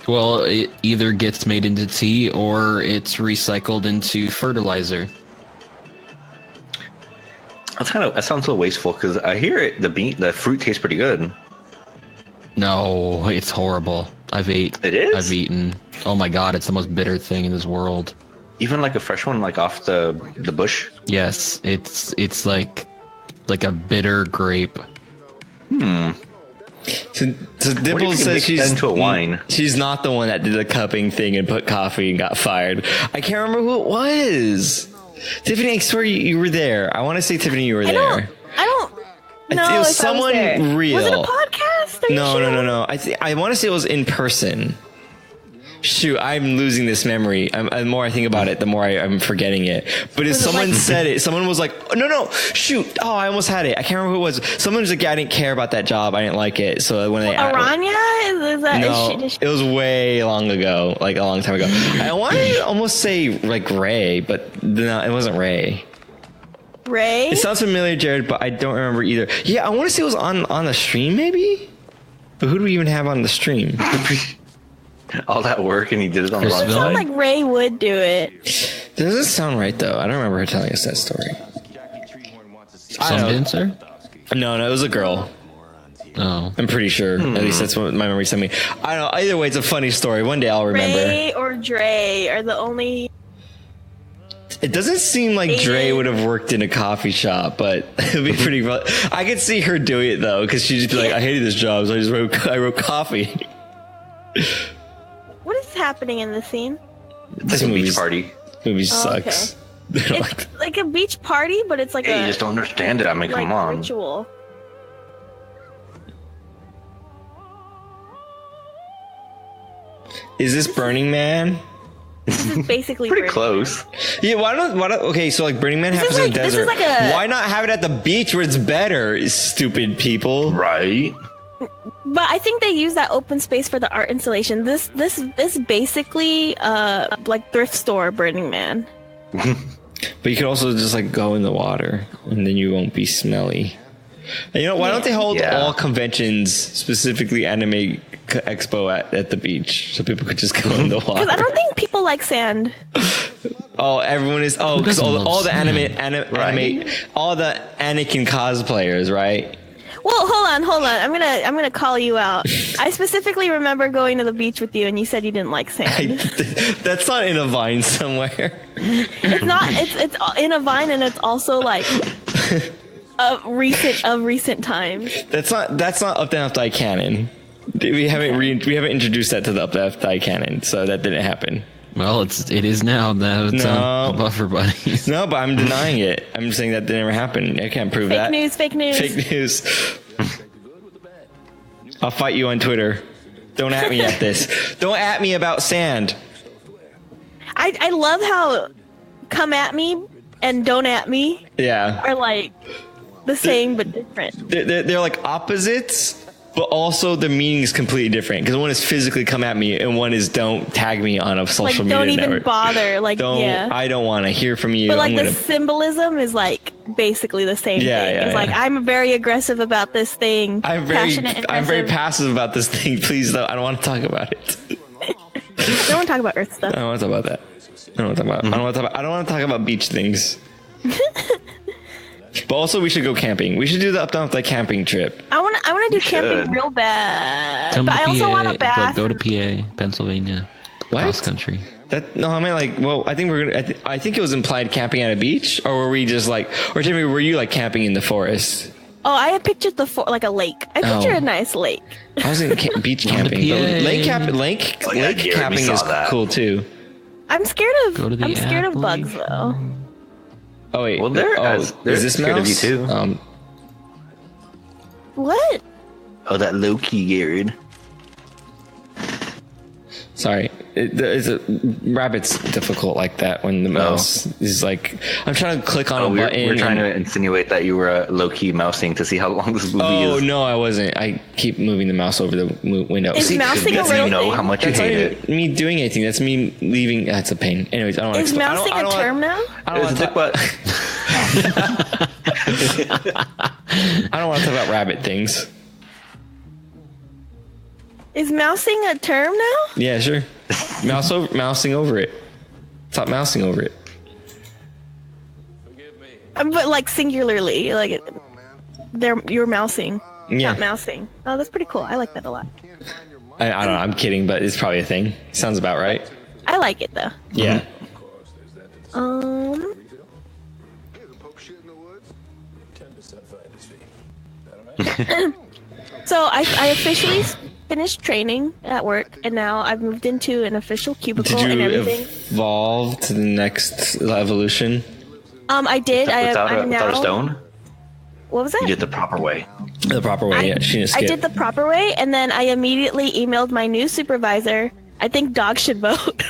Speaker 5: Well, it either gets made into tea or it's recycled into fertilizer.
Speaker 3: That sounds so wasteful because I hear it. The fruit tastes pretty good.
Speaker 5: No, it's horrible. It
Speaker 3: is?
Speaker 5: I've eaten. Oh my god, it's the most bitter thing in this world.
Speaker 3: Even like a fresh one, like off the bush.
Speaker 5: Yes, it's like a bitter grape.
Speaker 1: So
Speaker 3: What if
Speaker 1: Dibble
Speaker 3: you
Speaker 1: says
Speaker 3: mix that into a wine?
Speaker 1: She's not the one that did the cupping thing and put coffee and got fired. I can't remember who it was. Tiffany, I swear you were there. I want to say, Tiffany, you were
Speaker 2: I
Speaker 1: there.
Speaker 2: don't know.
Speaker 1: It was
Speaker 2: if
Speaker 1: someone
Speaker 2: I was there.
Speaker 1: real.
Speaker 2: Was it a podcast? Are you
Speaker 1: No,
Speaker 2: sure?
Speaker 1: no. I want to say it was in person. Shoot, I'm losing this memory. The more I think about it, the more I'm forgetting it. But if
Speaker 2: Was it
Speaker 1: someone
Speaker 2: like-
Speaker 1: said it, someone was like, oh, no, shoot. Oh, I almost had it. I can't remember who it was. Someone was like, yeah, I didn't care about that job. I didn't like it. So when they
Speaker 2: Aranya? Is that?
Speaker 1: no, it was way long ago, like a long time ago. I wanted to almost say like Ray, but no, it wasn't Ray.
Speaker 2: Ray?
Speaker 1: It sounds familiar, Jared, but I don't remember either. Yeah, I want to say it was on the stream, maybe. But who do we even have on the stream?
Speaker 3: All that work and he did it on the wrong
Speaker 2: It sounds
Speaker 3: side.
Speaker 2: like Ray would do it.
Speaker 1: Doesn't sound right though. I don't remember her telling us that story.
Speaker 5: Some dancer?
Speaker 1: No, it was a girl.
Speaker 5: Oh.
Speaker 1: I'm pretty sure. At least that's what my memory sent me. I don't know. Either way, it's a funny story. One day I'll remember.
Speaker 2: Ray or Dre are the only.
Speaker 1: It doesn't seem like Dre would have worked in a coffee shop, but it'd be pretty fun. I could see her doing it though, because she'd just be like, I hated this job, so I wrote coffee.
Speaker 2: What is happening in this scene?
Speaker 3: It's like a beach party.
Speaker 1: Movie
Speaker 2: Oh,
Speaker 1: sucks.
Speaker 2: It's like a beach party, but it's like
Speaker 3: Hey,
Speaker 2: a
Speaker 3: you just don't understand it. I mean,
Speaker 2: like
Speaker 3: come on.
Speaker 2: ritual.
Speaker 1: Is this Burning Man?
Speaker 2: This is basically
Speaker 3: Pretty
Speaker 2: Burning
Speaker 3: close.
Speaker 1: Yeah, why don't okay, so like Burning Man happens
Speaker 2: is
Speaker 1: in
Speaker 2: like-
Speaker 1: the
Speaker 2: this is
Speaker 1: desert.
Speaker 2: like a-
Speaker 1: Why not have it at the beach where it's better, stupid people?
Speaker 3: Right.
Speaker 2: But I think they use that open space for the art installation. This basically like thrift store Burning Man.
Speaker 1: But you could also just like go in the water and then you won't be smelly. And you know, why don't they hold
Speaker 3: Yeah.
Speaker 1: all conventions, specifically anime expo at the beach, so people could just go in the
Speaker 2: Because I
Speaker 1: water?
Speaker 2: don't think people like sand.
Speaker 1: Oh, everyone is. Oh, because
Speaker 5: doesn't
Speaker 1: all
Speaker 5: love
Speaker 1: the
Speaker 5: sand?
Speaker 1: anime, all the Anakin cosplayers, right?
Speaker 2: Well, hold on. I'm gonna call you out. I specifically remember going to the beach with you, and you said you didn't like sand.
Speaker 1: That's not in a vine somewhere.
Speaker 2: It's not. It's in a vine, and it's also like of recent times.
Speaker 1: That's not UpDownLeftDie canon. We haven't introduced that to the UpDownLeftDie canon, so that didn't happen.
Speaker 5: Well, it is now. Now it's
Speaker 1: No.
Speaker 5: on Buffer Buddies.
Speaker 1: No, but I'm denying it. I'm saying that never happened. I can't prove that.
Speaker 2: Fake news.
Speaker 1: Fake news. I'll fight you on Twitter. Don't at me at this. Don't at me about sand.
Speaker 2: I love how come at me and don't at me
Speaker 1: Yeah.
Speaker 2: are like the same but different.
Speaker 1: They're like opposites, but also the meaning is completely different. Because one is physically come at me, and one is don't tag me on a
Speaker 2: Like
Speaker 1: social media
Speaker 2: don't even
Speaker 1: network.
Speaker 2: bother. Like
Speaker 1: Don't.
Speaker 2: yeah.
Speaker 1: I don't want to hear from you.
Speaker 2: But like
Speaker 1: I'm
Speaker 2: the
Speaker 1: gonna.
Speaker 2: symbolism is like basically the same
Speaker 1: Yeah,
Speaker 2: thing.
Speaker 1: yeah,
Speaker 2: It's like
Speaker 1: yeah.
Speaker 2: I'm very aggressive about this thing.
Speaker 1: I'm very
Speaker 2: passionate, aggressive.
Speaker 1: passive about this thing. Please, though, I don't want to talk about it.
Speaker 2: I don't want to talk about Earth stuff.
Speaker 1: I don't want to talk about that. I don't want to talk about. I don't want to talk about beach things. But also, we should go camping. We should do the UpDownLeftDie camping trip.
Speaker 2: I want to do camping
Speaker 3: should.
Speaker 2: real bad.
Speaker 5: Come
Speaker 2: But
Speaker 5: to
Speaker 2: I also
Speaker 5: PA,
Speaker 2: want a bath.
Speaker 5: Go to PA, Pennsylvania.
Speaker 1: What?
Speaker 5: Cross country.
Speaker 1: No, I mean like. Well, I think we're gonna. I think it was implied camping at a beach, or were we just like, or Jimmy, were you like camping in the forest?
Speaker 2: Oh, I had pictured like a lake. I pictured
Speaker 1: Oh.
Speaker 2: a nice lake.
Speaker 1: I was in beach camping.
Speaker 5: PA.
Speaker 1: But lake
Speaker 3: yeah, Garrett, we
Speaker 1: camping
Speaker 3: saw
Speaker 1: is
Speaker 3: that.
Speaker 1: cool too.
Speaker 2: I'm scared
Speaker 5: Go to
Speaker 2: of.
Speaker 5: the
Speaker 2: I'm scared of bugs
Speaker 5: Appalachian.
Speaker 2: though.
Speaker 1: Oh wait.
Speaker 3: Well, they're
Speaker 1: is this
Speaker 3: scared of you
Speaker 1: mouse?
Speaker 3: too.
Speaker 2: What?
Speaker 3: Oh, that low-key Garrett.
Speaker 1: Sorry, rabbit's difficult like that when the mouse is like. I'm trying to click on a
Speaker 3: we're,
Speaker 1: button.
Speaker 3: we're trying
Speaker 1: and-
Speaker 3: to insinuate that you were low-key mousing to see how long this movie
Speaker 1: Oh
Speaker 3: is.
Speaker 1: no, I wasn't. I keep moving the mouse over the window.
Speaker 2: Is mousing a
Speaker 3: Because
Speaker 2: real
Speaker 3: you know
Speaker 2: thing?
Speaker 3: how much you
Speaker 1: That's not
Speaker 3: hate
Speaker 1: even
Speaker 3: it.
Speaker 1: me doing anything. That's me leaving. That's a pain. Anyways, I don't want
Speaker 2: Is
Speaker 1: to.
Speaker 2: mousing a term now?
Speaker 1: I don't want to
Speaker 3: Dick
Speaker 1: talk.
Speaker 3: butt.
Speaker 1: I don't want to talk about rabbit things.
Speaker 2: Is mousing a term now?
Speaker 1: Yeah, sure. Mousing over it. Stop mousing over it.
Speaker 2: But like singularly, like you're mousing,
Speaker 1: Yeah.
Speaker 2: not mousing. Oh, that's pretty cool. I like that a lot.
Speaker 1: I don't know. I'm kidding, but it's probably a thing. Sounds about right.
Speaker 2: I like it though.
Speaker 1: Yeah.
Speaker 2: So I officially finished training at work, and now I've moved into an official cubicle
Speaker 1: Did
Speaker 2: and
Speaker 1: you
Speaker 2: everything.
Speaker 1: evolve to the next evolution?
Speaker 2: I did.
Speaker 3: Without
Speaker 2: I'm now.
Speaker 3: a stone?
Speaker 2: What was
Speaker 3: You
Speaker 2: that?
Speaker 3: did the proper way.
Speaker 1: The proper way. Yeah, she didn't
Speaker 2: I
Speaker 1: skip.
Speaker 2: did the proper way, and then I immediately emailed my new supervisor. I think dogs should vote.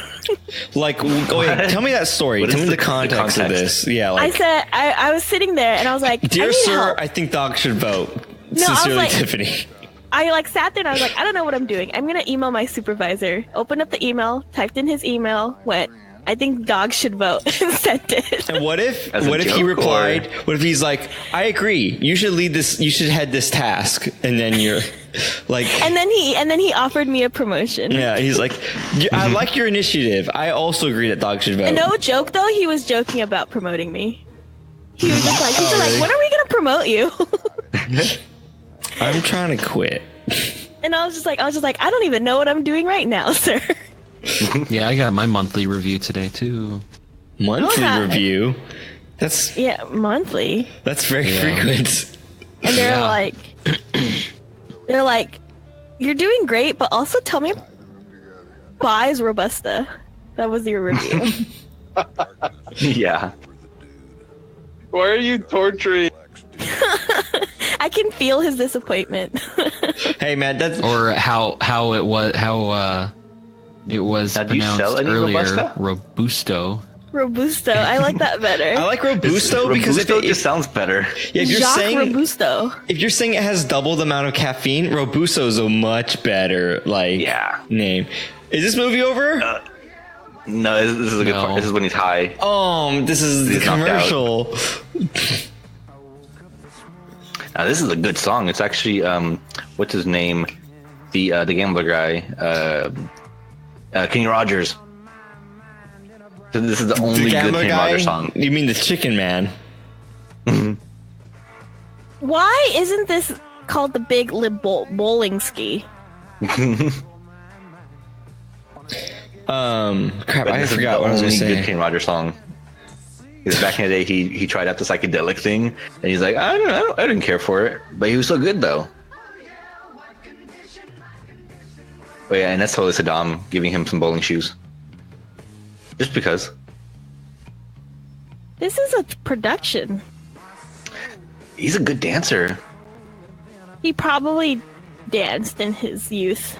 Speaker 1: Like, wait, tell me that story.
Speaker 3: What
Speaker 1: Tell
Speaker 3: is
Speaker 1: me the
Speaker 3: the
Speaker 1: context of
Speaker 3: context?
Speaker 1: this. Yeah,
Speaker 2: I
Speaker 1: like,
Speaker 2: said I was sitting there, and I was like, I
Speaker 1: dear
Speaker 2: need
Speaker 1: sir,
Speaker 2: help.
Speaker 1: I think dogs should vote.
Speaker 2: No, I was
Speaker 1: Sincerely,
Speaker 2: like-
Speaker 1: Tiffany.
Speaker 2: I like sat there and I was like, I don't know what I'm doing. I'm gonna email my supervisor. Opened up the email, typed in his email, went, I think dogs should vote, and sent it.
Speaker 1: And what if
Speaker 3: As a
Speaker 1: he
Speaker 3: joke,
Speaker 1: replied?
Speaker 3: or-
Speaker 1: What if he's like, I agree. You should lead this. You should head this task. And then you're like,
Speaker 2: And then he offered me a promotion.
Speaker 1: yeah. He's like, I like your initiative. I also agree that dogs should vote.
Speaker 2: And no joke though, he was joking about promoting me. He was just like,
Speaker 1: really?
Speaker 2: when are we gonna promote you?
Speaker 1: I'm trying to quit.
Speaker 2: And I was just like, I don't even know what I'm doing right now, sir.
Speaker 5: Yeah, I got my monthly review today too.
Speaker 1: Monthly
Speaker 2: Okay.
Speaker 1: review. That's
Speaker 2: Yeah, monthly.
Speaker 1: very
Speaker 5: Yeah.
Speaker 1: frequent.
Speaker 2: And they're
Speaker 5: Yeah.
Speaker 2: like, you're doing great, but also tell me buys Robusta. That was your review.
Speaker 3: Yeah.
Speaker 4: Why are you torturing?
Speaker 2: I can feel his disappointment.
Speaker 1: Hey man, that's
Speaker 5: Or how it was it was
Speaker 3: Now, do you sell
Speaker 5: pronounced
Speaker 3: any
Speaker 5: earlier,
Speaker 3: Robusta?
Speaker 5: Robusto.
Speaker 2: Robusto. I like that better.
Speaker 1: I like Robusto because
Speaker 3: Robusto
Speaker 1: if
Speaker 3: just sounds better.
Speaker 1: yeah, if you're
Speaker 2: Jacques
Speaker 1: saying
Speaker 2: Robusto.
Speaker 1: if you're saying it has double the amount of caffeine, Robusto is a much better
Speaker 3: Yeah.
Speaker 1: name. Is this movie over?
Speaker 3: No, this is a good
Speaker 5: No.
Speaker 3: part. This is when he's high.
Speaker 1: This is the
Speaker 3: He's knocked out.
Speaker 1: commercial.
Speaker 3: Now, this is a good song. It's actually what's his name? The gambler guy, Kenny Rogers. So this is the only
Speaker 1: The
Speaker 3: good
Speaker 1: gambler
Speaker 3: Kenny
Speaker 1: guy?
Speaker 3: Rogers song.
Speaker 1: You mean the Chicken Man?
Speaker 2: Why isn't this called the Big Bowling Ski?
Speaker 1: Crap,
Speaker 3: But
Speaker 1: I
Speaker 3: this is
Speaker 1: forgot
Speaker 3: the
Speaker 1: what I was
Speaker 3: only
Speaker 1: gonna
Speaker 3: good
Speaker 1: say.
Speaker 3: Kenny Rogers song. Because back in the day, he tried out the psychedelic thing, and he's like, I didn't care for it, but he was so good though. Oh yeah, and that's totally Saddam giving him some bowling shoes. Just because.
Speaker 2: This is a production.
Speaker 3: He's a good dancer.
Speaker 2: He probably danced in his youth.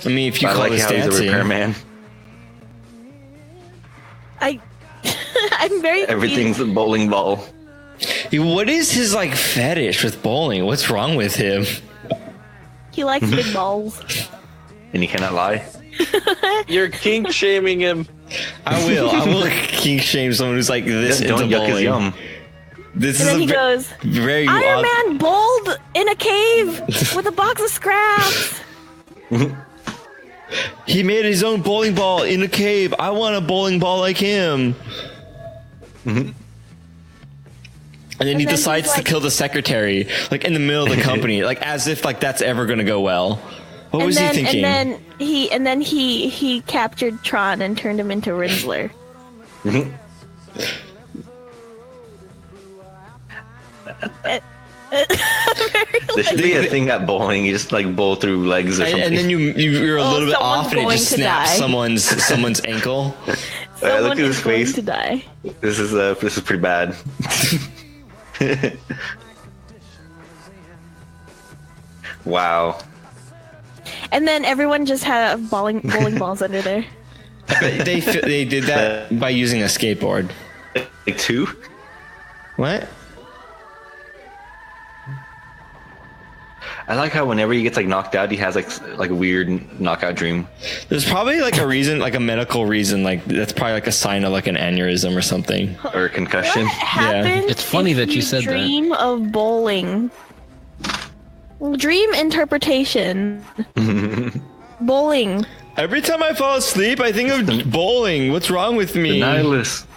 Speaker 1: I mean, if you
Speaker 3: I
Speaker 1: call
Speaker 3: like
Speaker 1: this
Speaker 3: how he's a
Speaker 1: dancing,
Speaker 3: repairman.
Speaker 2: I'm very
Speaker 3: Everything's a bowling ball.
Speaker 1: what is his like fetish with bowling? What's wrong with him?
Speaker 2: He likes big balls.
Speaker 3: And you cannot lie.
Speaker 4: You're kink shaming him.
Speaker 1: I will kink shame someone who's like this
Speaker 3: Don't
Speaker 1: into
Speaker 3: yuck his
Speaker 1: bowling.
Speaker 3: yum.
Speaker 1: This
Speaker 2: And
Speaker 1: is
Speaker 2: then
Speaker 1: a
Speaker 2: he goes,
Speaker 1: very
Speaker 2: Iron
Speaker 1: odd.
Speaker 2: Man bowled in a cave with a box of scraps.
Speaker 1: He made his own bowling ball in a cave. I want a bowling ball like him. And then he
Speaker 2: then
Speaker 1: decides
Speaker 2: he's
Speaker 1: to
Speaker 2: like-
Speaker 1: kill the secretary, like in the middle of the company, like as if like that's ever gonna go well. What was he thinking?
Speaker 2: And then he captured Tron and turned him into Rinsler.
Speaker 3: There should be a thing at bowling. You just like bowl through legs or something.
Speaker 1: And then you're a little bit
Speaker 2: someone's
Speaker 1: off, and it
Speaker 2: going
Speaker 1: just
Speaker 2: to
Speaker 1: snaps
Speaker 2: die.
Speaker 1: someo's ankle.
Speaker 2: Someone
Speaker 3: look at his
Speaker 2: is going
Speaker 3: face.
Speaker 2: to die.
Speaker 3: This is pretty bad. Wow.
Speaker 2: And then everyone just had bowling balls under there.
Speaker 1: They did that by using a skateboard.
Speaker 3: Like two?
Speaker 1: What?
Speaker 3: I like how whenever he gets like knocked out, he has like a weird knockout dream.
Speaker 1: There's probably like a reason, like a medical reason, like that's probably like a sign of like an aneurysm or something.
Speaker 3: Or a concussion.
Speaker 2: What happens
Speaker 5: It's funny
Speaker 2: if
Speaker 5: that you said that.
Speaker 2: dream of bowling? Dream interpretation. Bowling.
Speaker 1: Every time I fall asleep, I think of bowling. What's wrong with
Speaker 3: The
Speaker 1: me?
Speaker 3: nihilist.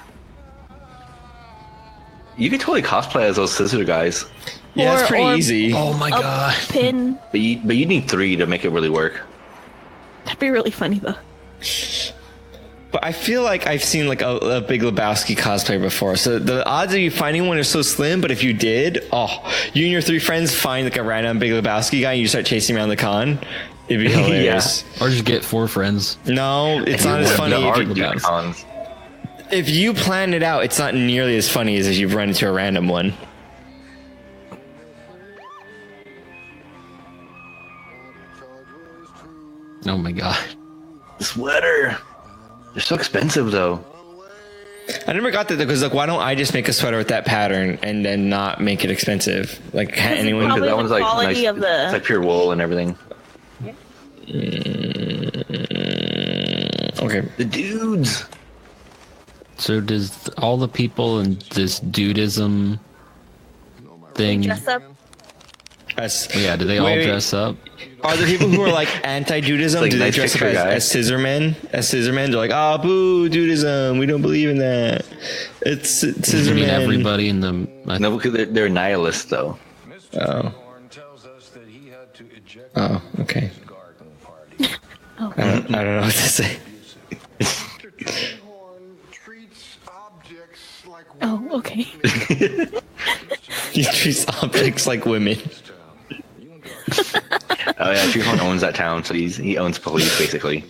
Speaker 3: You could totally cosplay as those scissor guys.
Speaker 1: Yeah, it's pretty
Speaker 2: or-
Speaker 1: easy.
Speaker 5: Oh my
Speaker 2: A
Speaker 5: god.
Speaker 2: pin.
Speaker 3: But you need 3 to make it really work.
Speaker 2: That'd be really funny though.
Speaker 1: But I feel like I've seen like a Big Lebowski cosplay before. So the odds of you finding one are so slim, but if you did, you and your 3 friends find like a random Big Lebowski guy and you start chasing around the con, it'd be hilarious.
Speaker 5: Or just get 4 friends.
Speaker 1: No, it's not as funny.
Speaker 3: There are
Speaker 1: If you,
Speaker 3: good cons.
Speaker 1: if you plan it out, it's not nearly as funny as if you've run into a random one.
Speaker 5: Oh my god.
Speaker 3: Sweater. They're so expensive though.
Speaker 1: I never got that because like, why don't I just make a sweater with that pattern and then not make it expensive? Like, can't anyone?
Speaker 2: Probably
Speaker 3: Because that
Speaker 2: the
Speaker 3: one's like
Speaker 2: quality
Speaker 3: nice.
Speaker 2: of the-
Speaker 3: It's like pure wool and everything.
Speaker 1: Okay.
Speaker 3: The dudes.
Speaker 5: So does all the people in this dudism thing?
Speaker 2: Dress up.
Speaker 5: Yeah, do they all
Speaker 1: Wait.
Speaker 5: dress up?
Speaker 1: Are the people who are like anti-dudism?
Speaker 3: Like
Speaker 1: do they
Speaker 3: nice
Speaker 1: dress up
Speaker 3: picture guy.
Speaker 1: as scissormen? As scissormen, they're like, "Ah, boo, dudism. We don't believe in that. It's
Speaker 5: I
Speaker 1: scissormen."
Speaker 5: mean, everybody in the.
Speaker 3: No, because they're nihilists though.
Speaker 1: Oh. Oh, okay. I don't know what to say.
Speaker 6: Treats objects like
Speaker 2: Oh, okay.
Speaker 1: He treats objects like women.
Speaker 3: Oh yeah, Trehorn owns that town, so he owns police basically.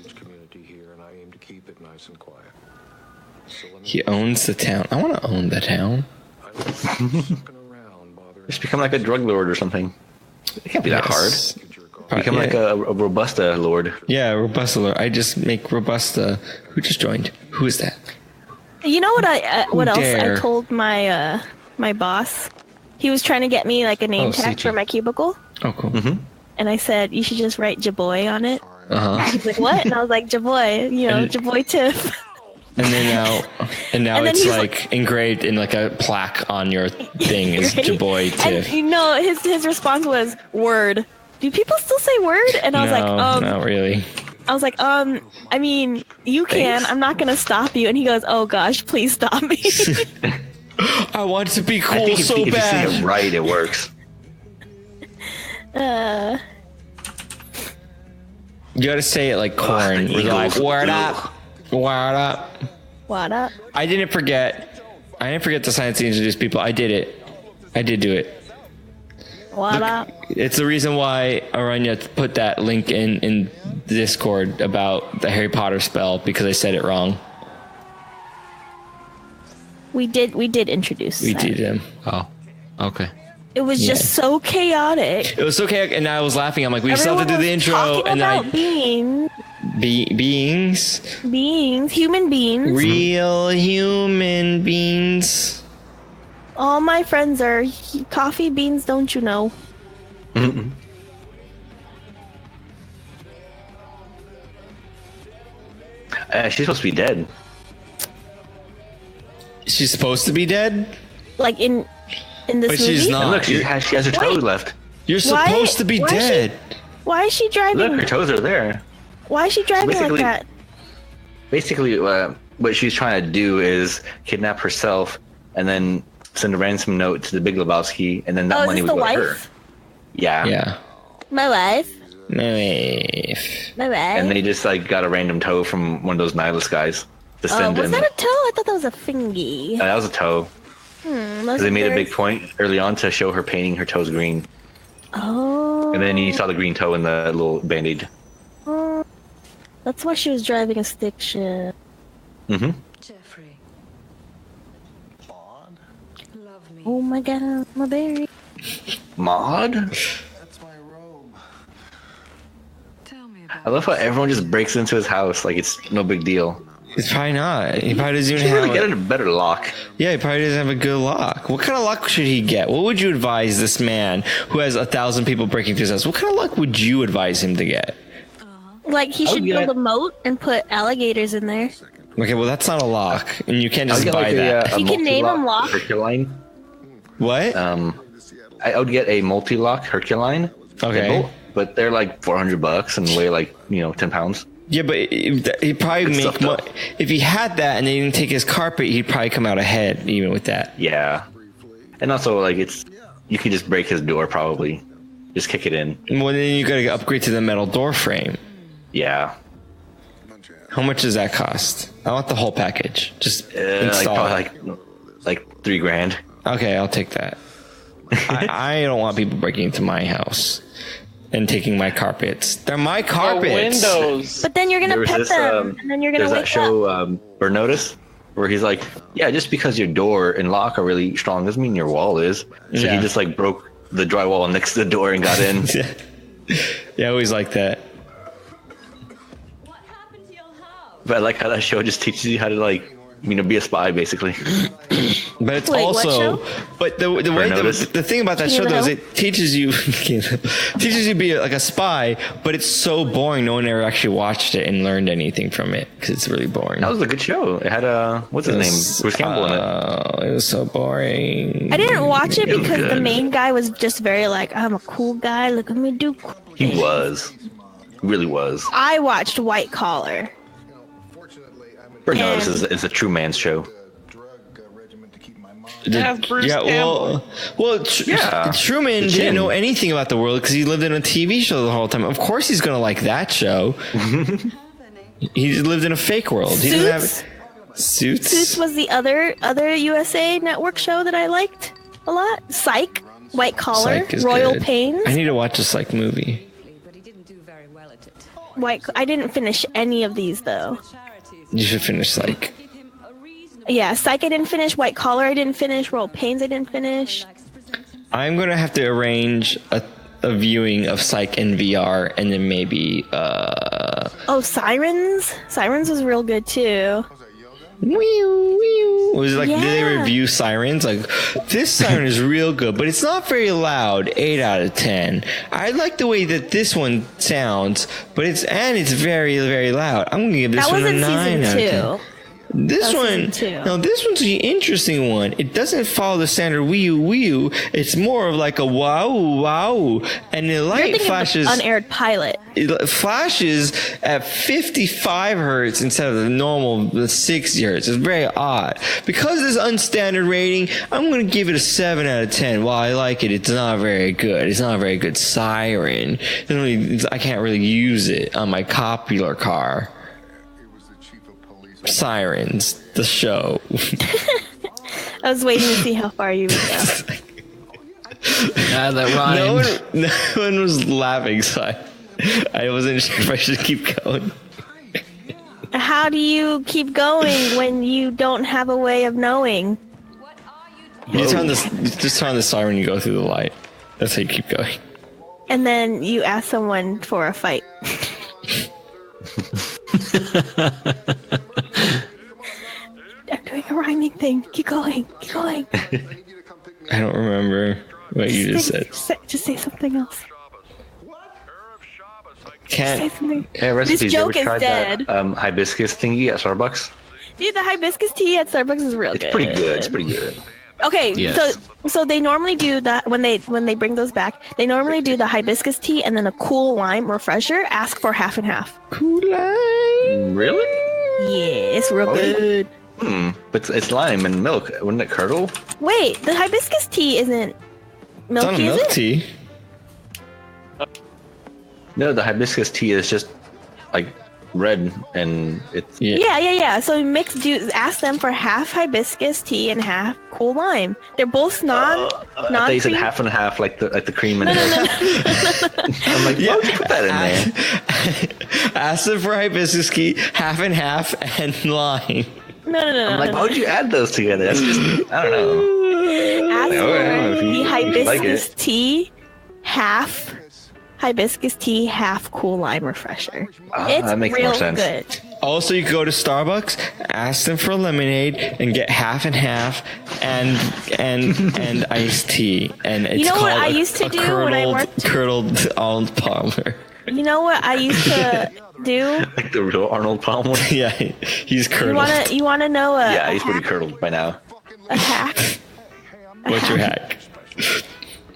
Speaker 1: He owns the town. I want to own the town.
Speaker 3: Just become like a drug lord or something. It can't be that hard.
Speaker 1: Yes.
Speaker 3: Become
Speaker 1: Yeah.
Speaker 3: like a Robusta lord.
Speaker 1: Yeah, Robusta Lord. I just make Robusta. Who just joined? Who is that?
Speaker 2: You know what what else
Speaker 1: dare?
Speaker 2: I told my my boss? He was trying to get me like a name tag
Speaker 5: Seichi.
Speaker 2: for my cubicle,
Speaker 1: Oh, cool.
Speaker 2: and I said you should just write Jaboy on it.
Speaker 1: Uh huh.
Speaker 2: He's like, what? And I was like, Jaboy,
Speaker 1: And-
Speaker 2: Jaboy Tiff.
Speaker 1: And now
Speaker 2: And then
Speaker 1: it's
Speaker 2: he's
Speaker 1: like engraved in like a plaque on your thing is Jaboy Tiff.
Speaker 2: And you know, his response was word. Do people still say word? And I was like,
Speaker 1: not really.
Speaker 2: I mean, you can.
Speaker 3: Thanks.
Speaker 2: I'm not gonna stop you. And he goes, oh gosh, please stop me.
Speaker 1: I want to be
Speaker 3: I
Speaker 1: cool
Speaker 3: think if
Speaker 1: so
Speaker 3: you say
Speaker 1: bad.
Speaker 3: it right, it works.
Speaker 1: You gotta say it like corn.
Speaker 3: the
Speaker 1: You're like,
Speaker 3: Eagles.
Speaker 1: word
Speaker 3: Ugh.
Speaker 1: up, word up.
Speaker 2: What up?
Speaker 1: I didn't forget the science to introduce people. I did it. I did do it.
Speaker 2: What up?
Speaker 1: It's the reason why Aranya put that link in Discord about the Harry Potter spell, because I said it wrong.
Speaker 2: We did introduce
Speaker 1: We
Speaker 2: that.
Speaker 1: did him.
Speaker 5: Oh, okay.
Speaker 2: It was just so chaotic.
Speaker 1: It was so chaotic, and I was laughing. I'm like, we still have to do the intro,
Speaker 2: talking
Speaker 1: and
Speaker 2: about
Speaker 1: then beings,
Speaker 2: human beings.
Speaker 1: real human beings.
Speaker 2: All my friends are coffee beans, don't you know?
Speaker 3: She's supposed to be dead.
Speaker 1: She's supposed to be dead,
Speaker 2: Like in this
Speaker 1: but
Speaker 2: movie.
Speaker 1: she's
Speaker 3: And
Speaker 1: not.
Speaker 3: look, she has her toes left.
Speaker 1: You're
Speaker 2: Why-
Speaker 1: supposed to be
Speaker 2: why is she-
Speaker 1: dead.
Speaker 2: Why is she driving?
Speaker 3: Look, her toes are there.
Speaker 2: Why is she driving like
Speaker 3: Basically-
Speaker 2: that?
Speaker 3: Basically, what she's trying to do is kidnap herself and then send a ransom note to the Big Lebowski, and then that
Speaker 2: Oh, is
Speaker 3: money
Speaker 2: this
Speaker 3: would
Speaker 2: the
Speaker 3: go to her.
Speaker 2: wife?
Speaker 3: Yeah.
Speaker 1: Yeah.
Speaker 2: My wife.
Speaker 1: Nice.
Speaker 2: My wife.
Speaker 3: And they just like got a random toe from one of those nihilist guys to
Speaker 2: Oh,
Speaker 3: send
Speaker 2: was
Speaker 3: him.
Speaker 2: that a toe? I thought that was a fingy.
Speaker 3: That was a toe. They made a big point early on to show her painting her toes green,
Speaker 2: Oh.
Speaker 3: and then you saw the green toe in the little band-aid.
Speaker 2: Oh. That's why she was driving a stick shift.
Speaker 3: Mm-hmm.
Speaker 8: Jeffrey, love me.
Speaker 2: Oh my god, my berry.
Speaker 3: Maud?
Speaker 6: That's my robe.
Speaker 8: Tell me about
Speaker 3: I love how everyone just breaks into his house like it's no big deal.
Speaker 1: It's probably not. He probably doesn't
Speaker 3: You
Speaker 1: even
Speaker 3: should really
Speaker 1: have.
Speaker 3: get it a better lock.
Speaker 1: Yeah, he probably doesn't have a good lock. What kind of lock should he get? What would you advise this man who has 1,000 people breaking through his house? What kind of lock would you advise him to get?
Speaker 2: Like he should
Speaker 3: get-
Speaker 2: build a moat and put alligators in there.
Speaker 1: Okay, well that's not a lock, and you can't
Speaker 3: I would
Speaker 1: just
Speaker 3: get
Speaker 1: buy
Speaker 3: like
Speaker 1: that.
Speaker 3: a
Speaker 2: You can name them lock.
Speaker 3: Herculine.
Speaker 1: What?
Speaker 3: I would get a multi-lock Herculine.
Speaker 1: Okay.
Speaker 3: Thimble, but they're like $400 and weigh like 10 pounds.
Speaker 1: Yeah, but he'd probably
Speaker 3: It's
Speaker 1: make
Speaker 3: stuffed
Speaker 1: more.
Speaker 3: up.
Speaker 1: If he had that and they didn't take his carpet, he'd probably come out ahead even with that.
Speaker 3: Yeah, and also like you can just break his door probably, just kick it in.
Speaker 1: Well, then you gotta upgrade to the metal door frame.
Speaker 3: Yeah,
Speaker 1: How much does that cost? I want the whole package. Just
Speaker 3: like
Speaker 1: install it.
Speaker 3: probably like $3,000.
Speaker 1: Okay, I'll take that. I don't want people breaking into my house and taking my carpets. They're my
Speaker 4: Oh,
Speaker 1: carpets.
Speaker 4: windows.
Speaker 2: But then you're gonna
Speaker 3: There was
Speaker 2: pet
Speaker 3: this,
Speaker 2: them, and then you're gonna
Speaker 3: There's
Speaker 2: wake
Speaker 3: that show
Speaker 2: up.
Speaker 3: Burn Notice where he's like, yeah, just because your door and lock are really strong doesn't mean your wall is. So
Speaker 1: Yeah.
Speaker 3: he just like broke the drywall next to the door and got in.
Speaker 1: Yeah, I always like that.
Speaker 3: But I like how that show just teaches you how to like be a spy basically.
Speaker 1: But it's
Speaker 2: Wait, what
Speaker 1: also,
Speaker 2: show?
Speaker 1: but the way
Speaker 3: Notice?
Speaker 1: the thing about that
Speaker 2: King
Speaker 1: show
Speaker 2: of the
Speaker 1: though is
Speaker 2: Hill?
Speaker 1: it teaches you teaches you to be like a spy, but it's so boring. No one ever actually watched it and learned anything from it because it's really boring.
Speaker 3: That was a good show. It had what's his name? Bruce Campbell in it.
Speaker 1: Oh, it was so boring.
Speaker 2: I didn't watch it
Speaker 3: It was
Speaker 2: because the
Speaker 3: good.
Speaker 2: main guy was just very like, I'm a cool guy. Look at me do. Cool
Speaker 3: He
Speaker 2: things."
Speaker 3: was. He really was.
Speaker 2: I watched White Collar.
Speaker 6: Fortunately, I'm in
Speaker 3: Burn Notice is a true man's show.
Speaker 6: a drug regimen to keep my mind.
Speaker 4: Yeah, Bruce Campbell.
Speaker 3: Yeah.
Speaker 1: Truman
Speaker 3: The
Speaker 1: didn't
Speaker 3: chin.
Speaker 1: know anything about the world because he lived in a TV show the whole time. Of course, he's gonna like that show. He just lived in a fake world. He didn't
Speaker 2: Suits?
Speaker 1: have Suits.
Speaker 2: Suits was the other USA Network show that I liked a lot. Psych, White Collar,
Speaker 1: Psych is
Speaker 2: Royal
Speaker 1: good.
Speaker 2: Pains.
Speaker 1: I need to watch a Psych movie.
Speaker 8: but he didn't do very well at it.
Speaker 2: I didn't finish any of these though.
Speaker 8: Charities
Speaker 1: You should finish Psych.
Speaker 8: give him a reasonable
Speaker 2: Yeah, Psych I didn't finish. White Collar I didn't finish. Royal Pains I didn't finish.
Speaker 1: I'm gonna have to arrange a viewing of Psych in VR, and then maybe
Speaker 2: Oh, Sirens. Sirens was real good too.
Speaker 1: Was it like did they
Speaker 2: Yeah.
Speaker 1: review Sirens? Like this siren is real good, but it's not very loud. 8 out of 10. I like the way that this one sounds, but it's very very loud. I'm gonna give this
Speaker 2: That
Speaker 1: one
Speaker 2: was
Speaker 1: a
Speaker 2: in
Speaker 1: 9 out of 10.
Speaker 2: season 2.
Speaker 1: This
Speaker 2: That was
Speaker 1: one,
Speaker 2: season 2.
Speaker 1: no, this one's the interesting one. It doesn't follow the standard wee-oo. It's more of like a wow, and the
Speaker 2: You're
Speaker 1: light
Speaker 2: thinking
Speaker 1: flashes.
Speaker 2: of the unaired pilot.
Speaker 1: It flashes at 55 hertz instead of the normal 60 hertz. It's very odd. Because of this unstandard rating, I'm going to give it a 7 out of 10. While I like it, it's not very good. It's not a very good siren. I can't really use it on my popular car.
Speaker 6: It was the chief of police.
Speaker 1: Sirens, the show.
Speaker 2: I was waiting to see how far you would go.
Speaker 5: That rhymed.
Speaker 1: No one was laughing, so I wasn't sure if I should keep going.
Speaker 2: How do you keep going when you don't have a way of knowing?
Speaker 1: You turn the siren when you go through the light. That's how you keep going.
Speaker 2: And then you ask someone for a fight. I'm doing a rhyming thing. Keep going. Keep going.
Speaker 1: I don't remember what you just said.
Speaker 2: Just say something else. Say
Speaker 1: Can't.
Speaker 2: something.
Speaker 3: Yeah, recipes.
Speaker 2: This
Speaker 3: You ever
Speaker 2: joke is
Speaker 3: tried
Speaker 2: dead.
Speaker 3: that hibiscus thingy at Starbucks?
Speaker 2: Dude, the hibiscus tea at Starbucks is real
Speaker 3: It's
Speaker 2: good.
Speaker 3: pretty good. It's pretty good.
Speaker 2: Okay,
Speaker 5: Yes.
Speaker 2: so they normally do that when they bring those back. They normally do the hibiscus tea and then a cool lime refresher. Ask for half and half.
Speaker 3: Really?
Speaker 2: Yeah, it's real good.
Speaker 3: But it's lime and milk. Wouldn't it curdle?
Speaker 2: Wait, the hibiscus tea isn't
Speaker 1: It's
Speaker 2: milky,
Speaker 1: not a
Speaker 2: is
Speaker 1: milk
Speaker 2: it?
Speaker 1: tea.
Speaker 3: No, the hibiscus tea is just like red and it's
Speaker 2: Yeah. So ask them for half hibiscus tea and half cool lime. They're both
Speaker 3: I thought you said
Speaker 2: non-cream.
Speaker 3: half and half like the cream and milk. I'm like, why would you put that in there?
Speaker 1: Ask them for hibiscus tea, half and half, and lime.
Speaker 2: No.
Speaker 3: I'm like, why would you add those together? That's just, I don't know.
Speaker 2: Ask
Speaker 3: Okay,
Speaker 2: for
Speaker 3: if you
Speaker 2: the
Speaker 3: like
Speaker 2: hibiscus
Speaker 3: it.
Speaker 2: tea, half hibiscus tea, half cool lime refresher.
Speaker 3: Ah,
Speaker 2: It's
Speaker 3: that makes
Speaker 2: real
Speaker 3: more sense.
Speaker 2: good.
Speaker 1: Also, you could go to Starbucks, ask them for lemonade, and get half and half, and iced tea. And it's
Speaker 2: You know what
Speaker 1: called
Speaker 2: I used to do when I worked-
Speaker 1: curdled Arnold Palmer.
Speaker 2: You know what I used to do?
Speaker 3: Like the real Arnold Palmer.
Speaker 1: Yeah, he's curdled.
Speaker 2: You wanna know
Speaker 3: Yeah, he's pretty curdled by now.
Speaker 2: a hack?
Speaker 1: What's your hack?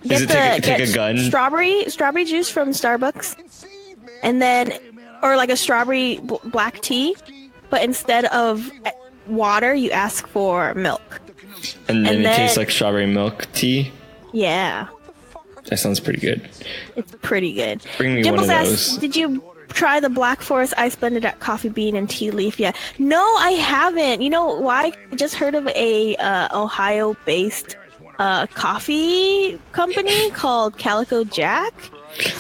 Speaker 1: Is it take a gun?
Speaker 2: Strawberry juice from Starbucks, and then or like a strawberry black tea, but instead of water, you ask for milk.
Speaker 1: And then
Speaker 2: and
Speaker 1: it
Speaker 2: then-
Speaker 1: tastes like strawberry milk tea.
Speaker 2: Yeah,
Speaker 1: That sounds pretty good.
Speaker 2: it's pretty good.
Speaker 1: Bring me
Speaker 2: Dimples
Speaker 1: one of
Speaker 2: asks,
Speaker 1: those.
Speaker 2: did you try the Black Forest Ice Blended at Coffee Bean and Tea Leaf yet? No, I haven't. You know why? I just heard of a Ohio-based coffee company called Calico Jack,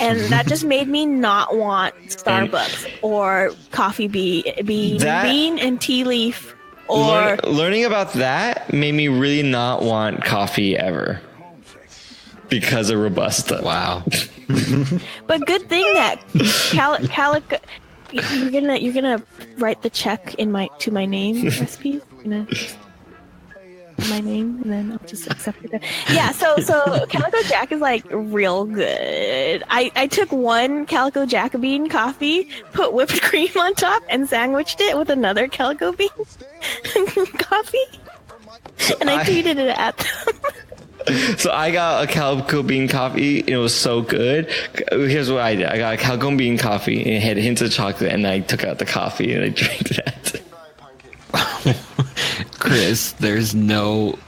Speaker 2: and that just made me not want Starbucks or Coffee Bean and Tea Leaf or
Speaker 1: Learning about that made me really not want coffee ever because of Robusta.
Speaker 5: Wow.
Speaker 2: But good thing that Calico. You're gonna write the check to my name recipes. My name, and then I'll just accept it. Yeah. So Calico Jack is like real good. I took one Calico Jack bean coffee, put whipped cream on top, and sandwiched it with another Calico bean coffee, and I tweeted it at them.
Speaker 1: So I got a Calico bean coffee, and it was so good. Here's what I did. I got a Calico bean coffee, and it had hints of chocolate, and I took out the coffee, and I drank that.
Speaker 5: Chris, there's no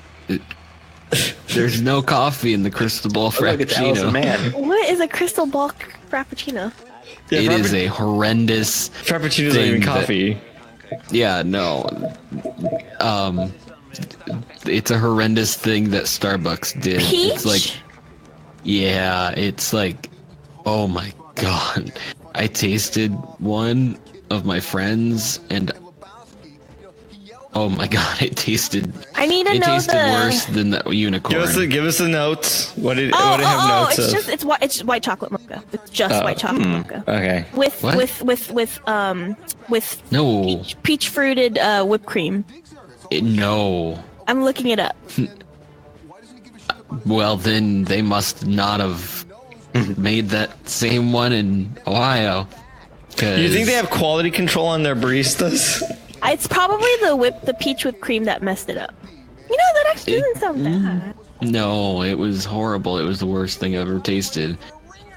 Speaker 5: coffee in the Crystal Ball
Speaker 3: Look, it's Alice
Speaker 5: Frappuccino.
Speaker 3: Man.
Speaker 2: What is a crystal ball frappuccino?
Speaker 1: Yeah,
Speaker 5: It is a horrendous.
Speaker 1: Frappuccino's not even
Speaker 5: thing that-
Speaker 1: coffee.
Speaker 5: Yeah, no. It's a horrendous thing that Starbucks did.
Speaker 2: Peach?
Speaker 5: It's like, yeah, it's like, oh my god. I tasted one of my friends, and oh my god, it tasted.
Speaker 2: I need to
Speaker 5: It
Speaker 2: know
Speaker 5: tasted
Speaker 2: the.
Speaker 5: worse than the unicorn.
Speaker 1: Give us the notes. What did it
Speaker 2: Oh,
Speaker 1: have notes
Speaker 2: it's
Speaker 1: of?
Speaker 2: just it's white chocolate mocha. It's just white chocolate mocha.
Speaker 1: Okay.
Speaker 2: With
Speaker 5: What?
Speaker 2: with
Speaker 5: No,
Speaker 2: peach fruited whipped cream.
Speaker 5: no.
Speaker 2: I'm looking it up.
Speaker 5: Well, then they must not have made that same one in Ohio.
Speaker 1: You think they have quality control on their baristas?
Speaker 2: It's probably the peach whipped cream that messed it up. You know, that actually doesn't sound bad.
Speaker 5: No, it was horrible. It was the worst thing I've ever tasted.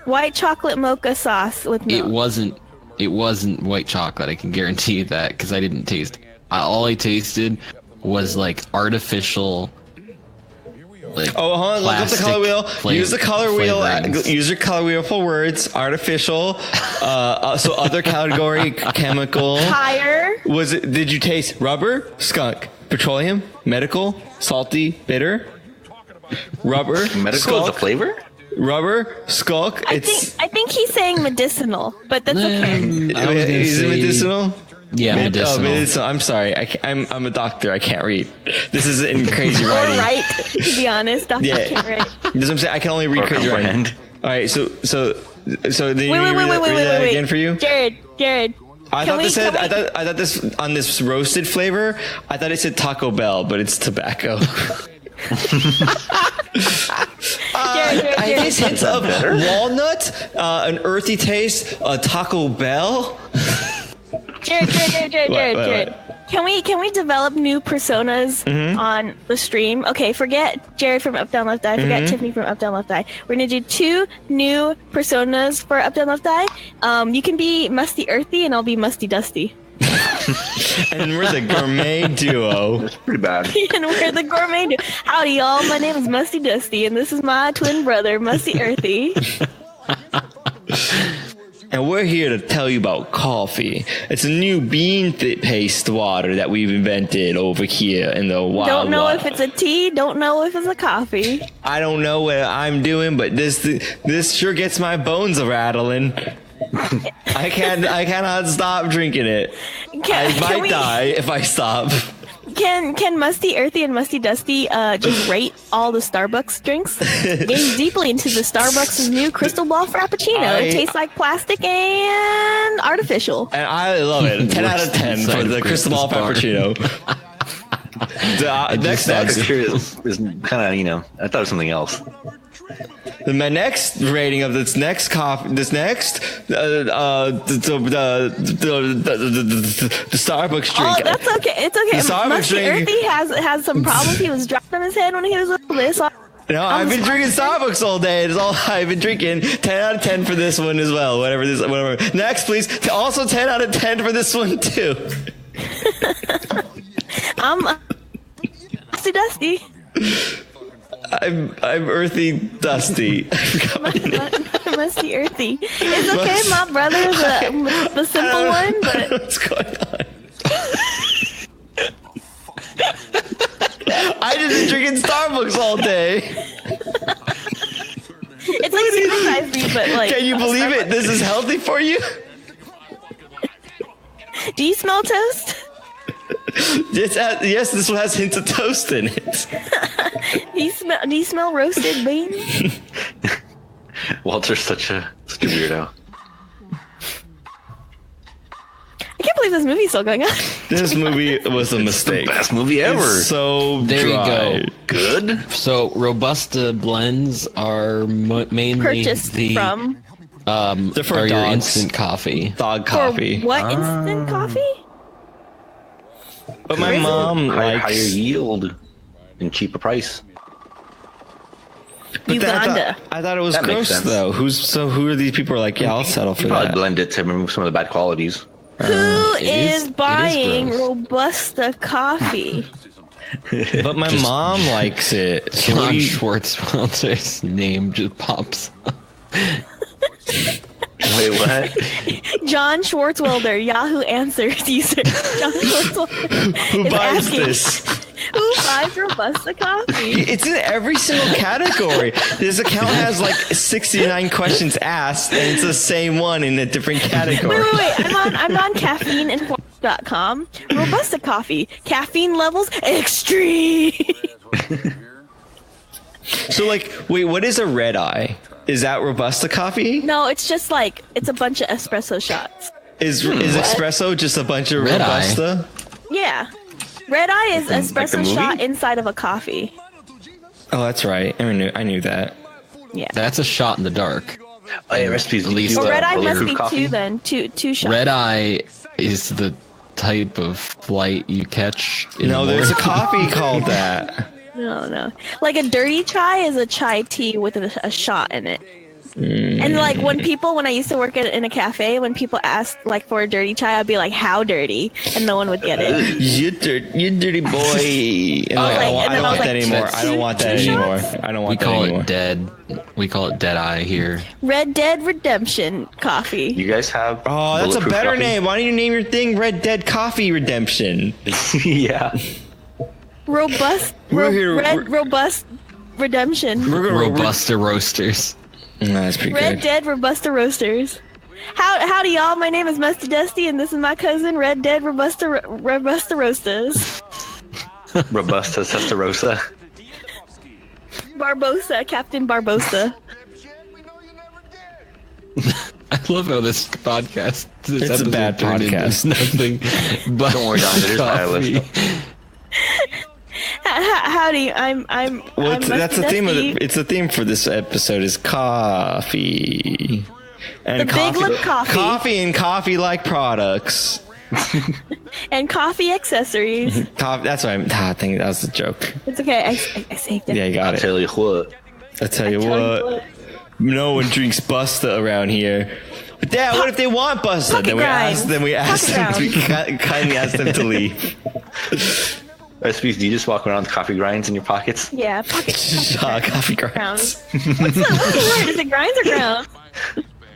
Speaker 2: White chocolate mocha sauce with milk.
Speaker 5: It wasn't white chocolate. I can guarantee you that because I didn't taste. All I tasted was like artificial. Like,
Speaker 1: Oh, hold on. Look up the color wheel. Use the color wheel.
Speaker 5: flavorings.
Speaker 1: Use your color wheel for words. Artificial. So other category. Chemical.
Speaker 2: Higher.
Speaker 1: Was it? Did you taste rubber, skunk, petroleum, medical, salty, bitter? Rubber,
Speaker 3: Medical is a
Speaker 1: skulk,
Speaker 3: flavor?
Speaker 1: rubber, skulk.
Speaker 2: I think he's saying medicinal, but that's okay.
Speaker 5: I was gonna
Speaker 1: Is it
Speaker 5: say-
Speaker 1: medicinal?
Speaker 5: Yeah, medicinal.
Speaker 1: Oh, medicinal. I'm sorry. I'm a doctor. I can't read. This is in crazy
Speaker 2: Or
Speaker 1: writing.
Speaker 2: right, to be honest. Doctor
Speaker 1: Yeah.
Speaker 2: can't write.
Speaker 1: That's what I'm saying. I can only read
Speaker 3: Or
Speaker 1: crazy writing.
Speaker 3: comprehend.
Speaker 1: All right. So then you
Speaker 2: Wait,
Speaker 1: read that again for you.
Speaker 2: Jared.
Speaker 1: I
Speaker 2: Can
Speaker 1: thought
Speaker 2: we-
Speaker 1: this said.
Speaker 2: can we-
Speaker 1: I thought this on this roasted flavor. I thought it said Taco Bell, but it's tobacco.
Speaker 2: Jared.
Speaker 1: I taste hints of walnut, an earthy taste, Taco Bell.
Speaker 2: Jared. Can we develop new personas
Speaker 1: Mm-hmm.
Speaker 2: on the stream? Okay, forget Jared from Up Down Left Die. Forget
Speaker 1: Mm-hmm.
Speaker 2: Tiffany from Up Down Left Die. We're gonna do 2 new personas for Up Down Left Die. You can be Musty Earthy, and I'll be Musty Dusty.
Speaker 1: And we're the gourmet duo.
Speaker 3: That's pretty bad.
Speaker 2: And we're the gourmet. Howdy, y'all. My name is Musty Dusty, and this is my twin brother, Musty Earthy.
Speaker 1: And we're here to tell you about coffee. It's a new bean-based water that we've invented over here in the wild.
Speaker 2: Don't know
Speaker 1: wild.
Speaker 2: if it's a tea. Don't know if it's a coffee.
Speaker 1: I don't know what I'm doing, but this sure gets my bones a rattling. I cannot stop drinking it. I might die if I stop.
Speaker 2: Can Musty Earthy and Musty Dusty just rate all the Starbucks drinks? Gaze deeply into the Starbucks' new Crystal Ball Frappuccino. It tastes like plastic and artificial.
Speaker 1: And I love it. 10 out of 10 for the Crystal Ball Frappuccino. Next.
Speaker 3: Picture is kind of, I thought it was something else.
Speaker 1: My next rating of the Starbucks drink.
Speaker 2: Oh, that's okay. It's okay.
Speaker 1: The Starbucks
Speaker 2: Musty
Speaker 1: drink.
Speaker 2: Earthy has some problems. He was dropping his head when he was little bit. So
Speaker 1: No, I've been drinking Starbucks all day. It's all I've been drinking. 10 out of 10 for this one as well. Whatever. Next, please. Also 10 out of 10 for this one too.
Speaker 2: I'm Musty Dusty.
Speaker 1: I'm Earthy Dusty. I forgot my name.
Speaker 2: Musty Earthy. It's okay. My brother's the simple one, but
Speaker 1: What's going on? I just been drinking Starbucks all day.
Speaker 2: it's like supersized me. But like,
Speaker 1: Can you believe it? This is healthy for you?
Speaker 2: Do you smell toast?
Speaker 1: Yes, this one has hints of toast in it.
Speaker 2: Do you smell roasted beans?
Speaker 3: Walter's such a weirdo.
Speaker 2: I can't believe this movie's still going on.
Speaker 1: This movie was a mistake.
Speaker 3: Best movie ever.
Speaker 1: It's so
Speaker 5: There you
Speaker 1: dry.
Speaker 5: go.
Speaker 3: Good.
Speaker 5: So Robusta blends are mainly
Speaker 2: Purchased
Speaker 5: from
Speaker 1: They're for
Speaker 5: are your
Speaker 1: dogs.
Speaker 5: instant coffee.
Speaker 1: Dog coffee.
Speaker 2: For what instant coffee?
Speaker 1: But my mom
Speaker 3: Higher
Speaker 1: likes.
Speaker 3: yield and cheaper price.
Speaker 1: But
Speaker 2: Uganda.
Speaker 1: I thought it was
Speaker 3: That makes
Speaker 1: gross
Speaker 3: sense.
Speaker 1: though. Who are these people? Who are like, yeah, I'll settle for
Speaker 3: You probably
Speaker 1: that.
Speaker 3: blend it to remove some of the bad qualities.
Speaker 2: Who
Speaker 5: it
Speaker 2: is
Speaker 5: is
Speaker 2: buying
Speaker 5: gross.
Speaker 2: Robusta coffee?
Speaker 1: But my mom likes it. So what
Speaker 5: John
Speaker 1: do you-
Speaker 5: Schwartzwelder's name just pops up.
Speaker 3: Wait, what?
Speaker 2: John Schwartzwelder, Yahoo Answers user. John Schwartzwelder
Speaker 1: Who
Speaker 2: is
Speaker 1: buys
Speaker 2: asking,
Speaker 1: this?
Speaker 2: Who buys Robusta coffee?
Speaker 1: It's in every single category. This account has like 69 questions asked, and it's the same one in a different category.
Speaker 2: Wait. I'm on caffeineinform.com. Robusta coffee. Caffeine levels extreme.
Speaker 1: So, like, wait, what is a red eye? Is that Robusta coffee?
Speaker 2: No, it's just like, it's a bunch of espresso shots.
Speaker 1: Is espresso just a bunch of
Speaker 5: Red eye?
Speaker 1: Robusta?
Speaker 2: Yeah. Red eye is
Speaker 3: Like the
Speaker 2: espresso
Speaker 3: movie?
Speaker 2: shot inside of a coffee.
Speaker 1: Oh, that's right. I knew that.
Speaker 2: Yeah.
Speaker 5: That's a shot in the dark.
Speaker 3: Oh, yeah, recipes.
Speaker 5: At least
Speaker 2: Well, red eye must
Speaker 3: bulletproof
Speaker 2: be
Speaker 3: coffee?
Speaker 2: two then. Two shots.
Speaker 5: Red eye is the type of flight you catch. In
Speaker 1: No,
Speaker 5: the
Speaker 1: there's a
Speaker 5: morning.
Speaker 1: coffee called that.
Speaker 2: No. Like a dirty chai is a chai tea with a shot in it. And like when I used to work in a cafe, when people asked like for a dirty chai, I'd be like, "How dirty?" and no one would get it.
Speaker 1: You dirty boy. And
Speaker 2: I was like-
Speaker 1: I
Speaker 2: and
Speaker 1: don't
Speaker 2: then I
Speaker 1: want
Speaker 2: was
Speaker 1: that
Speaker 2: like,
Speaker 1: anymore. I don't want that
Speaker 2: two
Speaker 1: anymore.
Speaker 2: shots?
Speaker 1: I don't
Speaker 5: We
Speaker 1: want that
Speaker 5: call
Speaker 1: anymore.
Speaker 5: it dead. We call it dead eye here.
Speaker 2: Red Dead Redemption coffee.
Speaker 3: You guys have.
Speaker 1: Oh, that's a
Speaker 3: bulletproof
Speaker 1: better
Speaker 3: coffee?
Speaker 1: name. Why don't you name your thing Red Dead Coffee Redemption?
Speaker 3: Yeah.
Speaker 2: Robust.
Speaker 1: We're here-
Speaker 2: Red
Speaker 1: we're-
Speaker 2: robust. Redemption.
Speaker 5: Robusta Roasters.
Speaker 1: That's pretty
Speaker 2: Red
Speaker 1: good.
Speaker 2: Dead Robusta Roasters. Howdy y'all, my name is Musty Dusty and this is my cousin Red Dead Robusta Roasters.
Speaker 3: Robusta Testarossa.
Speaker 2: Barbosa, Captain Barbosa.
Speaker 5: I love how this podcast.
Speaker 1: It's a bad podcast.
Speaker 5: Nothing but
Speaker 3: Don't worry, Don, there's
Speaker 5: coffee.
Speaker 2: Howdy, I'm
Speaker 1: That's
Speaker 2: Musty
Speaker 1: the theme of
Speaker 2: Dusty.
Speaker 1: it's the theme for this episode is coffee. And
Speaker 2: The Big Lip Coffee.
Speaker 1: Coffee and coffee-like products.
Speaker 2: And coffee accessories.
Speaker 1: Coffee. That's what I think that was the joke.
Speaker 2: It's okay, I saved it.
Speaker 1: Yeah, you got
Speaker 3: I'll
Speaker 1: it.
Speaker 3: tell you what.
Speaker 1: I tell you what. No one drinks Busta around here. But Dad, what if they want Busta?
Speaker 2: Pocket
Speaker 1: Then we ask
Speaker 2: grinds.
Speaker 1: them. We kindly ask them to leave.
Speaker 3: Recipes, do you just walk around with coffee grinds in your pockets?
Speaker 2: Yeah, pocket
Speaker 1: Coffee
Speaker 2: grounds.
Speaker 1: grinds.
Speaker 2: What's the word? Is it grinds or grounds?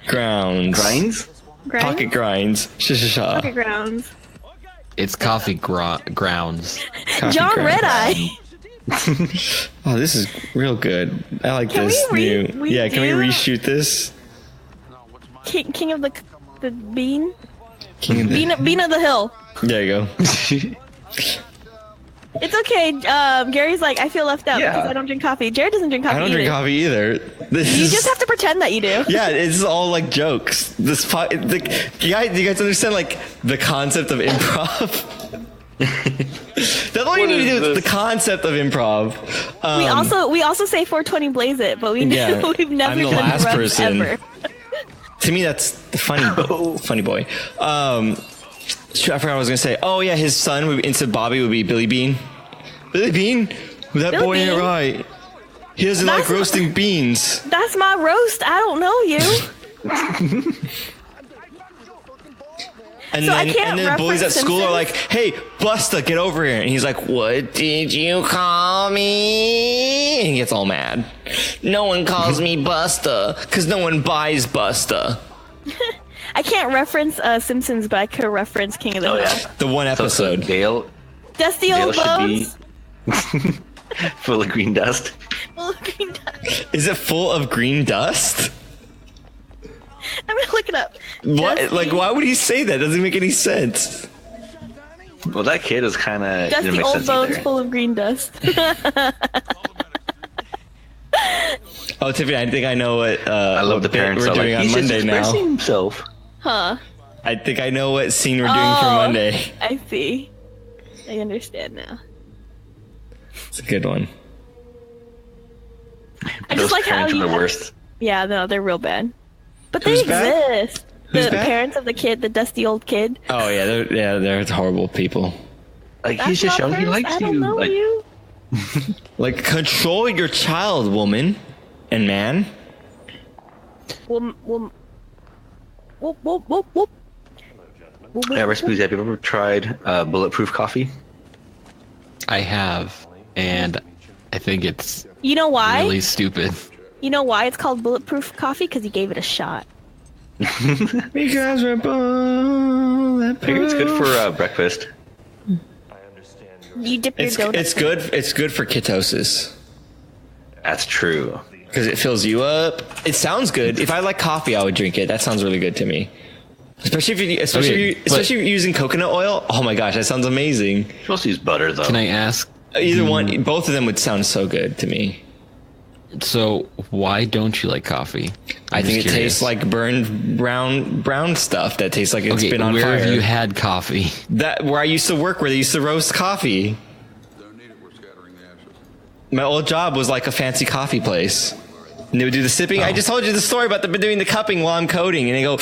Speaker 1: Grounds.
Speaker 3: Grinds?
Speaker 2: Grinds?
Speaker 1: Pocket grinds.
Speaker 2: Pocket grounds.
Speaker 5: It's coffee grounds.
Speaker 1: Coffee
Speaker 2: John
Speaker 1: grinds.
Speaker 2: Red-Eye.
Speaker 1: Oh, this is real good. I like
Speaker 2: Can
Speaker 1: this
Speaker 2: we
Speaker 1: new. Yeah, can we
Speaker 2: redo-
Speaker 1: reshoot this?
Speaker 2: King of the bean?
Speaker 1: King of the-
Speaker 2: Bean of the hill.
Speaker 1: There you go.
Speaker 2: It's okay. Gary's like, I feel left out
Speaker 3: Yeah.
Speaker 2: because I don't drink coffee. Jared doesn't drink coffee
Speaker 1: I don't
Speaker 2: either.
Speaker 1: drink coffee either. This
Speaker 2: You
Speaker 1: is-
Speaker 2: just have to pretend that you do.
Speaker 1: Yeah, it's all like jokes. Do you guys understand like the concept of improv? That's all you
Speaker 4: What
Speaker 1: need to
Speaker 4: is
Speaker 1: do. Is
Speaker 4: this?
Speaker 1: the concept of improv.
Speaker 2: We also say 420 blaze it, but
Speaker 1: Yeah,
Speaker 2: we've never
Speaker 1: I'm the
Speaker 2: done
Speaker 1: last
Speaker 2: grubs
Speaker 1: person.
Speaker 2: ever.
Speaker 1: To me, that's the funny boy. Shoot, I forgot what I was gonna say. Oh yeah, his son instead of Bobby would be Billy Bean. Billy Bean, that
Speaker 2: Billy
Speaker 1: boy ain't
Speaker 2: Bean?
Speaker 1: right. He doesn't like
Speaker 2: That's-
Speaker 1: roasting beans.
Speaker 2: That's my roast. I don't know you.
Speaker 1: And
Speaker 2: So I
Speaker 1: then,
Speaker 2: can't
Speaker 1: and then bullies at
Speaker 2: reference
Speaker 1: school are
Speaker 2: Simpsons?
Speaker 1: like, "Hey, Busta, get over here!" And he's like, "What did you call me?" And he gets all mad. No one calls me Busta because no one buys Busta.
Speaker 2: I can't reference Simpsons, but I could reference King of the Hill.
Speaker 1: The one
Speaker 3: So
Speaker 1: episode.
Speaker 3: Dale
Speaker 2: Dusty old
Speaker 3: should be
Speaker 2: bones.
Speaker 3: full of green dust.
Speaker 2: Full of green dust.
Speaker 1: Is it full of green dust?
Speaker 2: I'm gonna look it up.
Speaker 1: What?
Speaker 2: Dusty-
Speaker 1: Like, why would he say that? Doesn't make any sense.
Speaker 3: Well, that kid is kind of didn't
Speaker 2: Dusty
Speaker 3: make
Speaker 2: old
Speaker 3: sense
Speaker 2: bones
Speaker 3: either.
Speaker 2: full of green dust.
Speaker 1: Oh, Tiffany, I think I know what.
Speaker 3: I love the
Speaker 1: bit
Speaker 3: parents
Speaker 1: we're
Speaker 3: are
Speaker 1: doing
Speaker 3: like,
Speaker 1: on
Speaker 3: he's just
Speaker 1: Monday now.
Speaker 3: expressing himself.
Speaker 2: Huh.
Speaker 1: I think I know what scene we're doing for Monday.
Speaker 2: I see. I understand now.
Speaker 1: It's a good one.
Speaker 2: I
Speaker 3: Those
Speaker 2: just like how
Speaker 3: parents are
Speaker 2: you
Speaker 3: the
Speaker 2: have-
Speaker 3: worst.
Speaker 2: Yeah, no, they're real bad. But
Speaker 1: Who's
Speaker 2: they
Speaker 1: bad?
Speaker 2: exist.
Speaker 1: Who's
Speaker 2: The
Speaker 1: bad?
Speaker 2: parents of the kid, the dusty old kid.
Speaker 1: Oh yeah, they're horrible people.
Speaker 3: Like he's just
Speaker 2: not
Speaker 3: showing he
Speaker 2: first.
Speaker 3: likes
Speaker 2: I don't
Speaker 3: you.
Speaker 2: know
Speaker 3: Like
Speaker 2: you.
Speaker 1: Like, control your child, woman and man.
Speaker 2: Whoop, whoop. Whoop, whoop, whoop, whoop. Whoop,
Speaker 3: yeah,
Speaker 2: whoop,
Speaker 3: recipes. Have you ever tried bulletproof coffee?
Speaker 5: I have, and I think it's
Speaker 2: You know why?
Speaker 5: really stupid.
Speaker 2: You know why it's called bulletproof coffee? Because he gave it a shot.
Speaker 1: Because we're bulletproof.
Speaker 3: I think it's good for breakfast.
Speaker 2: You dip your donut.
Speaker 1: It's good. It's good for ketosis
Speaker 3: That's true.
Speaker 1: because it fills you up. It sounds good. If I like coffee, I would drink it. That sounds really good to me. Especially if you're using coconut oil. Oh my gosh, that sounds amazing.
Speaker 3: You're supposed to use butter though.
Speaker 5: Can I ask?
Speaker 1: Either one, both of them would sound so good to me.
Speaker 5: So why don't you like coffee?
Speaker 1: I
Speaker 5: I'm
Speaker 1: think
Speaker 5: just
Speaker 1: it
Speaker 5: curious.
Speaker 1: tastes like burned brown stuff that tastes like it's
Speaker 5: Okay,
Speaker 1: been on
Speaker 5: where
Speaker 1: fire.
Speaker 5: have you had coffee?
Speaker 1: That where I used to work, where they used to roast coffee.
Speaker 7: Don't need it. We're scattering the ashes.
Speaker 1: My old job was like a fancy coffee place, and they would do the sipping. I just told you the story about them doing the cupping while I'm coding, and they go.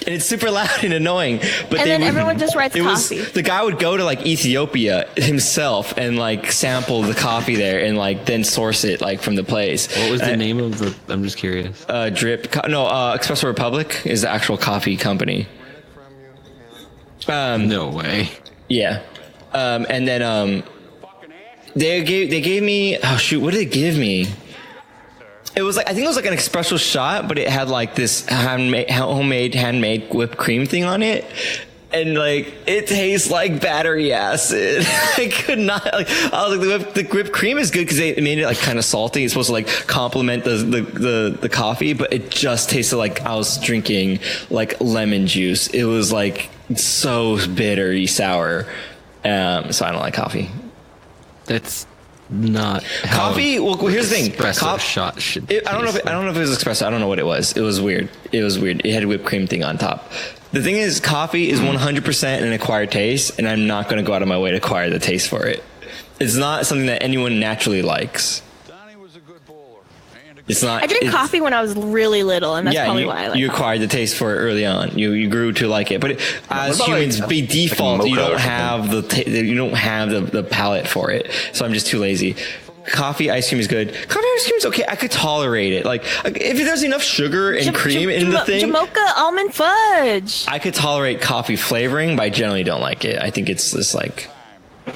Speaker 1: And it's super loud and annoying. But
Speaker 2: And then everyone just writes coffee.
Speaker 1: The guy would go to like Ethiopia himself and like sample the coffee there and like then source it like from the place.
Speaker 5: What was the name of the? I'm just curious.
Speaker 1: Espresso Republic is the actual coffee company.
Speaker 5: No way.
Speaker 1: Yeah. And then they gave me, oh shoot, what did they give me? It was like, I think it was like an espresso shot, but it had like this handmade whipped cream thing on it. And like it tastes like battery acid. I could not. Like, I was like, the whipped cream is good because they made it like kind of salty. It's supposed to like complement the coffee, but it just tasted like I was drinking like lemon juice. It was like so bittery sour. So I don't like coffee.
Speaker 5: That's not how
Speaker 1: coffee. Well, here's the thing.
Speaker 5: Espresso shot should.
Speaker 1: I don't know if it was espresso. I don't know what it was. It was weird. It had a whipped cream thing on top. The thing is, coffee is 100% an acquired taste, and I'm not going to go out of my way to acquire the taste for it. It's not something that anyone naturally likes. It's not.
Speaker 2: I drank coffee when I was really little, and that's probably why I like
Speaker 1: you
Speaker 2: coffee.
Speaker 1: acquired the taste for it early on. You grew to like it, but as humans, by default, you don't have the palate for it. So I'm just too lazy. Coffee ice cream is good. Coffee ice cream is okay. I could tolerate it. Like if there's enough sugar and cream in the thing.
Speaker 2: Jamocha almond fudge.
Speaker 1: I could tolerate coffee flavoring, but I generally don't like it. I think it's just like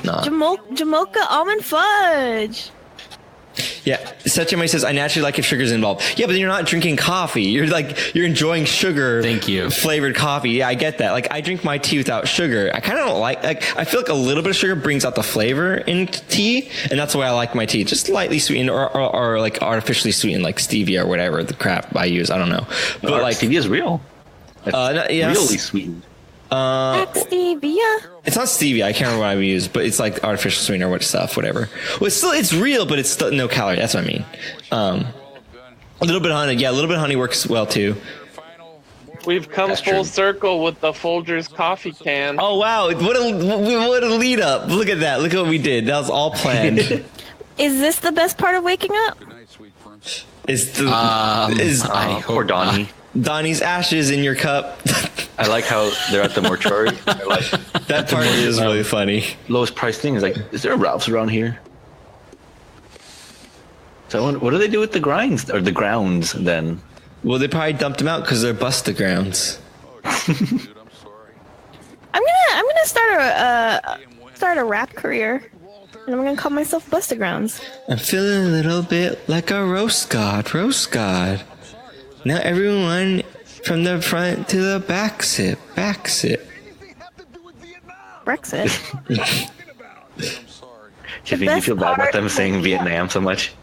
Speaker 1: not.
Speaker 2: Jamocha almond fudge.
Speaker 1: Yeah, Seichiyami says, I naturally like if sugar's involved. Yeah, but you're not drinking coffee. You're enjoying sugar.
Speaker 5: Thank you.
Speaker 1: Flavored coffee. Yeah, I get that. Like, I drink my tea without sugar. I kind of don't like, I feel like a little bit of sugar brings out the flavor in tea, and that's the way I like my tea. Just lightly sweetened or like artificially sweetened, like stevia or whatever the crap I use. I don't know. But like,
Speaker 3: stevia is real.
Speaker 1: Yes.
Speaker 3: Really sweetened.
Speaker 2: Stevia?
Speaker 1: It's not stevia. I can't remember what I used, but it's like artificial sweetener, whatever. Well, it's real, but it's still no calorie. That's what I mean. A little bit of honey. Yeah, a little bit of honey works well too.
Speaker 4: We've come full circle with the Folgers coffee can.
Speaker 1: Oh wow! What a lead up! Look at that! Look at what we did. That was all planned.
Speaker 2: Is this the best part of waking up?
Speaker 3: Poor Donnie.
Speaker 1: Donnie's ashes in your cup.
Speaker 3: I like how they're at the mortuary.
Speaker 1: That part is really funny.
Speaker 3: Lowest price thing is like, is there a Ralph's around here? So what do they do with the grinds or the grounds then?
Speaker 1: Well, they probably dumped them out because they're busta grounds.
Speaker 2: I'm gonna start a rap career, and I'm gonna call myself Busta Grounds.
Speaker 1: I'm feeling a little bit like a roast god. Now everyone from the front to the back sit.
Speaker 2: Brexit.
Speaker 3: Tiffany, you feel bad about them saying Vietnam so much?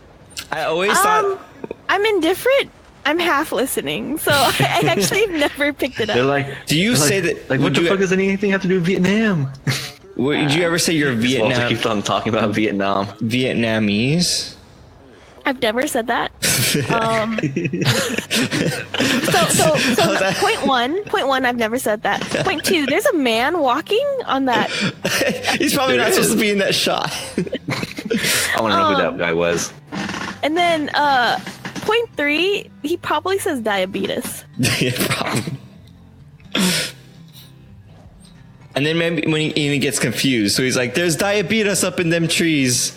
Speaker 1: I always thought...
Speaker 2: I'm indifferent. I'm half listening, so I actually have never picked it up.
Speaker 3: They're like,
Speaker 1: do you say that...
Speaker 3: Like, what the fuck does anything have to do with Vietnam?
Speaker 1: Did you ever say you're Vietnam?
Speaker 3: Walter keeps on talking about Vietnam.
Speaker 1: Vietnamese?
Speaker 2: I've never said that. So point one, I've never said that. Point two, there's a man walking on that.
Speaker 1: He's probably not supposed to be in that shot.
Speaker 3: I want to know who that guy was.
Speaker 2: And then point three, he probably says diabetes.
Speaker 1: Yeah, probably. And then maybe when he even gets confused, so he's like, "There's diabetes up in them trees."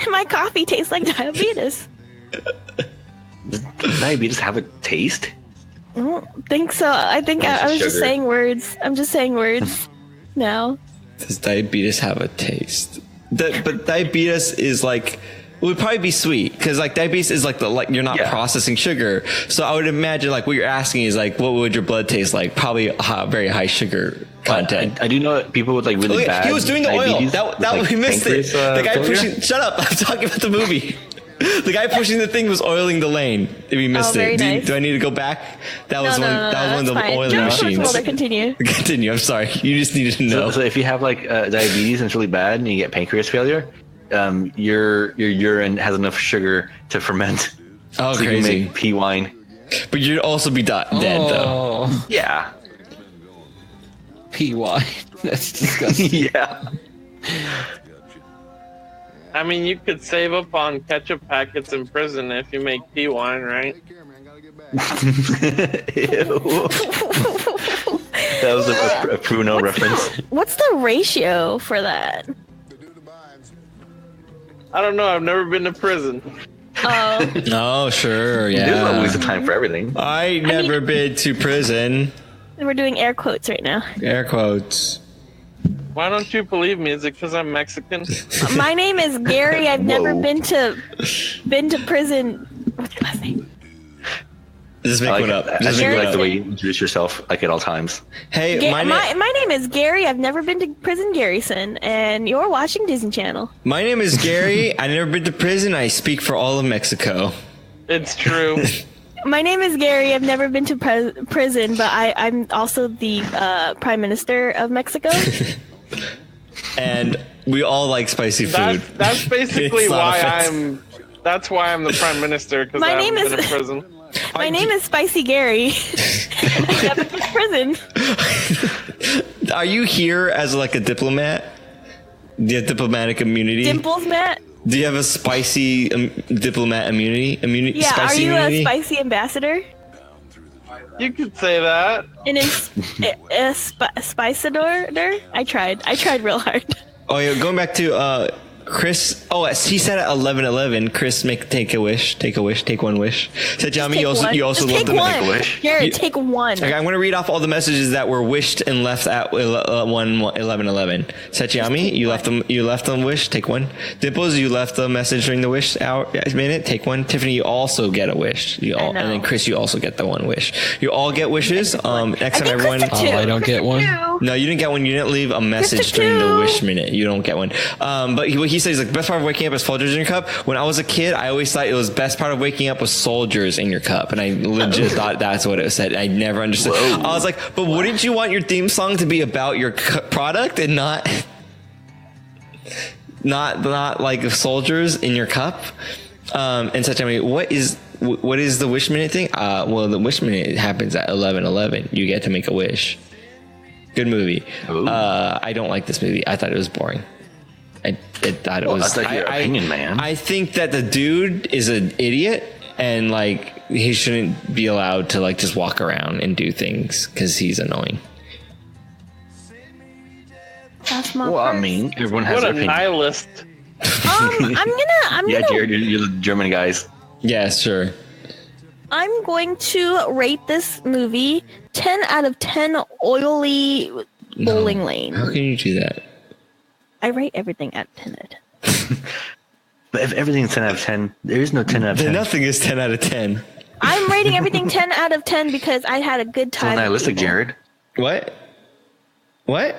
Speaker 2: My coffee tastes like diabetes.
Speaker 3: Does diabetes have a taste?
Speaker 2: I don't think so. I think I was just saying words. I'm just saying words now.
Speaker 1: Does diabetes have a taste? But diabetes is like, would probably be sweet because like diabetes is like you're not processing sugar. So I would imagine like what you're asking is like, what would your blood taste like? Probably very high sugar content.
Speaker 3: I do know that people with like really bad.
Speaker 1: He was doing the oil. That
Speaker 3: like
Speaker 1: we missed it. The guy pushing. Shut up! I'm talking about the movie. The guy pushing the thing was oiling the lane. We missed it.
Speaker 2: Nice.
Speaker 1: Do I need to go back? That was one of the
Speaker 2: fine.
Speaker 1: oiling machines.
Speaker 2: Continue.
Speaker 1: Continue. I'm sorry. You just needed to know.
Speaker 3: So if you have like diabetes and it's really bad and you get pancreas failure, your urine has enough sugar to ferment.
Speaker 1: Oh,
Speaker 3: so
Speaker 1: crazy!
Speaker 3: You can make pea wine.
Speaker 1: But you'd also be dead though.
Speaker 3: Yeah.
Speaker 5: Pea wine. That's disgusting.
Speaker 3: Yeah.
Speaker 4: I mean, you could save up on ketchup packets in prison if you make pea wine, right?
Speaker 3: Ew. That was a Pruno reference.
Speaker 2: What's the ratio for that?
Speaker 4: I don't know. I've never been to prison.
Speaker 2: Oh.
Speaker 1: Oh, sure. Yeah.
Speaker 3: There's always a time for everything.
Speaker 1: I never been to prison.
Speaker 2: We're doing air quotes right now.
Speaker 1: Air quotes.
Speaker 4: Why don't you believe me? Is it because I'm Mexican?
Speaker 2: My name is Gary. I've never been to prison. What's your last name?
Speaker 1: Just make one up.
Speaker 3: I
Speaker 1: Just
Speaker 3: think
Speaker 1: make
Speaker 3: you
Speaker 1: one
Speaker 3: like the
Speaker 1: up.
Speaker 3: way you introduce yourself, like at all times.
Speaker 1: Hey,
Speaker 2: my name is Gary. I've never been to prison, Garrison, and you're watching Disney Channel.
Speaker 1: My name is Gary. I've never been to prison. I speak for all of Mexico.
Speaker 4: It's true.
Speaker 2: My name is Gary. I've never been to prison, but I'm also the Prime Minister of Mexico.
Speaker 1: And we all like spicy food.
Speaker 4: That's basically
Speaker 1: It's not
Speaker 4: why
Speaker 1: offensive.
Speaker 4: That's why I'm the Prime Minister, because
Speaker 2: My
Speaker 4: I
Speaker 2: name
Speaker 4: haven't
Speaker 2: is-
Speaker 4: been in prison.
Speaker 2: My name is Spicy Gary. I've never been to prison.
Speaker 1: Are you here as like a diplomat? Do you have diplomatic immunity?
Speaker 2: Dimples, Matt?
Speaker 1: Do you have a spicy diplomat immunity?
Speaker 2: Yeah, are
Speaker 1: spicy
Speaker 2: you
Speaker 1: immunity?
Speaker 2: a spicy ambassador?
Speaker 4: You could say that.
Speaker 2: And a spicidor? I tried real hard.
Speaker 1: Oh yeah, going back to Chris. Oh, he said at 11:11. Chris, take a wish. Take one wish. Seichiyami, you also love
Speaker 2: take
Speaker 1: to
Speaker 2: one.
Speaker 1: make a
Speaker 3: wish.
Speaker 2: Jared, take one.
Speaker 1: Okay, I'm going to read off all the messages that were wished and left at 11:11. Seichiyami, you left them wish. Take one. Dimples, you left a message during the wish hour minute. Take one. Tiffany, you also get a wish. And then Chris, you also get the one wish. You all get wishes. Next time everyone.
Speaker 5: I don't get one.
Speaker 1: No, you didn't get one. You didn't leave a message during the wish minute. You don't get one. But what he says, like, best part of waking up is Folgers in your cup. When I was a kid, I always thought it was best part of waking up was soldiers in your cup, and I legit thought that's what it said. I never understood.
Speaker 3: Whoa.
Speaker 1: I was like, but wouldn't you want your theme song to be about your product and not like soldiers in your cup? And such. I mean, what is the wish minute thing? Well, the wish minute happens at 11:11. You get to make a wish. Good movie. I don't like this movie. I thought it was boring. I thought it was.
Speaker 3: That's like your opinion, man.
Speaker 1: I think that the dude is an idiot, and like he shouldn't be allowed to like just walk around and do things because he's annoying.
Speaker 3: Well, I mean, everyone has
Speaker 4: What
Speaker 3: their
Speaker 4: a
Speaker 3: opinion.
Speaker 4: nihilist.
Speaker 2: I'm
Speaker 3: Yeah,
Speaker 2: gonna
Speaker 3: Jared, you're the German guys.
Speaker 1: Yeah, sure.
Speaker 2: I'm going to rate this movie 10 out of 10 oily bowling lanes.
Speaker 1: How can you do that?
Speaker 2: I rate everything at 10 out of 10.
Speaker 3: But if everything's 10 out of 10, there is no 10 out of 10.
Speaker 1: Nothing is 10 out of 10.
Speaker 2: I'm rating everything 10 out of 10 because I had a good
Speaker 3: So
Speaker 2: time.
Speaker 3: nihilistic, Jared.
Speaker 1: What?
Speaker 3: What?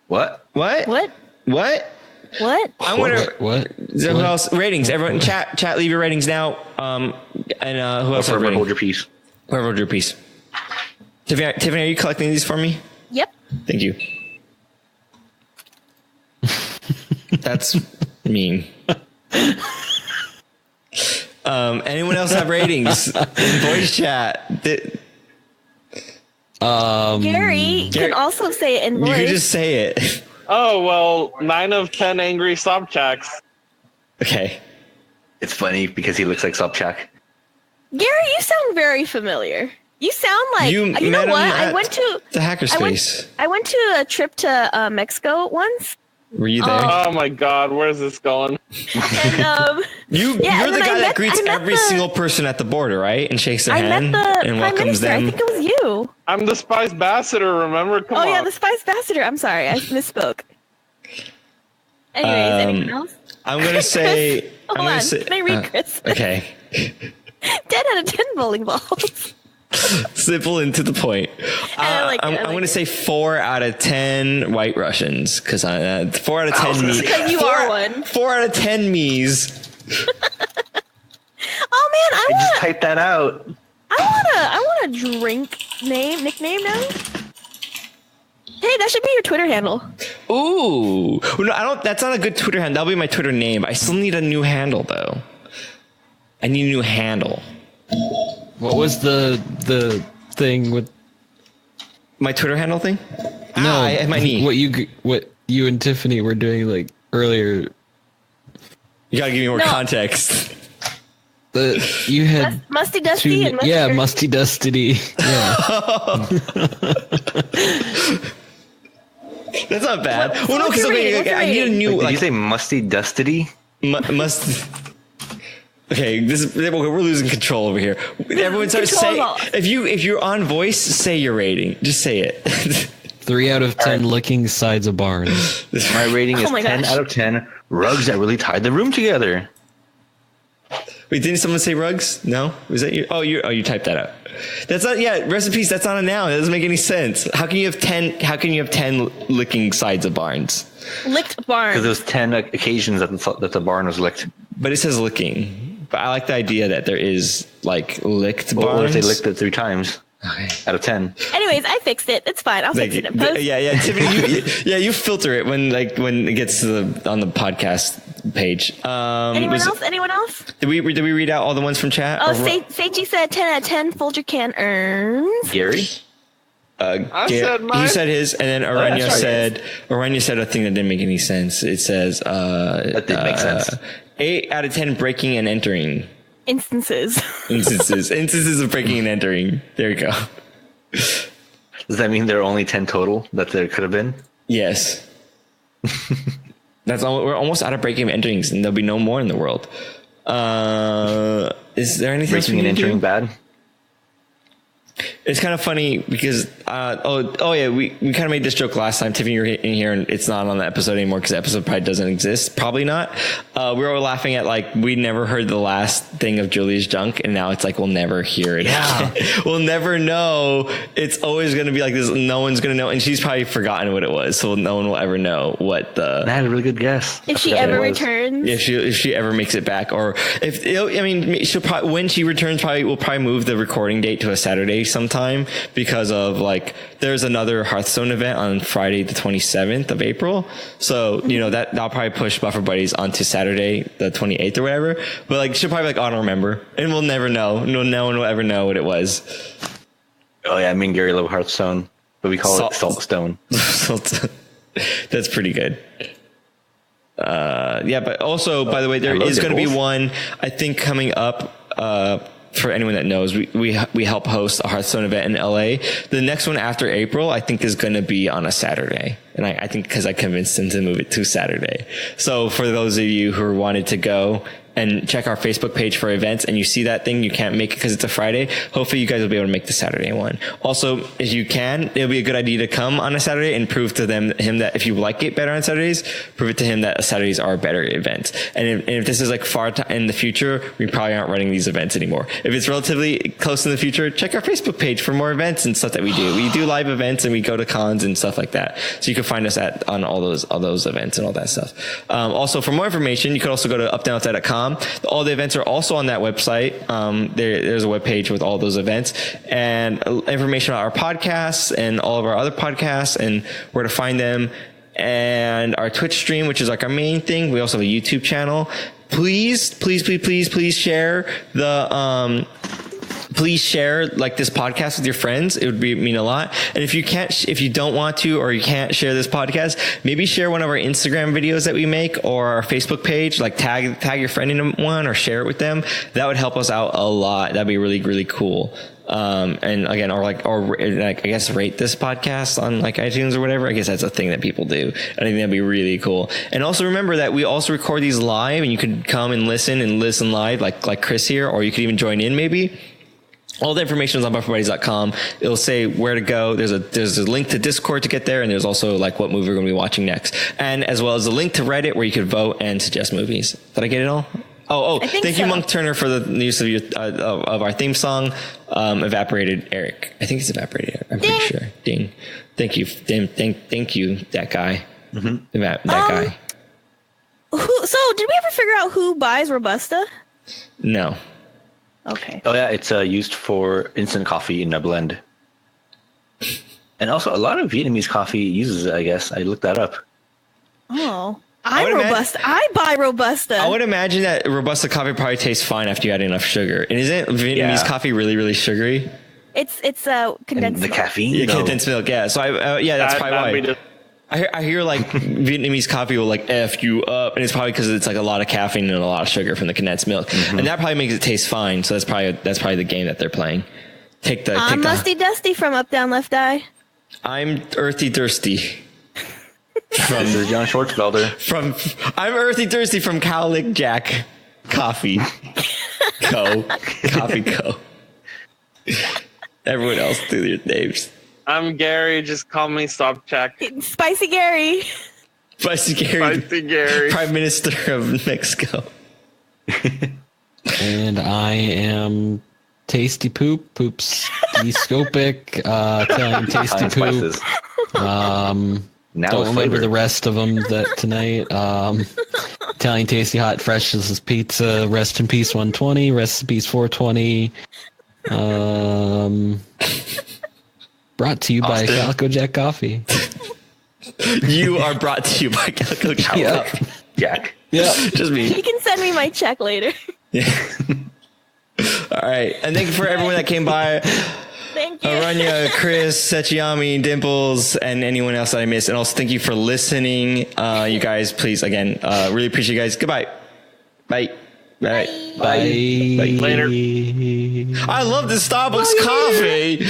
Speaker 2: What?
Speaker 1: What? I want to.
Speaker 5: What?
Speaker 1: Who else? Ratings. Everyone, chat. Leave your ratings now. And who else?
Speaker 3: Forever hold your peace.
Speaker 1: Whoever hold your peace. Tiffany, are you collecting these for me?
Speaker 2: Yep.
Speaker 1: Thank you. That's mean. Anyone else have ratings in voice chat?
Speaker 2: Gary can also say it in
Speaker 1: You
Speaker 2: voice.
Speaker 1: can just say it.
Speaker 4: Oh, well, 9 of 10 Angry Sobchaks.
Speaker 1: Okay.
Speaker 3: It's funny because he looks like Sobchak.
Speaker 2: Gary, you sound very familiar. You sound like
Speaker 1: You
Speaker 2: you
Speaker 1: met
Speaker 2: know what?
Speaker 1: him
Speaker 2: I
Speaker 1: at
Speaker 2: went to
Speaker 1: the hackerspace.
Speaker 2: I went to a trip to Mexico once.
Speaker 1: Were you there?
Speaker 4: Oh my god, where's this going?
Speaker 2: And
Speaker 1: You're
Speaker 2: yeah,
Speaker 1: the
Speaker 2: and then
Speaker 1: guy
Speaker 2: I
Speaker 1: that
Speaker 2: met-
Speaker 1: great
Speaker 2: I met
Speaker 1: every
Speaker 2: the-
Speaker 1: single person at the border, right? And shakes their
Speaker 2: I met
Speaker 1: hand
Speaker 2: the
Speaker 1: and
Speaker 2: Prime
Speaker 1: welcomes
Speaker 2: Minister. I
Speaker 1: them.
Speaker 2: think it was you.
Speaker 4: I'm the Spice Ambassador, remember? Come
Speaker 2: Oh
Speaker 4: on.
Speaker 2: yeah, the Spice Ambassador. I'm sorry, I misspoke. Anyways, anything else?
Speaker 1: I'm gonna say.
Speaker 2: Hold
Speaker 1: I'm gonna
Speaker 2: on.
Speaker 1: say.
Speaker 2: Can I read Chris?
Speaker 1: Okay.
Speaker 2: 10 out of 10 bowling balls.
Speaker 1: Simple and to the point.
Speaker 2: I like it,
Speaker 1: I'm
Speaker 2: I like
Speaker 1: going to
Speaker 2: it.
Speaker 1: say 4 out of 10 White Russians because 4 out of 10 me.
Speaker 2: Because you are one.
Speaker 1: 4 out of 10 me's.
Speaker 2: Oh man,
Speaker 3: I just typed that out.
Speaker 2: I want a drink nickname now. Hey, that should be your Twitter handle.
Speaker 1: Ooh, no, I don't. That's not a good Twitter handle. That'll be my Twitter name. I still need a new handle though. I need a new handle.
Speaker 5: What was the thing with
Speaker 1: My Twitter handle thing?
Speaker 5: no
Speaker 1: I have my knee.
Speaker 5: what you and Tiffany were doing like earlier?
Speaker 1: You gotta give me more
Speaker 2: No.
Speaker 1: context.
Speaker 5: You had
Speaker 2: Musty Dusty and
Speaker 5: yeah,
Speaker 2: Musty.
Speaker 5: musty dusty. Yeah.
Speaker 1: That's not bad. Well, no,
Speaker 2: what's
Speaker 1: because
Speaker 2: your rating? What's your
Speaker 1: I need a
Speaker 2: rating?
Speaker 1: new
Speaker 3: Wait, did
Speaker 1: like
Speaker 3: you say musty dustity?
Speaker 1: must. Okay, we're losing control over here. Everyone start
Speaker 2: Control
Speaker 1: say
Speaker 2: all.
Speaker 1: if you're on voice, say your rating. Just say it.
Speaker 5: 3 out of 10 licking sides of barns.
Speaker 3: My rating is
Speaker 2: Oh my
Speaker 3: 10
Speaker 2: gosh.
Speaker 3: out of 10 rugs that really tied the room together.
Speaker 1: Wait, didn't someone say rugs? No? Was that you? You typed that out. That's not, recipes, that's not a noun. It doesn't make any sense. How can you have 10 licking sides of barns?
Speaker 2: Licked barn.
Speaker 3: Because there's 10 occasions that the barn was licked.
Speaker 1: But it says licking. But I like the idea that there is, like, licked barns.
Speaker 3: Or if they licked it 3 times out of 10.
Speaker 2: Anyways, I fixed it. It's fine. I'll fix it in post.
Speaker 1: Yeah, Tiffany, you filter it when it gets to on the podcast page.
Speaker 2: Anyone else?
Speaker 1: Did we read out all the ones from chat?
Speaker 2: Oh, Seichi said 10 out of 10 Folger can urns.
Speaker 3: Gary?
Speaker 4: said mine.
Speaker 1: He said his, and then Aranya said a thing that didn't make any sense. It says
Speaker 3: that did make sense.
Speaker 1: 8 out of 10 breaking and entering.
Speaker 2: Instances
Speaker 1: Instances of breaking and entering. There you go.
Speaker 3: Does that mean there are only 10 total that there could have been?
Speaker 1: Yes. We're almost out of breaking and enterings, and there'll be no more in the world. Is there anything
Speaker 3: Breaking and entering bad?
Speaker 1: It's kind of funny because we kind of made this joke last time. Tiffany, you were in here, and it's not on the episode anymore because the episode probably doesn't exist. Probably not. We were laughing at like we never heard the last thing of Julia's junk, and now it's like we'll never hear it. Yeah, we'll never know. It's always going to be like this. No one's going to know, and she's probably forgotten what it was, so no one will ever know what the.
Speaker 3: I had a really good guess.
Speaker 2: If she ever returns,
Speaker 1: if she ever makes it back, or she'll probably when she returns, we'll probably move the recording date to a Saturday sometime because of like there's another Hearthstone event on Friday the 27th of April, so that'll probably push Buffer Buddies onto Saturday the 28th or whatever, but like she'll probably be like, I don't remember, and we'll never know. No one will ever know what it was.
Speaker 3: Oh yeah, me and Gary love Hearthstone, but we call it Saltstone.
Speaker 1: That's pretty good. But also, by the way, there is going to be one I think coming up for anyone that knows. We help host a Hearthstone event in LA. The next one after April, I think, is going to be on a Saturday, and I think because I convinced them to move it to Saturday. So for those of you who wanted to go and check our Facebook page for events, and you see that thing, you can't make it because it's a Friday, hopefully you guys will be able to make the Saturday one. Also, if you can, it'll be a good idea to come on a Saturday and prove to him that if you like it better on Saturdays, prove it to him that Saturdays are better events. And if this is like far in the future, we probably aren't running these events anymore. If it's relatively close in the future, check our Facebook page for more events and stuff that we do. We do live events and we go to cons and stuff like that. So you can find us on all those events and all that stuff. Also, for more information, you can also go to UpDownLeftDie.com. All the events are also on that website. There's a webpage with all those events and information about our podcasts and all of our other podcasts and where to find them, and our Twitch stream, which is like our main thing. We also have a YouTube channel. Please share please share like this podcast with your friends. It would mean a lot. And if you don't want to, or you can't share this podcast, maybe share one of our Instagram videos that we make or our Facebook page, like tag your friend in one or share it with them. That would help us out a lot. That'd be really, really cool. And again, or I guess rate this podcast on like iTunes or whatever. I guess that's a thing that people do. I think that'd be really cool. And also remember that we also record these live, and you could come and listen live like Chris here, or you could even join in maybe. All the information is on bufferbuddies.com. It'll say where to go. There's a link to Discord to get there, and there's also like what movie we're going to be watching next, and as well as a link to Reddit where you could vote and suggest movies. Did I get it all? Thank you, Monk Turner, for the use of our theme song, Evaporated Eric. I think it's Evaporated Eric. I'm pretty sure. Ding. Thank you. Thank you, that guy. Mm-hmm. That guy.
Speaker 2: So, did we ever figure out who buys Robusta?
Speaker 1: No.
Speaker 2: Okay.
Speaker 3: Oh yeah, it's used for instant coffee in a blend. And also, a lot of Vietnamese coffee uses it, I guess. I looked that up.
Speaker 2: Oh. I'm Robusta. I buy Robusta.
Speaker 1: I would imagine that Robusta coffee probably tastes fine after you add enough sugar. And isn't Vietnamese coffee really, really sugary?
Speaker 2: It's condensed
Speaker 3: the
Speaker 2: milk.
Speaker 3: caffeine?
Speaker 1: Yeah, condensed milk, yeah. So, that's probably why. I hear like Vietnamese coffee will like F you up, and it's probably because it's like a lot of caffeine and a lot of sugar from the condensed milk. Mm-hmm. And that probably makes it taste fine. So that's probably the game that they're playing. I'm
Speaker 2: Musty Dusty from Up Down Left Eye.
Speaker 1: I'm Earthy Thirsty.
Speaker 3: This is John Schwartzwelder. I'm
Speaker 1: Earthy Thirsty from Cowlick Jack Coffee Co. Coffee Co. Everyone else do their names.
Speaker 4: I'm Gary. Just call me Sobchak.
Speaker 2: Spicy Gary.
Speaker 1: Spicy Gary.
Speaker 4: Spicy Gary.
Speaker 1: Prime Minister of Mexico.
Speaker 5: And I am Tasty Poop, PoopsyScopic, Italian Tasty Poop.
Speaker 3: Now
Speaker 5: Don't
Speaker 3: with
Speaker 5: remember
Speaker 3: flavor.
Speaker 5: the rest of them tonight. Italian Tasty Hot Fresh is pizza. Rest in peace 120. Rest in peace 420. Brought to you by
Speaker 3: Austin.
Speaker 5: Calico Jack Coffee.
Speaker 1: You are brought to you by Calico Jack.
Speaker 5: Yeah.
Speaker 3: Jack.
Speaker 5: Yeah.
Speaker 1: Just me.
Speaker 2: You can send me my check later.
Speaker 1: Yeah. All right. And thank you for everyone that came by.
Speaker 2: Thank you.
Speaker 1: Aranya, Chris, Seichiyami, Dimples, and anyone else that I missed. And also thank you for listening. You guys, please, again, really appreciate you guys. Goodbye. Bye. Bye.
Speaker 5: Bye.
Speaker 4: Later.
Speaker 1: I love the Starbucks coffee.